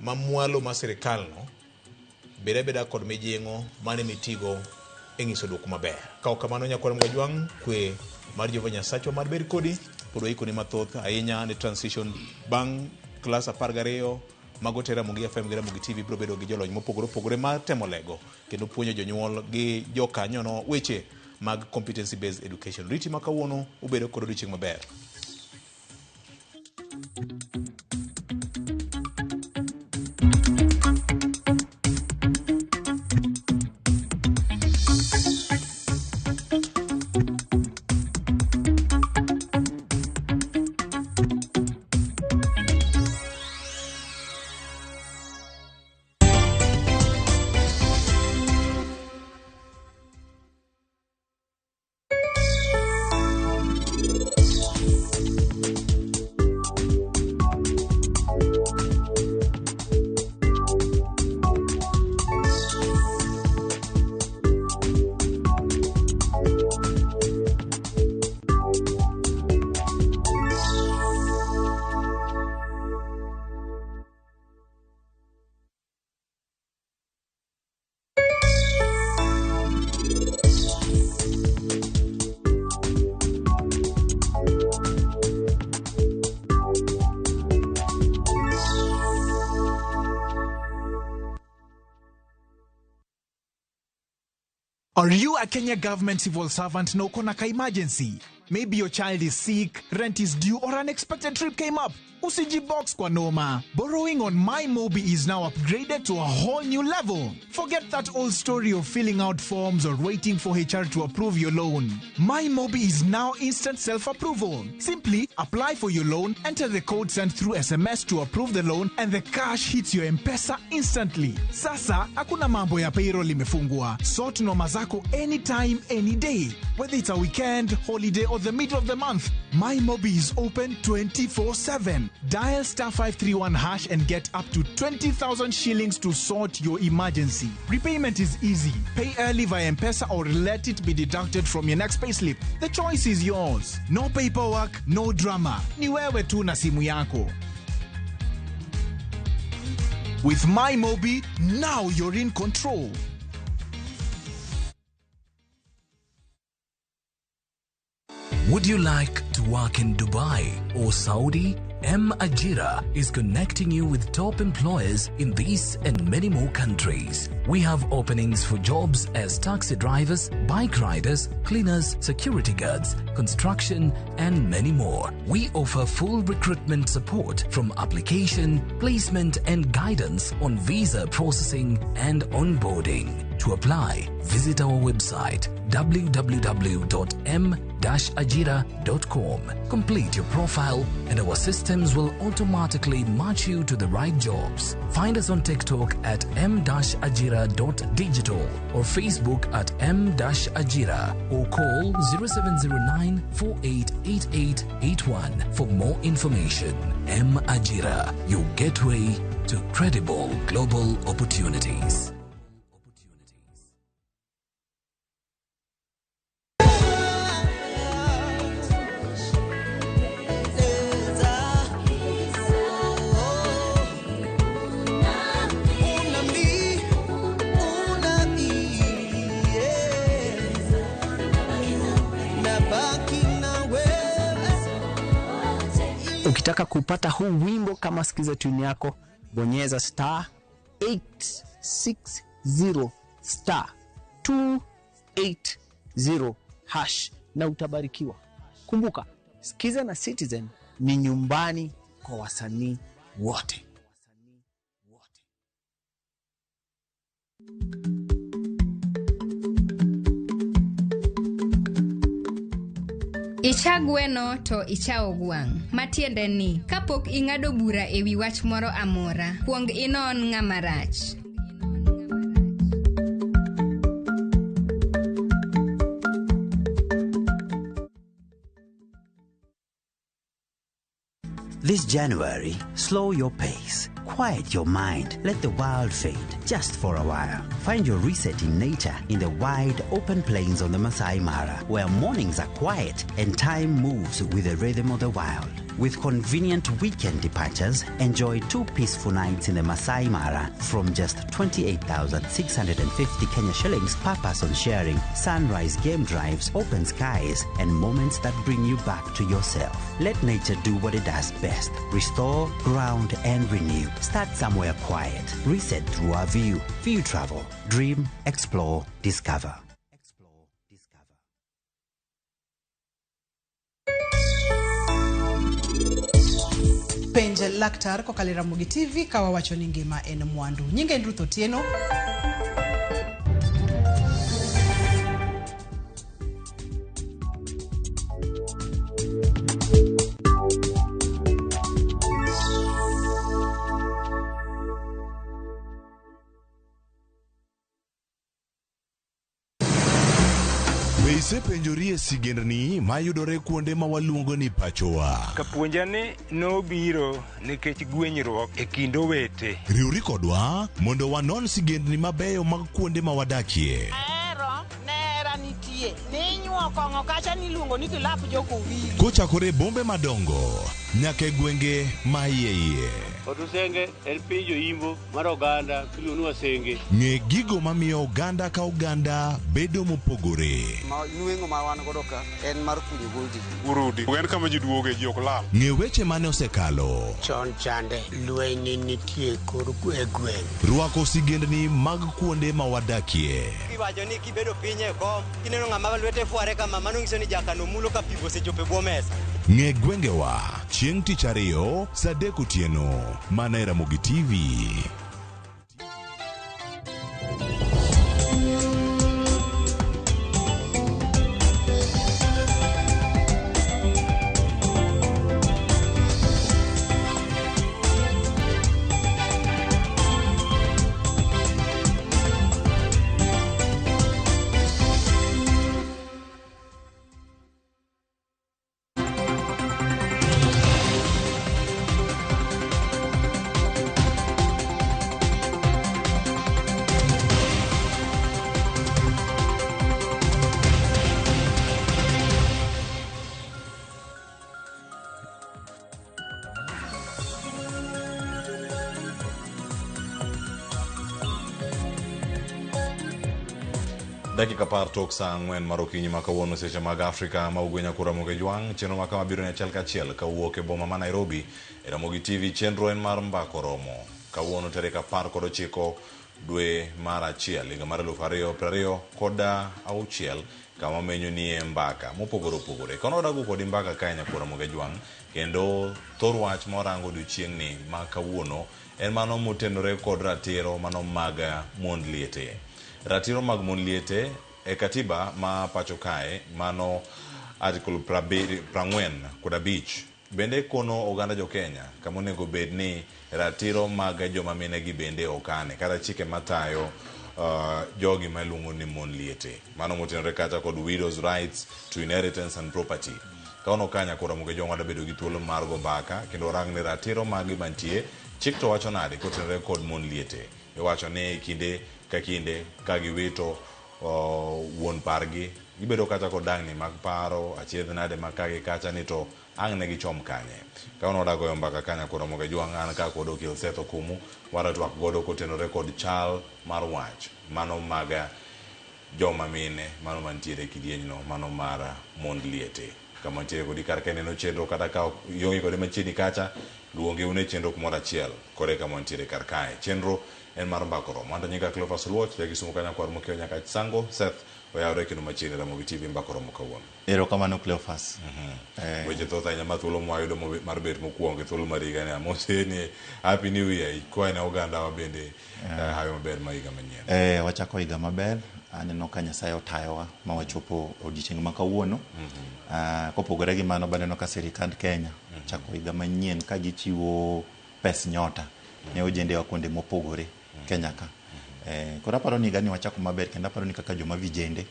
mamwalo ma sirikal no beda kod mijing'o mane mitigo e ng'iso duoko maber. Ka kamano Nyakwar Mgajwang', kwe mar Jehova Nyasaye mar ber kodi pod ikoni mathoth ahinya ne transition bang' klas 12 mago tera Mugi FM gi Mugi TV biro bedo gi jolony mopogore opogore ma temo lego kendo puonjo jonyuol gi jokanyo no weche mag competency based education. Riti makawuono ubedo kod odiochieng' maber. Are you a Kenya government civil servant no konaka emergency? Maybe your child is sick, rent is due, or unexpected trip came up. Usiji box kwa noma. Borrowing on MyMobi is now upgraded to a whole new level. Forget that old story of filling out forms or waiting for HR to approve your loan. MyMobi is now instant self-approval. Simply apply for your loan, enter the code sent through SMS to approve the loan, and the cash hits your M-Pesa instantly. Sasa, hakuna mambo ya payroll imefungwa. Sort noma zako anytime, any day. Whether it's a weekend, holiday, or the middle of the month, MyMobi is open 24/7. Dial *531# and get up to 20,000 shillings to sort your emergency. Repayment is easy. Pay early via M-Pesa or let it be deducted from your next payslip. The choice is yours. No paperwork, no drama. Ni wewe tu na simu yako. With MyMobi, now you're in control. Would you like to work in Dubai or Saudi Ajira is connecting you with top employers in these and many more countries. We have openings for jobs as taxi drivers, bike riders, cleaners, security guards, construction, and many more. We offer full recruitment support from application, placement, and guidance on visa processing and onboarding. To apply, visit our website www.m-ajira.com. Complete your profile and our systems will automatically match you to the right jobs. Find us on TikTok at m-ajira.digital or Facebook at m-ajira or call 0709 488881 for more information. M-Ajira, your gateway to credible global opportunities. Ukitaka kupata huu wimbo kama sikiza tune yako, bonyeza star 860 star 280 hash na utabarikiwa. Kumbuka, Sikiza na Citizen ni nyumbani kwa wasanii wote. Icha gweno to icha ogwang'. Matiende ni, kapok ing'ado bura ewi wach moro amora, kuong inon ng'ama rach. This January, slow your pace. Quiet your mind. Let the world fade just for a while. Find your reset in nature in the wide open plains on the Masai Mara, where mornings are quiet and time moves with the rhythm of the wild. With convenient weekend departures, enjoy 2 peaceful nights in the Masai Mara from just 28,650 Kenya shillings per person, sharing sunrise game drives, open skies, and moments that bring you back to yourself. Let nature do what it does best. Restore, ground, and renew. Start somewhere quiet. Reset through our view. View Travel. Dream, explore, discover. Penje laktar ko kalira Mugi TV kawa wacho ni ngima en mwandu. Nyinge Ruth Otieno. Penjorie sigendni mayudore kuonde ma waluongo ni pachowa. Kapuonjani nobiro nikech gwenyruok e kind owete. Riwri kodwa mondo wanon sigendni mabeyo mag kuonde ma wadakie. Ero nera nitie. Ninyuo kongo kacha niluongo ni kilap joko wili. Kochakore bombe madongo nyaka gwenge ma iye. Otusenge en pinjo imbo mar oganda iluongo Wasenge. Ng'e gigo mamiyo oganda ka oganda bedo mopogore. Nueng'o ma wan godo ka en mar kunyo goldi. Urudi. En kama ji duoge ji ok lal. Ng'e weche mane osekalo. Chon chande lweny nitie kor gweng'. Rwako sigendni mag kuonde ma wadakie. Kiwacho ni kibedo piny e kom, kineno ng'ama lwete fuare kama mano nyiso ni jakano mulo ka pigo sechope bwo mesa. Ng'e gwengewa chieng' tich ariyo saa 3 otieno. Mana Ramogi TV. Dakika par tok saa 4 mar okinyi ma kawuono seche mag Afrika ma ugwe nyakura Moge Jwang. Chenro ma kama biro achiel kachiel kawuok e boma ma Nairobi e Ramogi TV. Chenro en mar mbako romo kawuono tarik 19 dwe mar achiel higa mar 2026 kama menyo ni e mbaka mopogore opogore. Kono dago kod mbaka kae nyakura Moge Jwang kendo thor wach morango odiochieng' ni ma kawuono en mano motenore kod ratiro mano mag mond liete. Ratiro mag mon liete e katiba ma pacho kae mano article 45 bende kono oganda jo Kenya kama onego bed ni ratiro mag joma mine gi bende okane kata chike matayo jogi ma iluongo ni mon liete. Mano motenore kata kod widows rights to inheritance and property. Kaono kanya kora Moge Jwang wada bedo gi thuolo mar go mbaka kendo rang ni ratiro magi mantie chik to wacho nade kotenore kod mon liete. Iwacho ni kinde ka kinde ka giwito wuon pargi gibedo kata kod dangni mag paro achiedh nade makagi kacha ni to ang' ne gichom kanye. Kaono dago mbaka kanya kora Moge Jwang an ka kod okil Seth Okumu wara twak godo kotenore kod chal mar wach mano maga joma mine mano mantiere kidienjno mano mar mond liete. Kama mantiere kodi kar keneno chenro kata ka yongi kode machiegni kacha luonge une chenro kumoro achiel kore kama mantiere kar kae. Chenro en mar mbako romo. Anda nyinga Cleophas Luoch ja gisumo kanya kwar mokeo nyaka sango Seth oyawre kendo machiegni Ramogi TV mbako romo kawuono. Erokamano Cleophas. Weche thoth ahinya ma thuolo mwayudo mar bet mokwongo thuolo mar higa ni amose ni happy new year ikwae na oganda wa bende hayo maber ma higa manyien. Wachako higa maber. Aneno ka Nyasaye otayowa ma wachopo odiochieng' ma kawuono. Kopogore gi mano baneno ka sirikand Kenya chako higa manyien ka gichiwo pes nyota ne ojende wa kuonde mopogore Kenya ka. Koro aparo ni gani wachako maber kendo aparo ni kaka joma vijende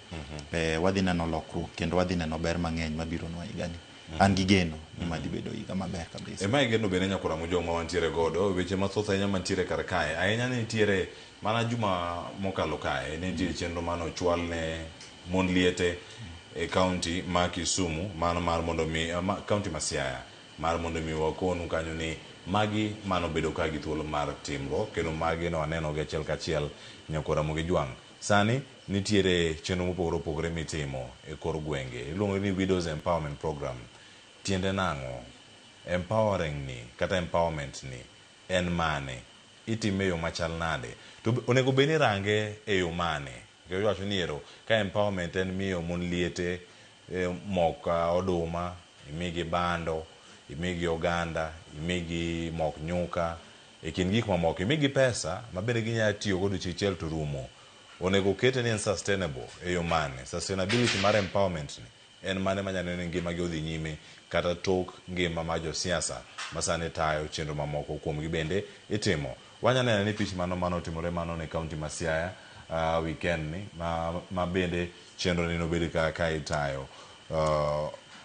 wadhi neno lokruok kendo wadhi neno ber mang'eny mabiro nwa higani. An gi geno ni madhi bedo higa maber kabisa. Ema geno bende nyakura Mojong ma wantiere godo weche mathoth ahinya mantiere kar kae. Ahinya ni nitiere mana juma mokalo kae ne nitie chenro mano chwal ne mon liete e county ma Kisumu mano mar mondo mi county ma Siaya mar mondo mi wakonu kanyo ni magi mano bedo ka gi thuolo mar timro kendo magi no aneno gi achiel kachiel nyakura Moge Jwang. Sani nitiere chenro mopogore opogore mitimo e kor gwenge iluongo ni Widows Empowerment Program. Tiende nang'o? Empowering ni kata empowerment ni en mane? Itime yo machal nade? To onego beni range e yo mane? Kendo wacho ni ero ka empowerment en miyo mon liete mok oduma, imigi bando, imigi oganda, imigi mok nyuka, kin gik mamoko, imigi pesa mabende ginya tiyo godo chichiel to rumo. Onego kete ni en sustainable e yo mane? Sustainability mar empowerment ni en mane manyalo ni ngima gi odhi nyime kata tok ngima ma josiasa masane tayo chenro mamoko kuom gi bende itimo. Wanya neno ni pich mano timore mano ne county ma Siaya weekend ni ma bende chenro ni no bedi ka itayo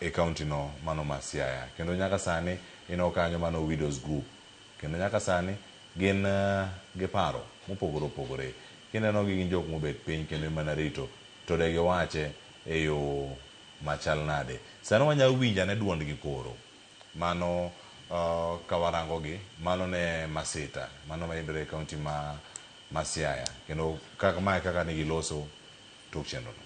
e county no mano ma Siaya. Kendo nyaka sani ino kanyo mano widows group. Kendo nyaka sani gin gi paro mopogore opogore. Kineno gi gin jok mobet piny kendo mana rito to de giwache e yo machal nade. Sani wanya winja ne duond gi koro mano kawarango gi mano ne Masita mano mayudore e county ma Siaya kendo kaka ne giloso tok chenro no.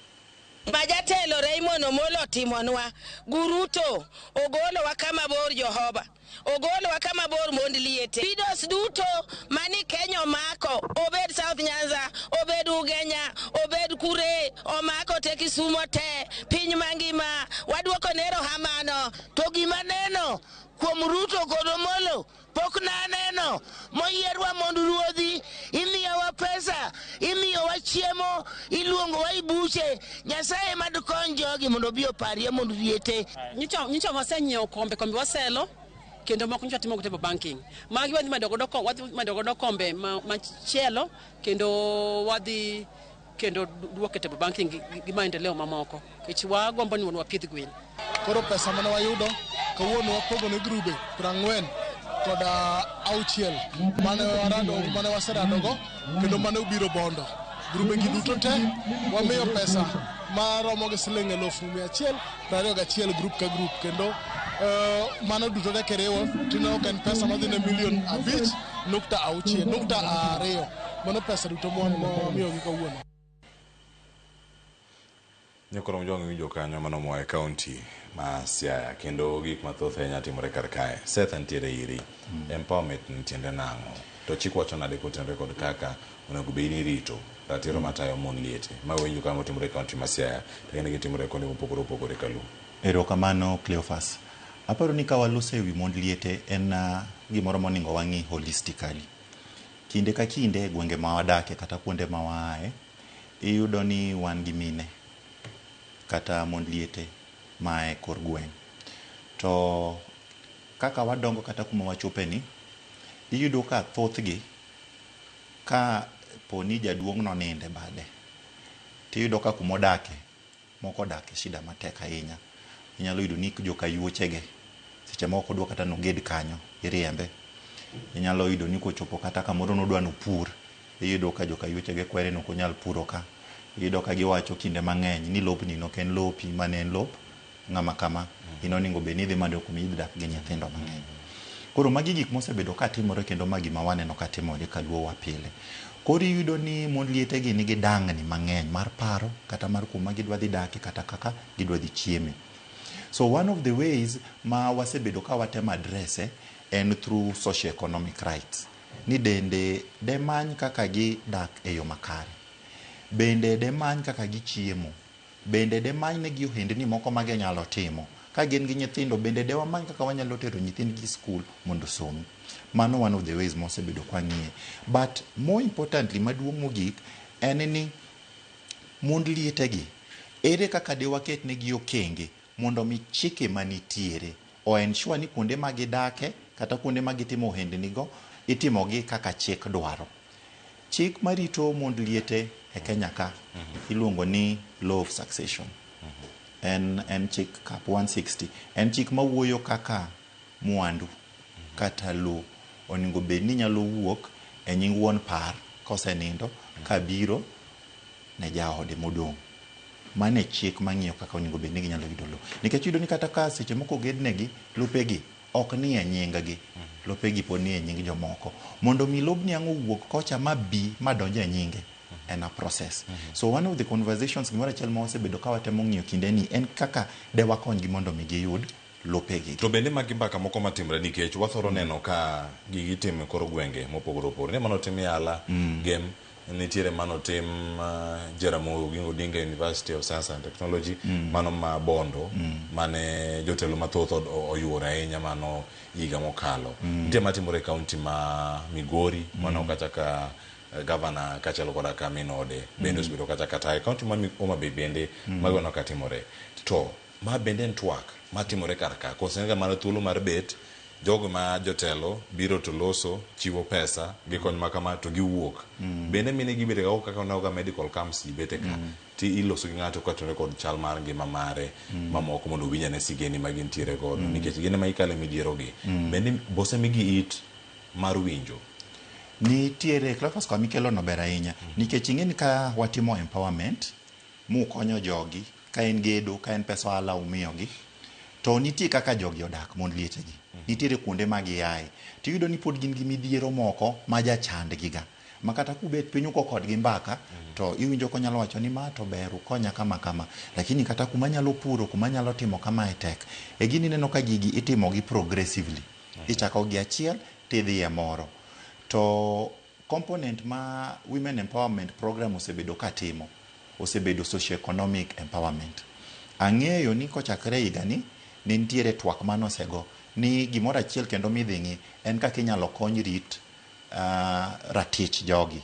Majatelo Raymond Omolo timonwa guruto ogolowa kama bor Jehova ogolowa kama bor mond liete widows duto mani Kenya omako obed South Nyanza obed Ugenya obed Kure omako te Kisumo te piny mangima wadwoko nero hamano to gima neno kuom Ruto kod Omolo pok na neno moyierwa mondo ruodhi imiyowa pesa imiyowa chiemo iluongowa ibuche Nyasaye mad kony jogi mondo bi oparie mondo liete nyicho wasenyiewo kombe waselo kendo moko nyicho timo table banking magi wadhi madogo kombe machielo kendo wadhi kendo duoke table banking gi maendeleo mamoko kech wagombo ni wapidh gwen. Koro pesa mane wayudo kawuono wapogo ne grube 40 kod 6 mane waseradogo kendo mane ubiro bondo grube gi duto te wamiyo pesa maromo gi siling 121 grup ka grup kendo mano duto te kiriwo tino kan pesa madhine $5.2 mano pesa duto momiyo gi kawuono. Nyokoro mjongo winjo kanyo mano moa e kaunti ma Siaya kendo gik mathoth ahinya timore kar kae. Seth ntiere iri. Empowerment ntiende nang'o. To chik wacho nade kotenore kod kaka onego bed ni rito ratiro matayo mon liete. Ma winjo kama timore e kaunti ma Siaya to kendo gitimore kuonde mopogore opogore kalu. Erokamano Cleophas. Aparo ni ka walose ewi mond liete en gimoro monego wang'i holistically. Kinde ka kinde gwenge ma wadake kata kuonde ma waaye iyudo ni wan gi mine kata mond liete mae kor gweng'. To kaka wadongo kata kuma wachope ni iyudo ka thothgi ka poni jaduong' no ninde bade tiyudo ka kuma odake moko odake shida matek ahinya. Inyalo yudo ni joka yuochege seche moko dwa kata noged kanyo iriembe. Inyalo yudo ni kochopo kata kamoro nodwa nopur iyudo ka joka yuochege kwere no konyal puro ka. Iyudo ka giwacho kinde mang'eny ni lopni no ken lopi mane en lop ng'ama kama inoningo be ni dhi manyo kuma idak gi nyithindo mang'eny. Koro magi gik mosebedo ka timore kendo magi ma waneno ka timore kaluo wa pile. Koro iyudo ni mond liete gi nigi dang'ni mang'eny mar paro kata mar kuma gidwa dhi dake kata kaka gidwa dhi chieme. So one of the ways ma wasebedo ka watemo addresse en through socio-economic rights. Ni dende de many kaka gidak e yo makare. Bende de many kaka gichiemo. Bende de many ne gi ohendni moko ma ginyalo timo. Ka gin gi nyithindo bende de wamany kaka wanyalo tero nyithindgi skul mondo somi. Mano one of the ways mosebedo kwa ng'iye. But more importantly, maduong' mogik en ni mond lietegi ere kaka de waket negi okenge mondo mi chike manitiere o ensure ni kuonde ma gidake kata kuonde ma gitimo ohendnigo itimogi kaka chik dwaro. Chik marito mond liete e Kenya ka iluongo ni Law of Succession. En chik cap 160. En chik mawuoyo kaka mwandu kata lo onego bed ni nyalo wuok e nying wuon par kosenindo kabiro ne jaode modong'. Mane chik mang'iyo kaka onego bed ni ginyalo yudo lo. Nikech yudo ni kata ka seche moko gednegi lopegi ok ni e nyinggi. Lopegi pod ni e nying jomoko. Mondo mi lobni ang'o wuok kocha ma bi madonje e nyinge en a process. So one of the conversations gimoro achiel ma wasebedo ka watemo ng'iyo kinde ni en kaka de wakonygi mondo mi giyud lopegi. To bende magi mbaka moko matimre nikech wathoro neno ka gigi time koro gwenge mopogore opogore. Ne mano tim Yala game nitiere mano tim Jaramogi Oginga Odinga University of Science and Technology mano ma Bondo mane jotelo mathoth oyuoro ahinya mano higa mokalo. Nitie matimore kaunti ma Migori mano kata ka governor kachalo koda ka Minode bende osebedo kata kata kaunti ma Homa Bay bende magono ka timore. To ma bende en twak matimore kar ka kosenga mar thuolo mar bet jogo ma jotelo biro to loso chiwo pesa gikony makama to giwuok bende mine gibire kaka onaga medical camps ibete ka ti iloso gi ng'ato katore kod chal mar ngima mare mamoko mondo winja ne sigeni magintiere godo nikech gine ma ikale midhiero gi bende bose migi it mar winjo nitiere Cleophas kwa mikelo no ber ahinya nikech ing'eni ka watimo empowerment mukonyo jogi ka en gedo ka en pesa ala umiyogi to nitie kaka jogi odak mond lietegi nitiere kuonde ma giaye to iyudo ni pod gin gi midhiero moko ma jachandgiga makata kubet piny uko kodgi mbaka to iwinjo ko nyalo wacho ni ma to ber ukonya kama kama lakini kata kuma nyalo puro kuma nyalo timo kama e tek e gini neno ka gigi itimo gi progressively ichako gi achiel tidhi e moro to component ma women empowerment program osebedo katimo osebedo socio-economic empowerment. Ang'eyo ni kochakre higa ni nitiere twak manosego ni gimoro achiel kendo midhing'i en kaka inyalo kony rit ratich jogi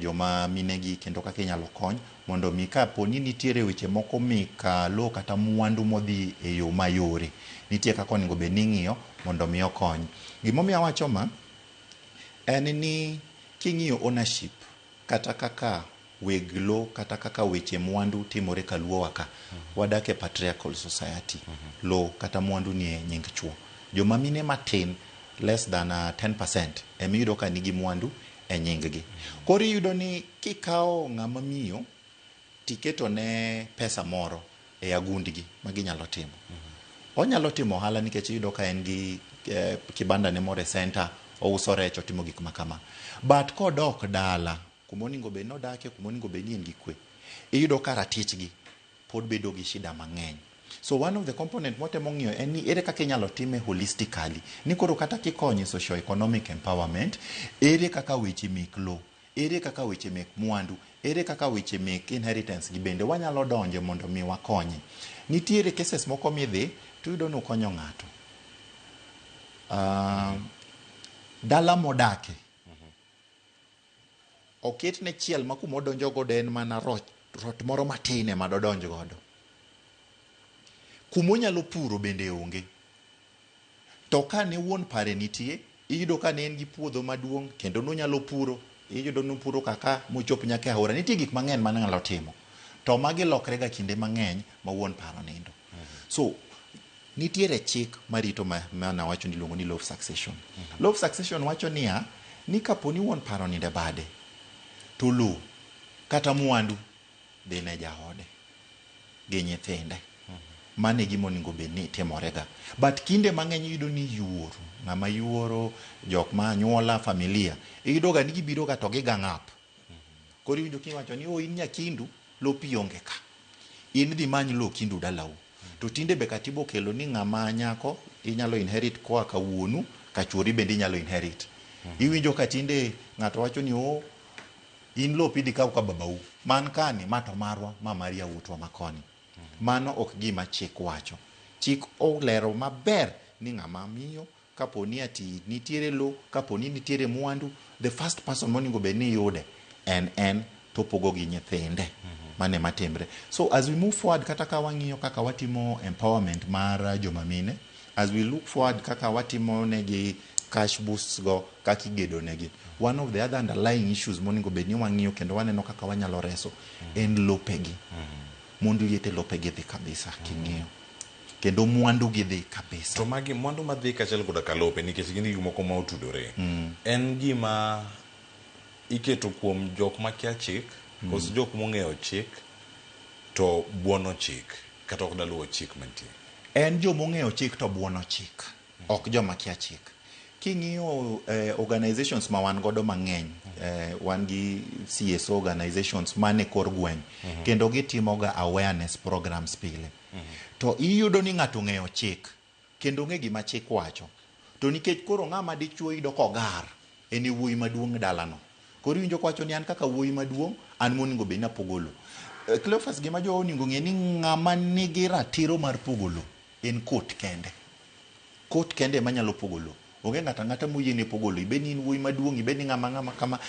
joma minegi kendo kaka inyalo kony mondo mi kapo ni nitiere weche moko mikalo kata mwandu modhi e yo mayore nitie kaka onego bed ni ng'iyo mondo mi okony. Gimomiyo awacho ma en ni king'iyo ownership kata kaka weg lo kata kaka weche mwandu timore kaluo waka wadake patriarchal society lo kata mwandu ni e nying chuo joma mine matin less than 10% emiyudo ka nigi mwandu e nyinggi. Koro iyudo ni kikao ng'ama miyo tiketo ne pesa moro e agundgi maginyalo timo onyalo timo ohala nikech iyudo ka en gi kibanda ne more center ouso rech otimo gik makama but kodok dala kumoningo be nodake kumoningo be ni en gi kwe iyudo ka ratichgi pod bedo gi shida mang'eny. So one of the component motemo ng'iyo en ni ere kaka inyalo time holistically, ni koro kata kikonyo socio-economic empowerment, ere kaka weche mek lo, ere kaka weche mek mwandu, ere kaka weche mek inheritance gi bende wanyalo donjo mondo mi wakonye. Nitiere cases moko midhi tuyudo ni ukonyo ng'ato, dala modake oket ne chiel ma kumodonjo godo en mana rot moro matin ema dodonj godo, kumonyalo puro bende onge. To ka ne wuon pare nitie, iyudo ka ne en gi puodho maduong' kendo nonyalo puro, iyudo nopuro kaka mochop nyaka aora. Nitie gik mang'eny ma nyalo timo, to magi lokre ga kinde mang'eny ma wuon paro nindo. So nitiere chik marito mana wacho ni luongo ni law of succession. Law of succession wacho niya, ni kaponi wuon paro ninde bade, to lo kata mwandu dhi ne jaode gi nyithinde. Mano e gima onego bed ni timorega. But kinde mang'eny iyudo ni yuoro, ng'ama yuoro, jok ma anyuola, familia, iyudo ga ni gibiro ga to giga ng'ap. Koro iwinjo kiwacho ni in nyakindu, lopi onge ka. In dhi many lo kindu dalau. To tinde be katibo kelo ni ng'ama nyako inyalo inherit koa ka wuonu, ka chuori bende inyalo inherit. Iwinjo ka tinde ng'ato wacho ni in lopi dhi kaw ka babau. Man kani ma to marwa, ma mari yawuotwa makoni. Mano ok gima chik wacho. Chik olero maber ni ng'ama miyo kaponi ati nitiere lo, kaponi nitiere mwandu, the first person monego bed ni yude en to pogo gi nyithinde. Mane matimre. So as we move forward, kata ka wang'iyo kaka watimo empowerment mar joma mine, as we look forward kaka watimo negi cash boosts go, kaka igedo negi, one of the other underlying issues monego bed ni wang'iyo kendo waneno kaka wanyalo reso en lopegi. Mundu yete lopegi dhi kabisa king'iyo. Kendo mwandu gi dhi kabisa. To magi mwandu madhi kachel koda ka lope nikech gin gik moko ma otudore. En gima iketo kuom jok makia chik, koso jok mong'eyo chik to buono chik kata ok daluwo chik mantie. En jo mong'eyo chik to buono chik, ok jo makia chik. King'iyo organizations ma wan godo mang'eny, wan gi CSO organizations mane kor gweng', kendo gitimo ga awareness programs pile. To iyudo ni ng'ato ng'eyo chik kendo ng'e gima chik wacho. To nikech koro ng'ama dichuo iyudo kogar en wuoyi maduong' dalano. Koro iwinjo kwacho ni an kaka wuoyi maduong', an monego bed ni apogo lo. Cleophas, gima jo onego ng'e ni ng'ama nigi ratiro mar pogo lo en court kende. Court kende ema nyalo pogo lo. Onge ng'ata ng'ata moyiene pogo lo. Ibed ni in wuoyi maduong', ibed ni ng'ama kama,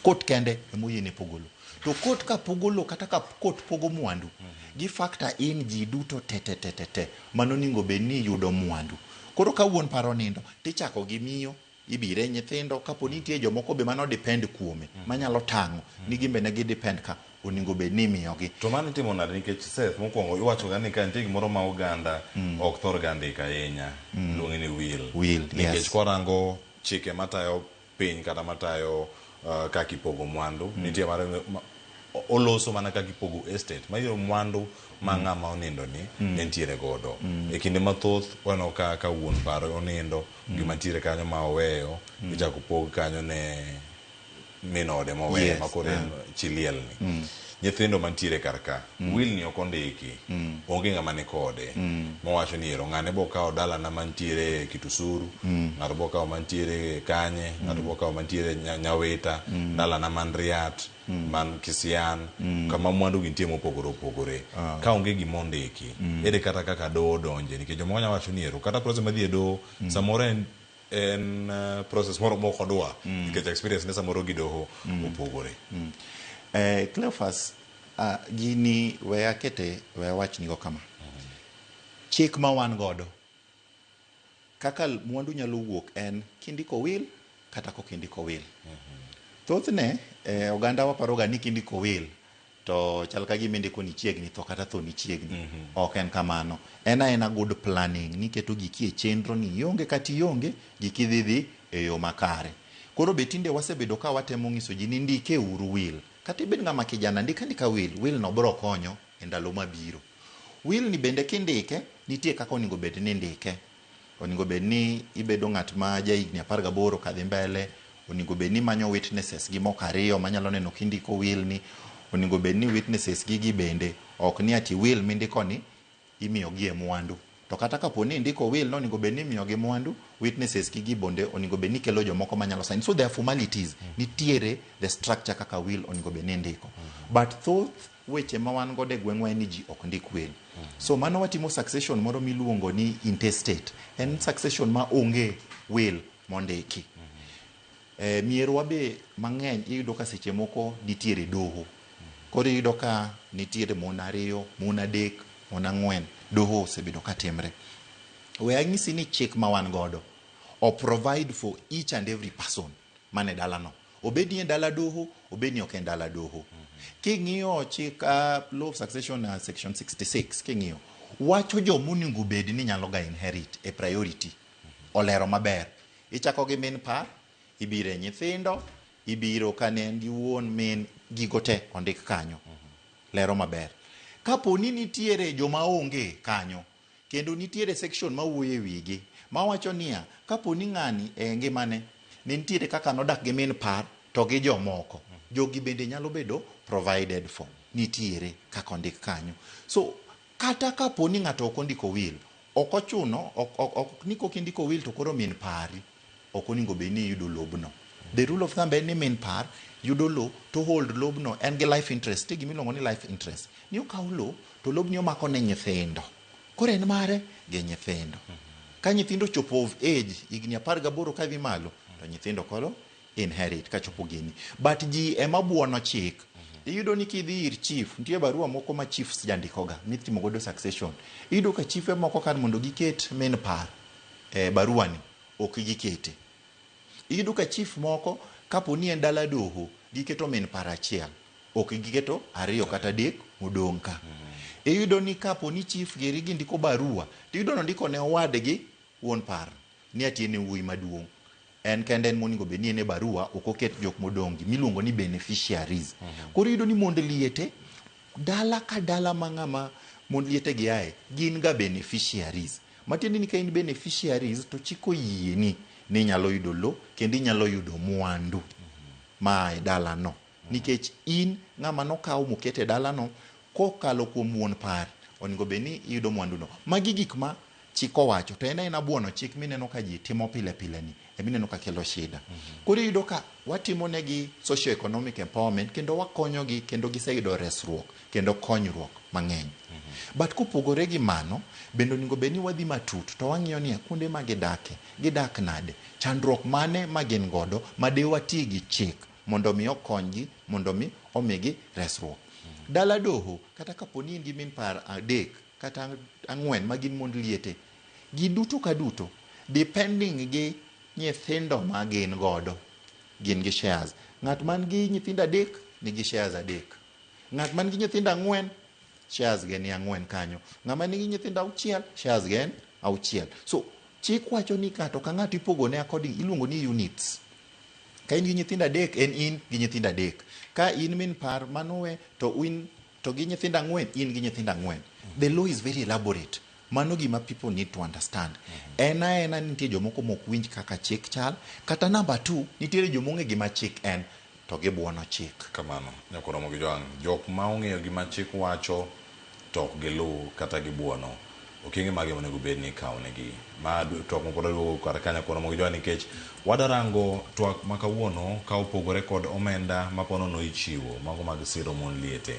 court kende ema oyiene pogo lo. To court ka pogo lo kata ka court pogo mwandu, gi factor in ji duto te mano onego bed ni yudo mwandu. Koro ka wuon paro nindo, tichako gi miyo, ibire nyithindo, kapo nitie jomoko be mano depend kuome, manyalo tang'o ni gimbe ne gi depend ka onego bed ni miyogi. To mano timo nade nikech Seth mokwongo iwacho ga ni ka nitie gimoro ma oganda ok thor ga ndika ahinya, luonge ni will. Nikech korango chike matayo piny kata matayo kaka ipogo mwandu, nitie mare oloso mana kaka ipogo estate, mayiro mwandu ma ng'ama onindo ni nentiere godo. E kinde mathoth wano ka wuon paro onindo, gima ntiere kanyo ma oweyo, ichako pog kanyo ne minode moweyo makore chiliel ni. Nyithindo mantiere karka, will ni ok ondiki, onge ng'ama ni kode, mowacho ni ero ng'ane bo kawo dala na mantiere Kitusuru, ng'ato bo kawo mantiere Kanye, ng'ato bo kawo mantiere Nyawita, dala na man Riat, man Kisian, kama mwandu gintie mopogore opogore. Ka onge gima ondiki, ere kata kaka doho donje, nikech jomoko nyalo wacho ni ero kata process madhi e doho, samoro en process moro moko dwa, nikech experience ne samoro gi doho opogore. Cleophas, gini weya kete, weya wach nigo kama. Chik ma wan godo, kaka mwandu nyalo wuok en kindiko will kata kokindiko will. Thothne, oganda waparoga ni kindiko will, to chal ka gima indiko ni chiegni to kata tho ni chiegni. Ok en kamano. En good planning, niketo giki e chenro ni ionge kati ionge, giki dhi e yo makare. Koro betinde wasebedo ka watemo ng'iso ji ni ndike uru will. Kata ibed ng'ama kijana, ndika will no biro konyo e ndalo mabiro. Will ni bende kindike, nitie kaka onego bed ni ndike. Onego bed ni ibedo ng'at ma jahigni 18 kadhi mbele, onego bed ni manyo witnesses gi moko ariyo manyalo neno kindiko will ni, onego bed ni witnesses gi bende ok ni ati will mindiko ni imiyo gi mwandu. To kata kapo ni ndiko will no onego bed ni imiyo gi mwandu, witnesses gi bonde onego bed ni kelo jomoko manyalo sign. So there are formalities, nitiere the structure kaka will onego bed ni ndiko. But though weche ma wan go de gweng'wa ni ji ok ndik will. So mano watimo succession moro miluongo ni intestate. En succession ma onge will mondiki. Mierwa be mang'eny iyudo ka seche moko nitiere doho. Koro iyudo ka nitiere mon 2, mon 3, mon 4, doho osebedo ka timre. We anyisi ni chik ma wan godo o provide for each and every person mane dala no. Obedi en dala doho, obedi ok en dala doho. King'iyo chik law of succession section 66 king'iyo wacho jomonego bed ni nyalo ga inherit a priority. Olero maber. Ichako gi min par, ibire nyithindo, ibiro kanen gi wuon min gigo te ondik kanyo. Lero maber. Kapo ni nitiere joma onge kanyo, kendo nitiere section mawuoye wigi, mawacho niya, kapo ni ng'ani ngimane nitiere kaka nodak gi min par to gi jomoko, jogi bende nyalo bedo provided for, nitiere kaka ondik kanyo. So kata kapo ni ng'ato ok ondiko will, ok ochuno, ok ni kok indiko will to koro min pari ok onego bed ni yudo lobno. The rule of thumb en ni min par yudo lo to hold lobno en gi life interest, tigi milongo ni life interest. Ni okaw lo to lobni omako ne nyithindo. Koro en mare gi nyithindo. Ka nyithindo chopo of age higni 18 ka dhi malo to nyithindo koro inherit ka chopo gini. But ji ema buono chik. Iyudo ni kidhi ir chief, nitie barua moko ma chiefs jandikoga mitimo godo succession. Iyudo ka chief moko kan mondo giket min par barua ni ok gikete. Iyudo ka chief moko kapo ni en dala doho giketo min par achiel, ok giketo 2 kata 3 modong' ka. Iyudo ni kapo ni chief geri gi ndiko barua, tiyudo no ndiko ne owadgi wuon par ni atiene wuoyi maduong'. En kende en moningo be ni ene barua ok oket jok modongi miluongo ni beneficiaries. Koro iyudo ni mond liete dala ka dala mang'ama mond liete gi ae gin ga beneficiaries. Matiende ni ka in beneficiaries to chiko yie ni nyalo yudo lo kendo nyalo yudo mwandu ma dala no. Nikech in ng'ama nokaw mokete dala no kokalo kuom wuon par oningo be ni yudo mwandu no. Magi gik ma chiko wacho to ena buono chik mineno ka ji timo pile pile ni emineno ka kelo shida. Koro iyudo ka watimo negi socio economic empowerment kendo wakonyo gi kendo giseyudo resruok kendo konyruok mang'eny. But kopogore gi mano bende oningo be ni wadhi matut to wang'iyo ni kuonde ma gidak nade, chandruok mane ma gin godo ma de wati gi chik mondo mi okonygi, mondo mi omigi resruok. Dala doho kata kapo ni in gi min par 3 kata 4 ma gin mond liete, gi duto ka duto depending gi nyithindo ma gin godo gin gi shares. Ng'at man gi nyithindo 3 nigi shares 3, ng'at man gi nyithindo 4 shares gen 4 kanyo, ng'ama nigi nyithindo 6 shares gen 6. So chik wacho ni ng'ato ka ng'ato ipogo ne according iluongo ni units. Ka in gi nyithindo 3 en in gi nyithindo 3, ka in min par manowe to in to gi nyithindo 4 in gi nyithindo 4. The law is very elaborate. Mano gima people need to understand. Ena nitie jomoko mok winj kaka chik chal, kata number 2 nitiere jomong'e gima chik en to gibuono chik. Kamano nyakoromo gi jok ma ong'eyo gima chik wacho to ok gilu kata gibuono okenge mage monego bed ni ikawo negi. Ma twak mopod duogo kar kanyo nyakoromo gi nikech wadarango twak ma kawuono ka opogore kod omenda mapono no ichiwo mago mag siro mon liete,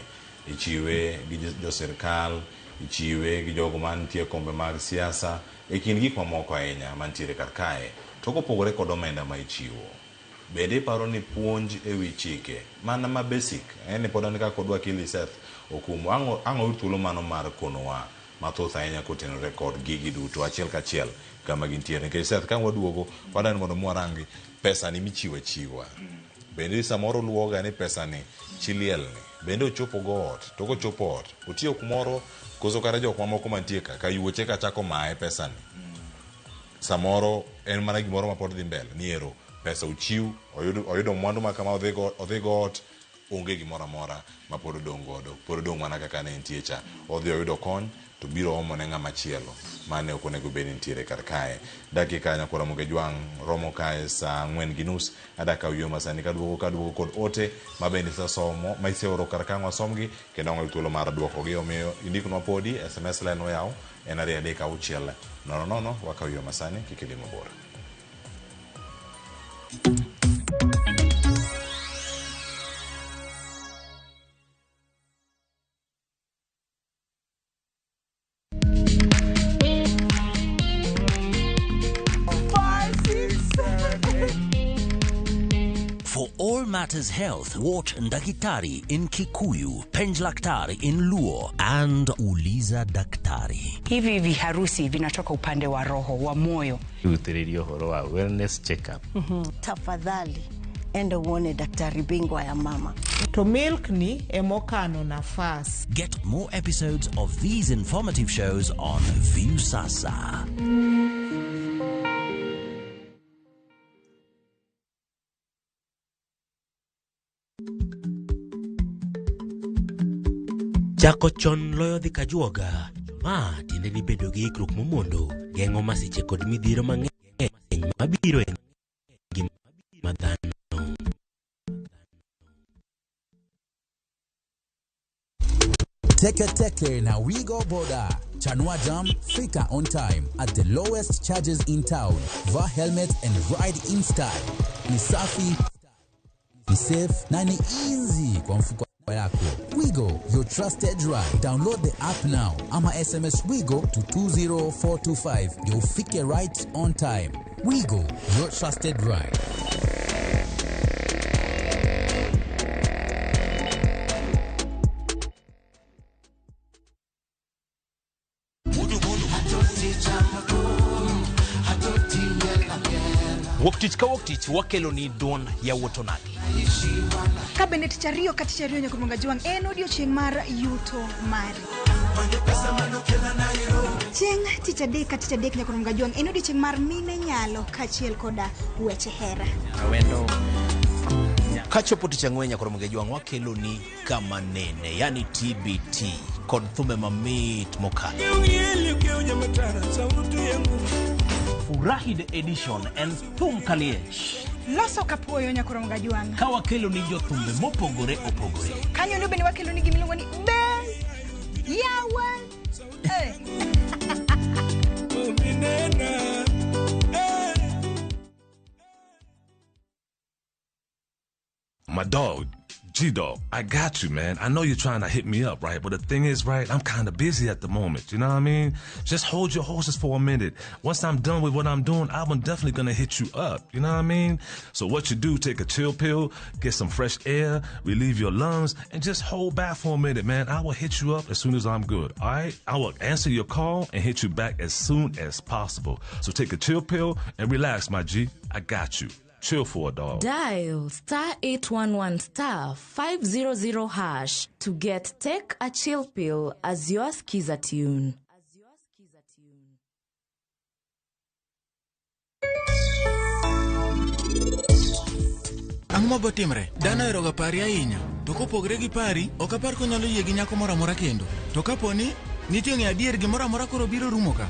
ichiwe gi jo sirkal, ichiwe gi jogo mantie kombe mag siasa e kind gik mamoko ahinya mantiere kar kae. To kopogore kod omenda ma ichiwo, bende paro ni puonj e wi chike mana ma basic en pod an kaka odwa kili Seth Okumu ang'o thuolo mano mar konowa mathoth ahinya kotenore kod gigi duto achiel kachiel kama gintiere. Nikech Seth ka waduogo wadani mondo mwarangi pesa ni michiwo chiwa, bende samoro luwoga ni pesa ni chiliel ni bende ochopo go ot, to kochopo ot otiyo kumoro koso kata jok mamoko mantie ka yuoche ka chako mae pesa ni samoro en mana gimoro ma pod dhi mbele ni ero pesa uchiw oyudo mwandu ma kama odhi go ot onge gimoro amora ma pod odong' godo, pod odong' mana kaka ne entie cha. Odhi oyudo kony to biro omo ne ng'ama chielo mane ok onego bed nitiere kar kae. Dakika nyakora Mugejwang' romo kae saa 4:30 adaka wiyo masani kaduogo kod ote mabende somo ma iseoro kar kang'wa somgi kendo ng'o thuolo mar duokogi. Omiyo indikonwa podi SMS line oyaw en 236 nono waka wiyo masani kikili mabor. For all matters health, watch Ndakitari in Kikuyu, Penj Daktari in Luo, and Uliza Daktari. Hivi viharusi vinatoka upande wa roho, wa moyo. Uthiririo horo wa wellness check-up. Tafadhali, enda uone daktari bingwa ya mama. To milk ni emokano nafasi. Get more episodes of these informative shows on View Sasa. Chako chon loyo dhi kajuoga. Ma tiende ni bedo gi ikruok momondo geng'o masiche kod midhiero mang'eny mabiro e ngima dhano. Teke na Wigo Boda. Chanua Jam, fika on time at the lowest charges in town. Va helmet and ride in style. Ni safi, ni safe, na ni easy kwa mfuko yako. Wigo, your trusted ride. Download the app now. Ama SMS Wigo to 20425. You'll fike right on time. Wigo, your trusted ride. Woktich ka woktich wakelo ni don ya wotonagi. Kabinet chario kati chario nyakurunga juang en odiochieng' mar yuto mari. Chieng' tich adek nyakurunga juang en odiochieng' mar mine nyalo kachiel koda weche hera. Awendo kachopo tich ang'wen nyakurunga juang wakelo ni kama nene, yani TBT kod thume mamit mokalo. Furahi the edition and thum kaliech. Loso kapuoyo nyakurunga juang. Ka wakelo ni jothumbe mopogore opogore. Kanyo ndio bende wakelo ni gimiluongo ni Ben Yawan. My dog, G-Dog, I got you, man. I know you're trying to hit me up, right? But the thing is, right, I'm kind of busy at the moment. You know what I mean? Just hold your horses for a minute. Once I'm done with what I'm doing, I'm definitely going to hit you up. You know what I mean? So what you do, take a chill pill, get some fresh air, relieve your lungs, and just hold back for a minute, man. I will hit you up as soon as I'm good, all right? I will answer your call and hit you back as soon as possible. So take a chill pill and relax, my G. I got you. Chill for a dog. Dial *811*500# to get Take a Chill Pill as your skiza tune. Ang'o botimre? Dano eroga pari ahinya. To kopogre gi pari, ok apar ko nyalo yie gi nyako moro amora kendo. To kaponi nitie ng'e adier gimoro amora koro biro rumo ka.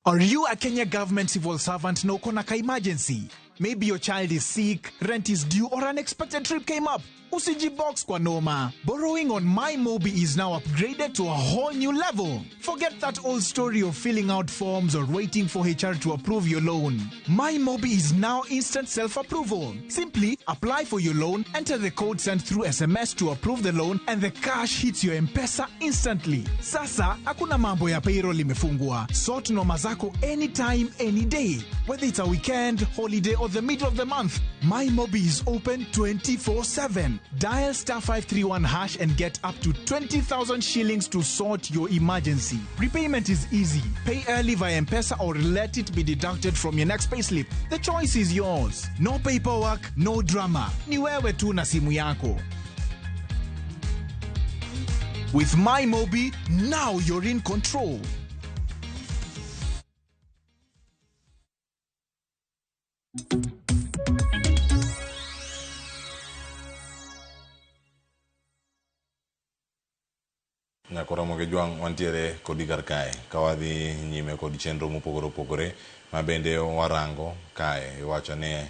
Are you a Kenya government civil servant no konaka emergency? Maybe your child is sick, rent is due, or unexpected trip came up. Usijibox kwa noma. Borrowing on MyMobi is now upgraded to a whole new level. Forget that old story of filling out forms or waiting for HR to approve your loan. MyMobi is now instant self-approval. Simply apply for your loan, enter the code sent through SMS to approve the loan, and the cash hits your M-Pesa instantly. Sasa, hakuna mambo ya payroll imefungwa. Sort noma zako anytime, any day. Whether it's a weekend, holiday, or the middle of the month, MyMobi is open 24/7. Dial *531# and get up to 20,000 shillings to sort your emergency. Repayment is easy. Pay early via M-Pesa or let it be deducted from your next payslip. The choice is yours. No paperwork, no drama. Ni wewe tu na simu yako. With MyMobi, now you're in control. Nyakoromo gi Jwang' wantiere kodi kar kae ka wadhi nyime kod chenro mopogore opogore ma bende warango kae. Iwacho ni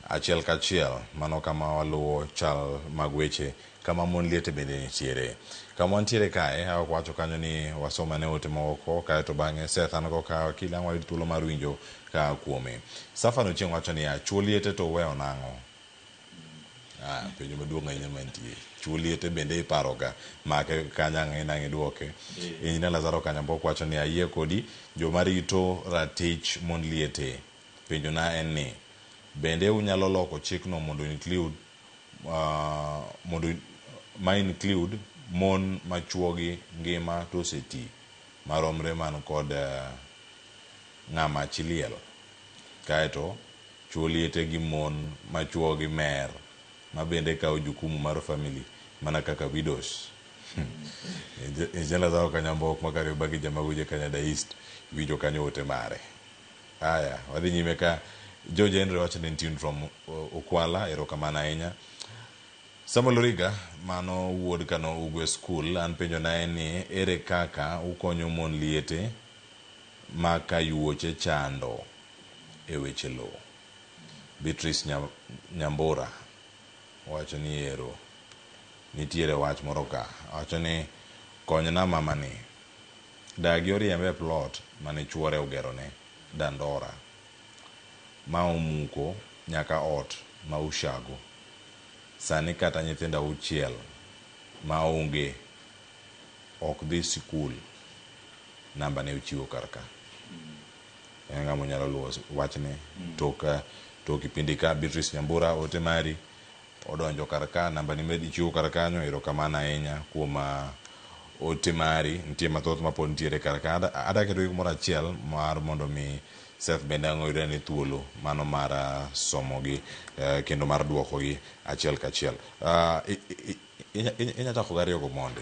achiel kachiel mano kama waluwo chal mag weche kama mon liete bende nitiere. Kama wantiere kae ok wacho kanyo ni wasomane ote moko kae to bang'e Seth an go ka kila wayud thuolo mar winjo ka kuome. Safano chieng' wacho ni chuo liete to weyo nang'o. Penjo maduong' ahinya mantie. Chuo liete bende iparoga make kanya ng'e duoke. Injinia Lazaro Kanyambok wacho ni ayie kodi joma rito ratich mon liete. Penjo na en ni bende unyalo loko chikno mondo include include mon machuogi ngima to oseti maromre man kod ng'ama chiliel. Kaeto chuo liete gi mon machuogi mer ma bende kawo jukumu mar family mana kaka widows. Injinia Lazaro Kanyambok makare bagi jamaguje Canada East winjo kanyo ote mare. Haya, wadhi nyime ka George Henry wacho ni tune from Okwala, erokamano ahinya. Samuel Origa mano wuod kano Ugwe School, an penjo na en ni ere kaka ukonyo mon liete ma kayuoche chando e weche lo. Beatrice Nyambura wacho ni ero nitiere wach moro ka. Wacho ni konyna mamani dagi oriembe plot mane chuore ogerone Dandora ma omuko nyaka ot ma ushago. Sani kata nyithindo 6 ma onge ok dhi sikul, namba ne uchiwo karka. En ng'amo nyalo luwo wachne tok kipindi ka. Beatrice Nyambura ote mari odonjo karka, namba ni med ichiwo karkanyo. Erokamano ahinya kuom ote mari. Nitie mathoth mapod nitiere karka. Adaketo gimoro achiel mar mondo mi Seth bende ang'oyre ni thuolo mano mar somogi kendo mar duokogi achiel kachiel. Inya chako gariyogo mondi.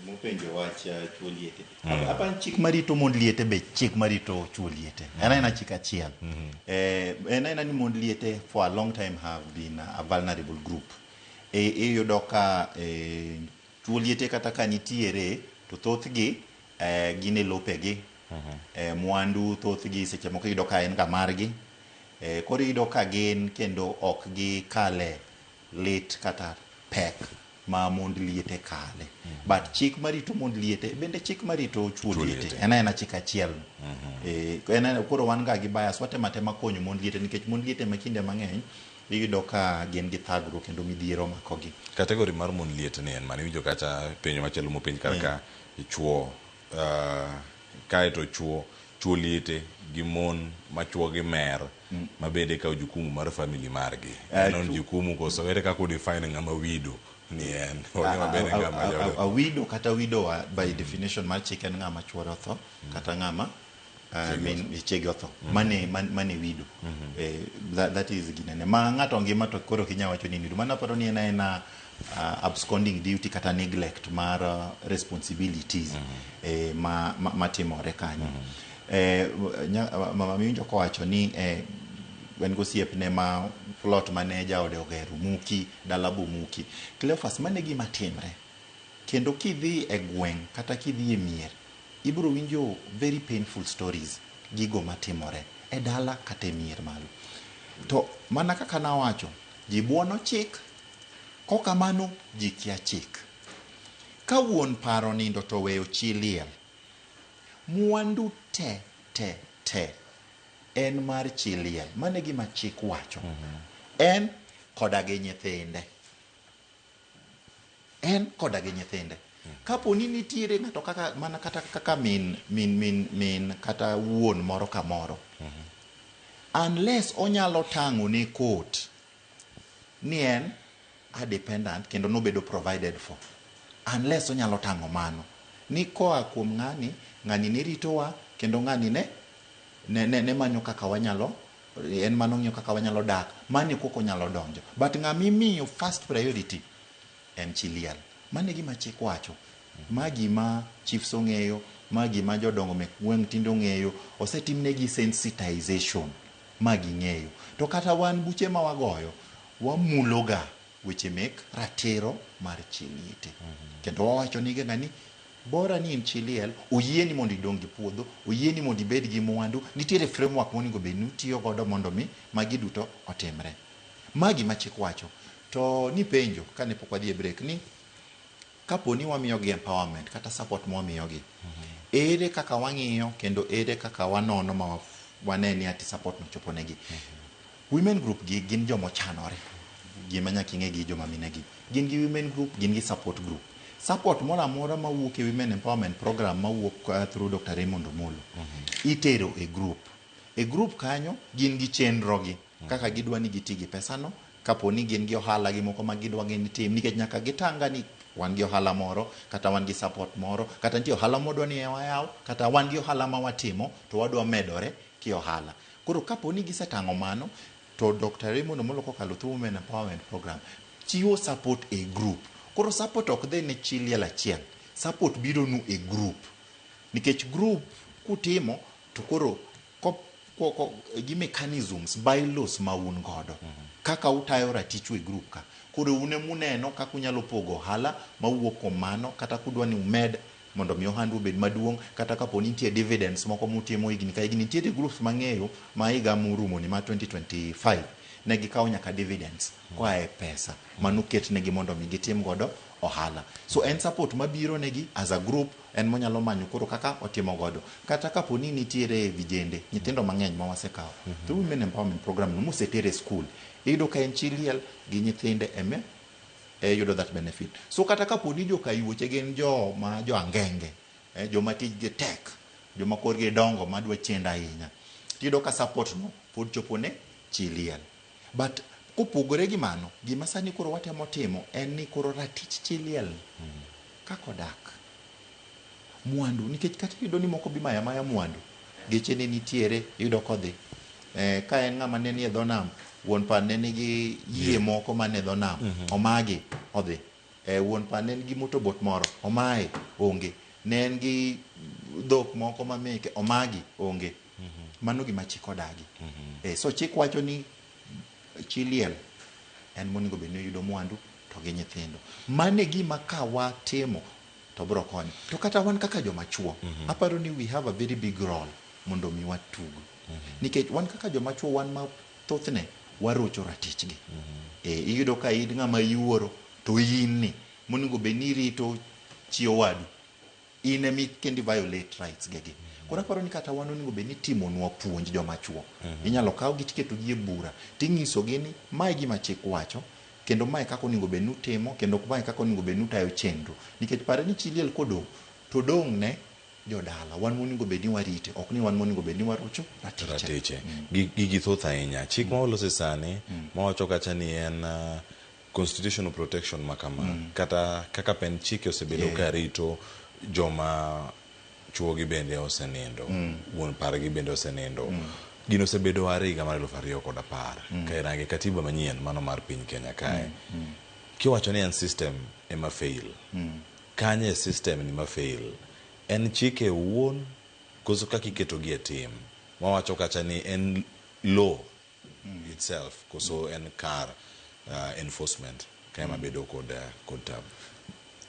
Mopenjo wach chuo liete. Apan chik marito mond liete be chik marito chuo liete. En chik achiel. En ni mond liete for a long time have been a vulnerable group. Iyudo ka chuo liete kata ka nitiere to thothgi gin e lopegi. Mwandu thothgi seche moko iyudo ka en ga margi. Koro iyudo ka gin kendo ok gi kale lit kata pek ma mond liete kale. But chik marito mond liete bende chik marito chuo liete. En chik achiel. Koro wan ga gi bias watematema konyo mond liete nikech mond liete makinde mang'eny iyudo ka gin gi thagruok kendo midhiero makogi. Kategori mar mond liete ni en mane winjo kata penjo machielo mopenj karka chuo kaeto chuo liete gi mon machuogi mer ma bende kawo jukumu mar family margi. Non jukumu koso ere kako define ng'ama wido ni en a widow kata widow by definition mar chik en ng'ama chuore otho kata ng'ama chege otho mane widow. That is ginene ma ng'ato ngima to koro kinya wacho ni widow. Mana paro ni en absconding duty kata neglect mar responsibilities matimore kanyo. Mama miwinjo kowacho ni wen gosiepne ma plot manager ode ogero muki dalabu muki. Cleophas mane gima timre kendo kidhi e gweng' kata kidhi e mier ibiro winjo very painful stories gigo matimore e dala kata e mier malo. To mana kaka nawacho ji buono chik kokamano ji kia chik. Ka wuon paro nindo to weyo chi liel, mwandu te en mar chi liel. Mane gima chik wacho. En koda gi nyithinde. Kapo ni nitiere ng'ato kaka mana kata min kata wuon moro ka moro, unless onyalo tang'o ne court ni en a dependent kendo nobedo provided for, unless onyalo tang'o mano ni koa kuom ng'ani ne ritowa kendo ng'ani ne manyo kaka wanyalo en mano ng'iyo kaka wanyalo dak, mane koko nyalo donjo. But ng'ami miyo first priority en chi liel. Mane gima chik wacho. Magi ma chiefs ong'eyo, magi ma jodongo mek gweng' tindo ong'eyo, osetimnegi sensitization magi ng'eyo. To kata wan buche ma wagoyo wamuloga weche mek ratiro mar chi liete. Kendo wawacho ni ngani bora ni in chi liel, oyieni mondo idong gi puodho, oyieni mondo ibed gi mwandu, nitiere framework monego bed ni tiyo godo mondo mi magi duto otimre. Magi ma chik wacho. To ni penjo kane pok wadhi e break ni kapo ni wamiyo gi empowerment kata support mo wamiyo gi. Ere kaka wang'iyo kendo ere kaka wanono ma waneni ati support no chopo negi. Women group gi gin jomo chanore. Gima nyaka ing'e gi joma mine gi. Gin gi women group, gin gi support group. Support mora amora mawuok e women empowerment program mawuok through Dr. Raymond Omolo. Itero e group. E group kanyo gin gi chenro gi kaka gidwa ni giti gi pesa no, kapo ni gin gi ohala gi moko ma gidwa ni tim, nikech nyaka gitanga ni wan gi ohala moro kata wan gi support moro kata nitie ohala modwa ni wayaw kata wan gi ohala ma watimo to wadwa medore ki ohala. Koro kapo ni gisetang'o mano to Dr. Raymond Omolo kokalo through women empowerment program chiwo support e group. Koro support ok dhi ne chi liel achiel, support biro nu e group. Nikech group kutimo to koro gi mechanisms, bylaws ma un godo. Kaka utayo ratichu e group ka. Koro une muneno kaka unyalo pogo ohala ma wuok kuom mano kata kudwa ni umed mondo mi ohandu bed maduong' kata kapo ni nitie dividends moko mutimo higni ka higni. Nitie groups mang'eyo ma higa murumo ni ma 2025 ne gikawo nyaka dividends koa e pesa manuket negi mondo mi gitim godo ohala. So en support mabiro negi as a group, en monyalo manyo koro kaka otimo godo. Kata kapo ni nitiere vijende, nyithindo mang'eny ma wasekawo through women empowerment program no mosetere school, iyudo ka en chi liel gi nyithinde eme yudo that benefit. So kata kapo ni joka yuoche gin jo angenge, joma tijgi tek, joma korgi dongo madwa chendo ahinya, tiyudo ka support no pod chopo ne chi liel. But kopogore gi mano, gima sani koro watemo timo en ni koro ratich chi liel kako dak mwandu, nikech kata yudo ni moko bimaya maya mwandu geche ne nitiere, yudo kodhi ka en ng'ama ne nie dho nam, wuon pan ne nigi yie moko mane dho nam, omagi odhi. Wuon pan ne nigi motobot moro, omaye onge. Ne en gi dhok moko mameke, omagi onge. Mano gima chik odagi. So chik wacho ni chi liel en monego bed ni yudo mwandu to gi nyithindo. Mane gima ka watimo to bro konyo. To kata wan kaka joma chuo, aparo ni we have a very big role mondo mi watugo. Nikech wan kaka joma chuo, wan ma thothne warocho ratichgi. Iyudo ka in ng'ama yuoro to in ni monego bed ni rito chi owadu, in emi kendi violate rights gegi. Koro aparo ni kata wan onego bed ni timonwa puonj joma chuo. Inyalo kaw gi tiketo gi e bura ting'iso gi ni mae gima chik wacho, kendo mae kaka onego bed ni utimo, kendo mae kaka onego bed ni utayo chenro. Nikech pare ni chi liel kodong' to dong' ne jodala, wan monego bed ni warite, ok ni wan monego bed ni warocho ratiche. Gigi thoth ahinya. Chik ma olose sani mawacho kacha ni en constitutional protection makama, kata kaka pen chike osebedo ka rito joma chuo gi bende osenindo, wuon pargi bende osenindo. Gino osebedo ariga mar 2010 ka irange katiba manyien mano mar piny Kenya kae. Kiwacho ni en system ema fail, kanye system ni ma fail, en chike wuon koso kaka iketo gi e tim. Mawacho kacha ni en law itself koso en kar enforcement kama bedo kod tab.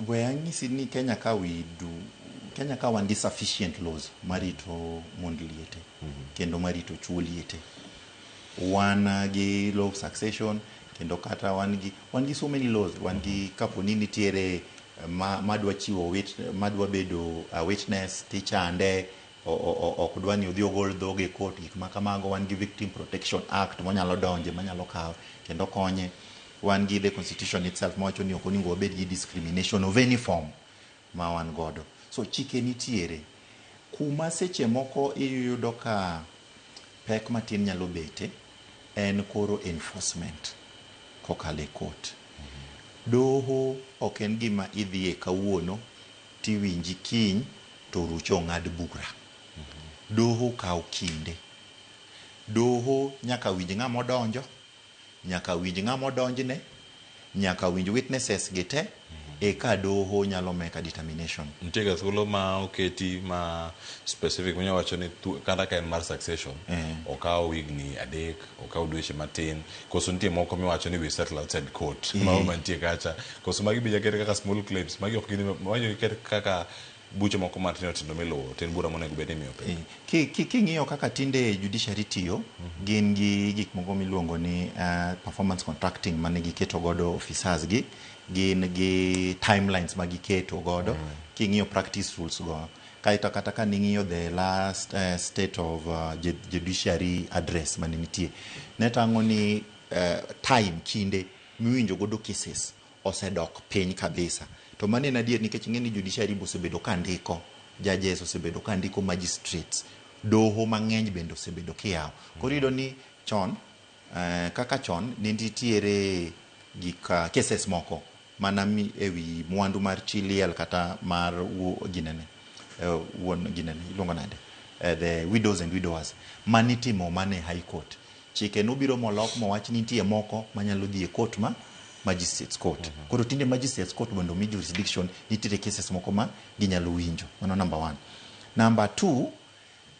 We ang'isi ni Kenya ka wan gi sufficient laws marito mond liete kendo marito chuo liete. Wan gi law of succession, kendo kata wan gi so many laws. Wan gi kapo ni nitiere madwa chiwo madwa bedo a witness, tichande ok dwa ni odhi ogol dhoge e court, gik ma kamago. Wan gi Victim Protection Act monyalo donje, manyalo kawo kendo konye. Wan gi the constitution itself mawacho ni ok onego wabed gi discrimination of any form ma wan godo. So chike nitiere. Kuma seche moko iyudo ka pek matin nyalo bete en koro enforcement kokalo e court. Doho ok en gima idhie kawuono tiwinji kiny to rucho ng'ad bura. Doho kawo kinde. Doho nyaka winj ng'ama odonjo, nyaka winj ng'ama odonjne, nyaka winj witnesses gi te, eka doho nyalo make a determination. Ntiega thuolo ma oketi ma specific mwenye wacho ni kata ka en mar succession okawo wigni 3 okawo dweche matin koso nitie moko miwacho ni we settle outside court ma mantie kacha koso magi bija kete kaka small claims magi ok gin wanyo kete kaka buche moko matino tindo miluwo tin bura monego bed imiyo pe king'iyo kaka tinde judiciary tiyo gin gi gik moko miluongo ni performance contracting mane giketo godo officers gi gin gi timelines ma giketo godo king'iyo practice rules go kaito kata ka ning'iyo the last state of judiciary address mane nitie netango ni time kinde miwinjo godo cases osedok piny kabisa to mane na adier nikech ng'eni judiciary osebedo ka ndiko judges osebedo ka ndiko magistrates doho mang'eny bende osebedo kiyawo koro iyudo ni chon kaka chon nitiere gik cases moko mana ewi mwandu mar chi liel kata mar wuon ginene iluongo nade the widows and widowers manitimo mane high court chike nobiro molok mowach ni nitie moko manyalo dhi e court ma magistrates court koro tinde magistrates court bendo mi jurisdiction nitiere cases moko ma ginyalo winjo mano number 1. Number 2,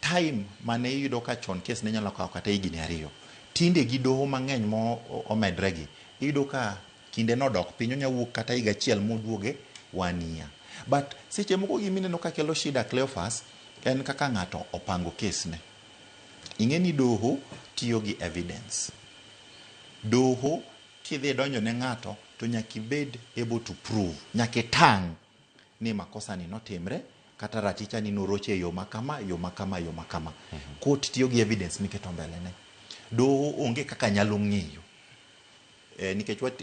time mane yudo ka chon case ne nyalo kawo kata higni 2 tinde gi doho mang'eny mo omedregi iyudo ka kinde nodok piny onyawuok kata higa 1 moduoge 1 year. But seche moko gimineno ka kelo shida Cleophas en kaka ng'ato opango case ne ing'eni doho tiyo gi evidence. Doho kidhi donjo ne ng'ato to nyaki bed able to prove nyaki tang ni makosa ni notimre kata raticha ni noroche yo makama court tiyo gi evidence miketo mbele ne doho onge kaka nyalo ng'iyo nikech what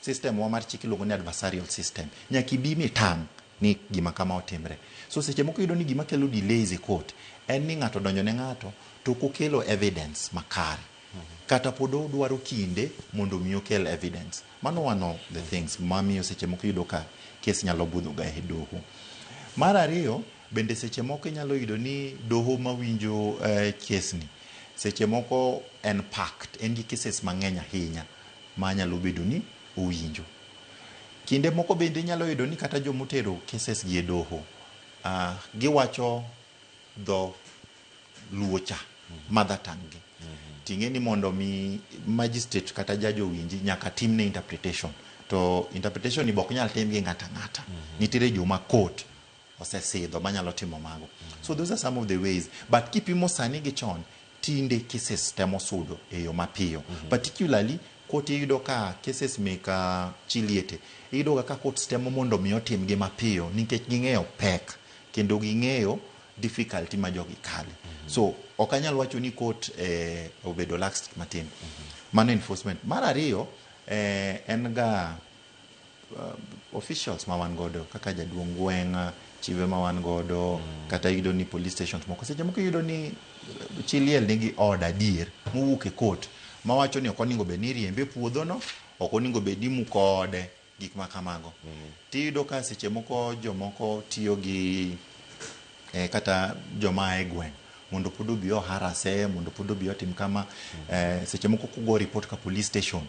system wa mar chiki luongo ni adversarial system nyaki bi mitang ni gima kama otimre so seche moko yudo ni gima kelo delays e court en ni ng'ato donjo ne ng'ato to kokelo evidence makare kata podo dwaro kinde mondo miyo kel evidence mano one of the things mamiyo seche moko yudo ka case nyalo budho ga e doho. Mar 2 bende seche moko nyalo yudo ni doho mawinjo case ni seche moko en packed en gi cases mang'eny ahinya ma nyalo bedo ni owinjo kinde moko bende nyalo yudo ni kata jomotero cases gi e doho giwacho dho luocha mother tongue gi ting'e ni mondo mi magistrate kata judge owinji nyaka timne interpretation to interpretation ni bok nyal tim gi ng'ata nitiere joma court osesidho manyalo timo mago so those are some of the ways but kipimo sani gi chon tinde cases temo sudo e yo mapiyo particularly court yudo ka cases meka chiliete yudo ka court temo mondo mi otim gi mapiyo nikech ging'eyo pek kendo ging'eyo difficulty ma jogi kale so okanyal wacho ni court obedo lax matin mano enforcement. Mar 2 en ga officials ma wan godo kaka jaduong' gweng' chive ma wan godo kata yudo ni police stations moko seche moko yudo ni chiliel nigi order dier mowuok e court ma wacho ni ok oningo bed ni riembe puodho no ok oningo bed ni mukode gik ma kamago tiyudo ka seche moko jomoko tiyo gi kata joma e gweng' mondo podo biyo harase mondo podo biyo tim kama seche moko kugo report ka police station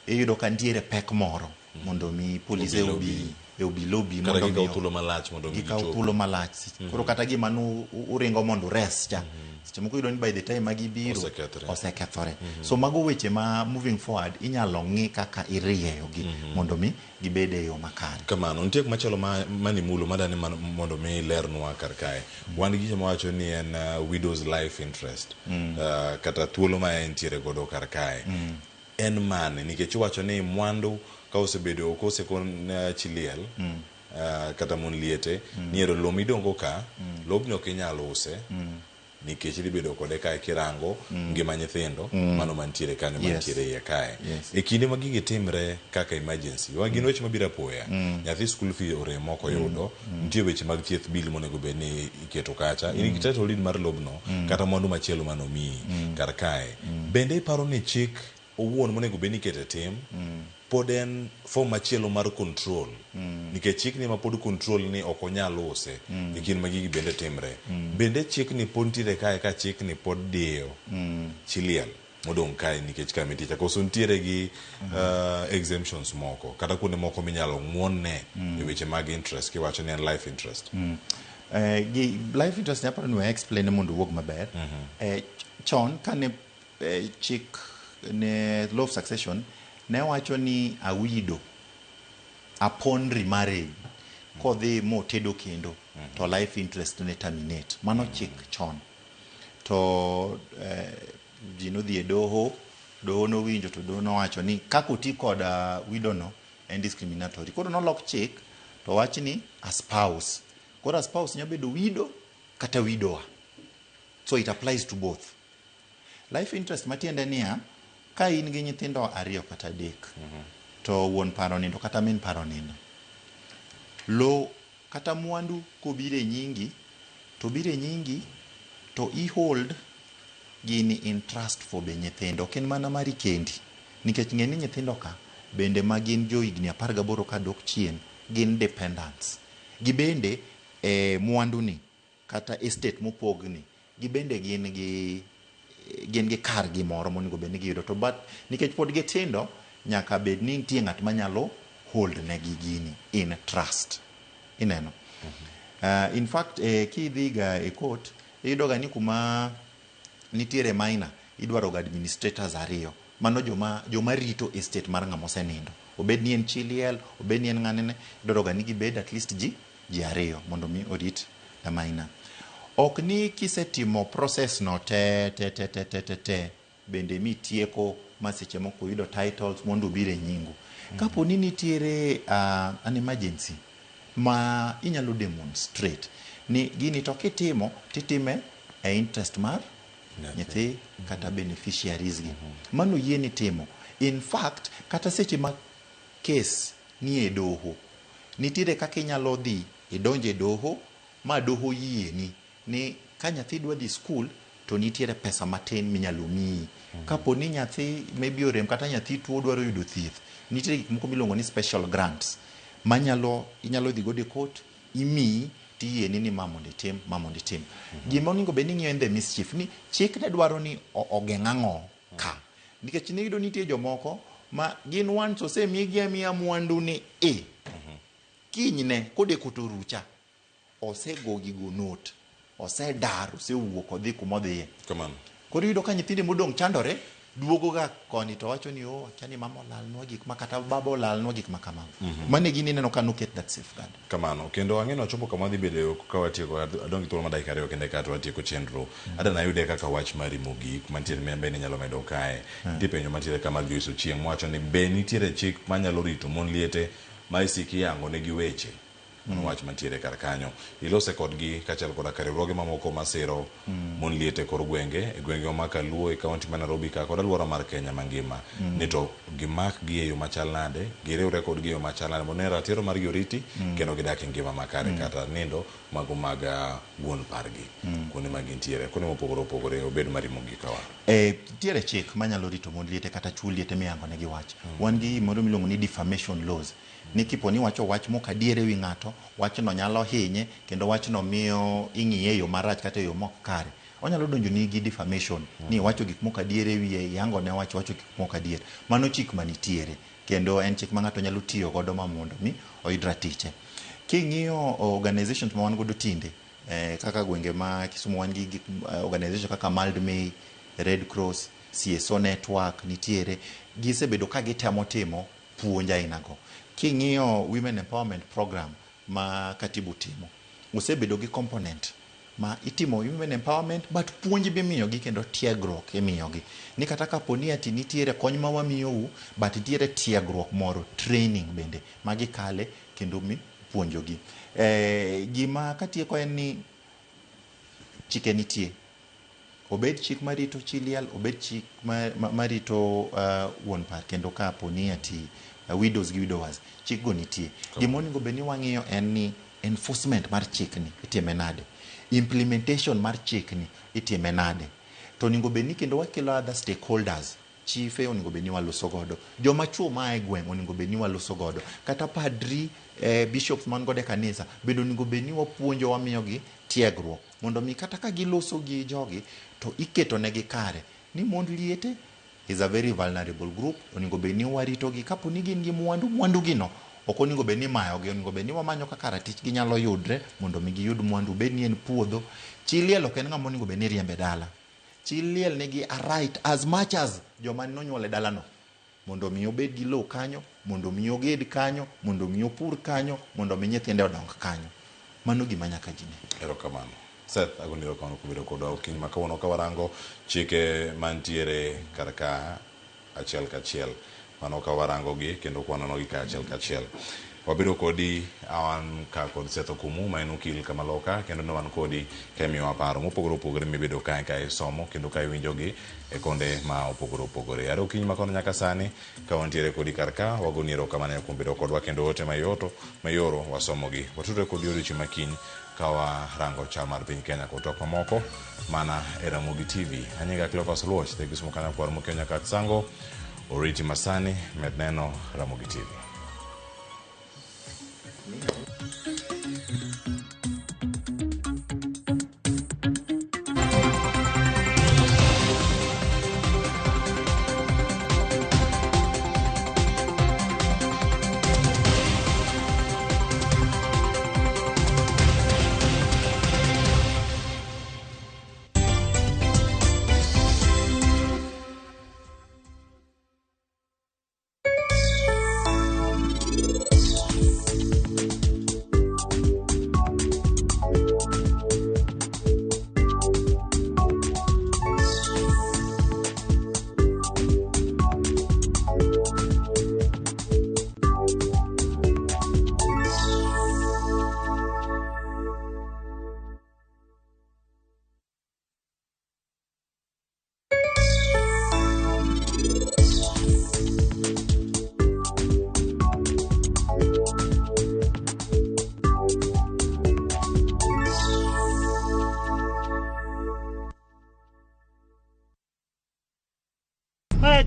iyudo ka ntiere pek moro mondo mi police obi lobby mondo gikaw thuolo malach mondo gikaw thuolo malach koro kata gima nu uringo mondo rest cha seche moko yudo ni by the time magibiro osekethore so mago weche ma moving forward inyalo ng'i kaka irieyo gi mondo mi gibede yo makare kamano nitie machalo mani mulo madani mondo mi lernwa kar kae wan gi joma wacho ni en widows life interest kata thuolo ma entiere godo kar kae en mane nikech wacho ni mwandu ka osebedo kosekon chiliel kata mon liete niero lo midongo ka lobno kinyalo use nikech libedo kode kae kirango ngima nyithindo mano mantiere kane mantiere iye kae e kinde ma gigi timre kaka emergency gin weche mabiro apoya nyathi school fee oremo ok oyudo nitie weche mag thieth bill monego bed ni iketo kacha in title deed mar lobno kata mwandu machielo manomiyi kar kae bende iparo ni chik owuon monego bed ni ikete tim pod en form machielo mar control nikech chik ni ma pod control ni ok onyal use e kinde ma gigi bende timre bende chik ni pod nitiere kae ka chik ni pod diyo chiliel modong kai nikech kamiticha koso ntiere gi exemptions moko kata kuonde moko minyalo ng'wonne e weche mag interest kiwacho ni en life interest. Gi life interest nyaparo ni explain mondo wuog maber. Chon kane chik ne law of succession ne wacho ni a widow upon remarriage kodhi motedo kendo to life interest ne terminate. Mano chik chon. To ji nodhi e doho nowinjo to doho nowacho ni kako ti kod widow no en discriminatory. Koro nolok chik to wach ni a spouse. Koro a spouse nyalo bedo widow kata widower. So it applies to both. Life interest matiende niya, ka in gi nyithindo 2 kata 3 to wuon paro nindo kata min paro nindo, lo kata mwandu kobire nyingi to i hold gini in trust for be nyithindo. Ken mana mari kendi nikech ng'eni nyithindo ka bende ma gin jo higni 18 ka dok chien gin dependents. Gibende mwandu ni kata estate mopogni gibende gin gi kar gimoro monego bed ni giyudo to but nikech pod gitindo nyaka bed ni nitie ng'at manyalo hold negi gini in trust. Ineno. In fact kidhi ga e court iyudo ga ni kuma nitiere minor idwaro ga administrators 2. Mano joma rito estate mar ng'ama osenindo. Obed ni en chi liel, obed ni en ng'anene, idwaro ga ni gibed at least ji 2 mondo mi orit the minor. Ok ni kisetimo process no te bende mitieko maseche moko yudo titles mondo bire nyingu. Kapo ni nitiere an emergency ma inyalo demonstrate ni gini to kitimo titime e interest mar nyithi kata beneficiaries gi. Mano yie ni timo. In fact kata seche ma case ni e doho nitiere kaka inyalo dhi idonje doho ma doho yie ni ka nyathi dwa dhi school to nitiere pesa matin minyalo miyi. Kapo ni nyathi maybe orem kata nyathi tuo dwaro yudo thieth, nitiere gik moko miluongo ni special grants inyalo dhi go e court imiyi tiye ni mamondo itim. Gima onego bed ni ng'iyo en the mischief ni chik ne dwaro ni ogeng' ang'o ka. Nikech ne yudo nitie jomoko ma gin once osemigi amiya mwandu ni kinyne kodeko to rucha osegogi go note, osedar, osewuok odhi kumodhiye. Koro yudo ka nyithinde modong' chandore duogo ga koni to wacho ni achani mama olalnwa gik ma kata baba olalnwa gik ma kamago. Mane gini neno ka noket that safeguard. Kamano kendo ang'eno chopo kama dhi bedo ka watieko adongi thuolo ma dakika 2 kende ka to watieko chenro. Ada na yude kaka wach mari mogik mantiere membe ni nyalo medo kae. Dipenyo mantiere kama Joyce Ochieng' wacho ni be nitiere chik manyalo rito mon liete ma isiki yango ne gi weche. Wach mantiere kar kanyo ilose kodgi kachal koda riwruoge mamoko masiro mon liete kor gwenge e gwenge ma Kaluo e kaunti ma Nairobi ka kod alwora mar Kenya mangima ni to gimak gi e yo machal nade giriwre kod gi e yo machal nade mondo ratiro mar yoriti kendo gidak e ngima makare kata nindo mago mag wuon pargi kuonde ma gintiere kuonde mopogore obed marimo gi kawa. Tiere chik manyalo rito mon liete kata chuo liete miyango ne gi wach. Wan gi moro miluongo ni defamation laws. Ni kipo ni wacho wach mok adiere wi ng'ato, wach no nyalo hinye kendo wach no miyo ing'iye yo marach kata yo mok kare. Onyalo donjo ni gi defamation ni wacho gik mok adiere wi yango ne wacho gik mok adiere. Mano chik manitiere kendo en chik ma ng'ato nyalo tiyo godo mondo mi oyud ratiche. King'iyo organizations ma wan godo tinde kaka gwenge ma Kisumu wan gi organization kaka Mild May, Red Cross, CSO network nitiere gisebedo ka gitemo timo puonja inago. King'iyo women empowerment program ma katibu timo osebedo gi component ma itimo women empowerment but puonj bi miyo gi kendo tiegruok imiyo gi ni kata kapo ni ati nitiere kony ma wamiyo u but nitiere tiegruok moro training bende magi kale kendo mi puonjo gi. Gima katieko en ni chike nitie, obed chik marito chi liel, obed chik marito wuon par kendo kapo ni ati widows gi widowers chik go nitie. Gima onego bed ni wang'iyo en ni enforcement mar chik ni itime nade, implementation mar chik ni itime nade, to onego bed ni kendo wakelo other stakeholders, chiefe onego bed ni waloso godo, joma chuo ma e gweng' onego bed ni waloso godo, kata padri bishops man godo e kanisa bendo onego bed ni wapuonjo wamiyo gi tiegruok mondo mi kata ka giloso gi jogi to iketo negi kare ni mond liete is a very vulnerable group. Oningo beni warito gi kapo ni gin gi mwandu gino. Ok oningo beni mayo gi, oningo beni wamanyo kaka ratich gi nyalo yudre mondo mi giyud mwandu, beni en puodho. Chi liel ok en ng'ama oningo beni riembe dala. Chi liel nigi a right as much as joma nonyuole dala no, mondo mi obed gi lowo kanyo, mondo mi oged kanyo, mondo mi opur kanyo, mondo mi nyithinde odong kanyo. Mano gima nyaka jine. Erokamano. Seth, agoniro kono kubedo kodwa okinyi ma kawuono ka warango chike mantiere karka achiel kachiel. Mano ka warango gi kendo kwanono gi ka achiel kachiel. Wabiro kodi awan ka kod Seth Okumu ma en okil kamaloka, kendo ne wan kodi kemiwa paro mopogore opogore mibedo kae ka somo kendo ka iwinjogi e konde ma opogore opogore. Are okinyi ma kono nyaka sani ka wantiere kodi karka wagoni erokamano kuom bedo kodwa kendo ote mayoro wasomogi. Watudre kodi odiochieng' makiny ka warango chal mar piny Kenya kod tok mamoko mana e Ramogi TV. Anyinga Cleophas Luoch, tegis mokana kwar mokeo nyaka sango oriti masani med neno Ramogi TV.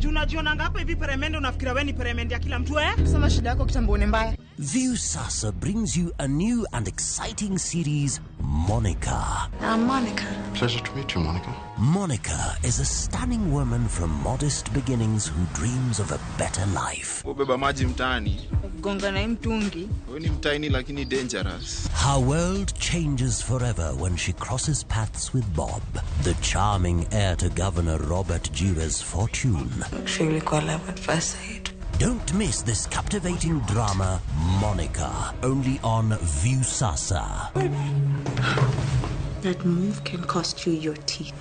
Unajionanga hapa hivi peremende unafikira wewe ni peremende ya kila mtu Sema shida yako kitambo ni mbaya. Viusasa brings you a new and exciting series, Monica. I'm Monica. Pleasure to meet you, Monica. Monica is a stunning woman from modest beginnings who dreams of a better life. Ubeba maji mtaani. Gonga na mtungi. Wewe ni mtaani lakini dangerous. Her world changes forever when she crosses paths with Bob, the charming heir to Governor Robert Jiwa's fortune. Actually, call love at first sight. Don't miss this captivating drama, Monica, only on Viusasa. That move can cost you your teeth.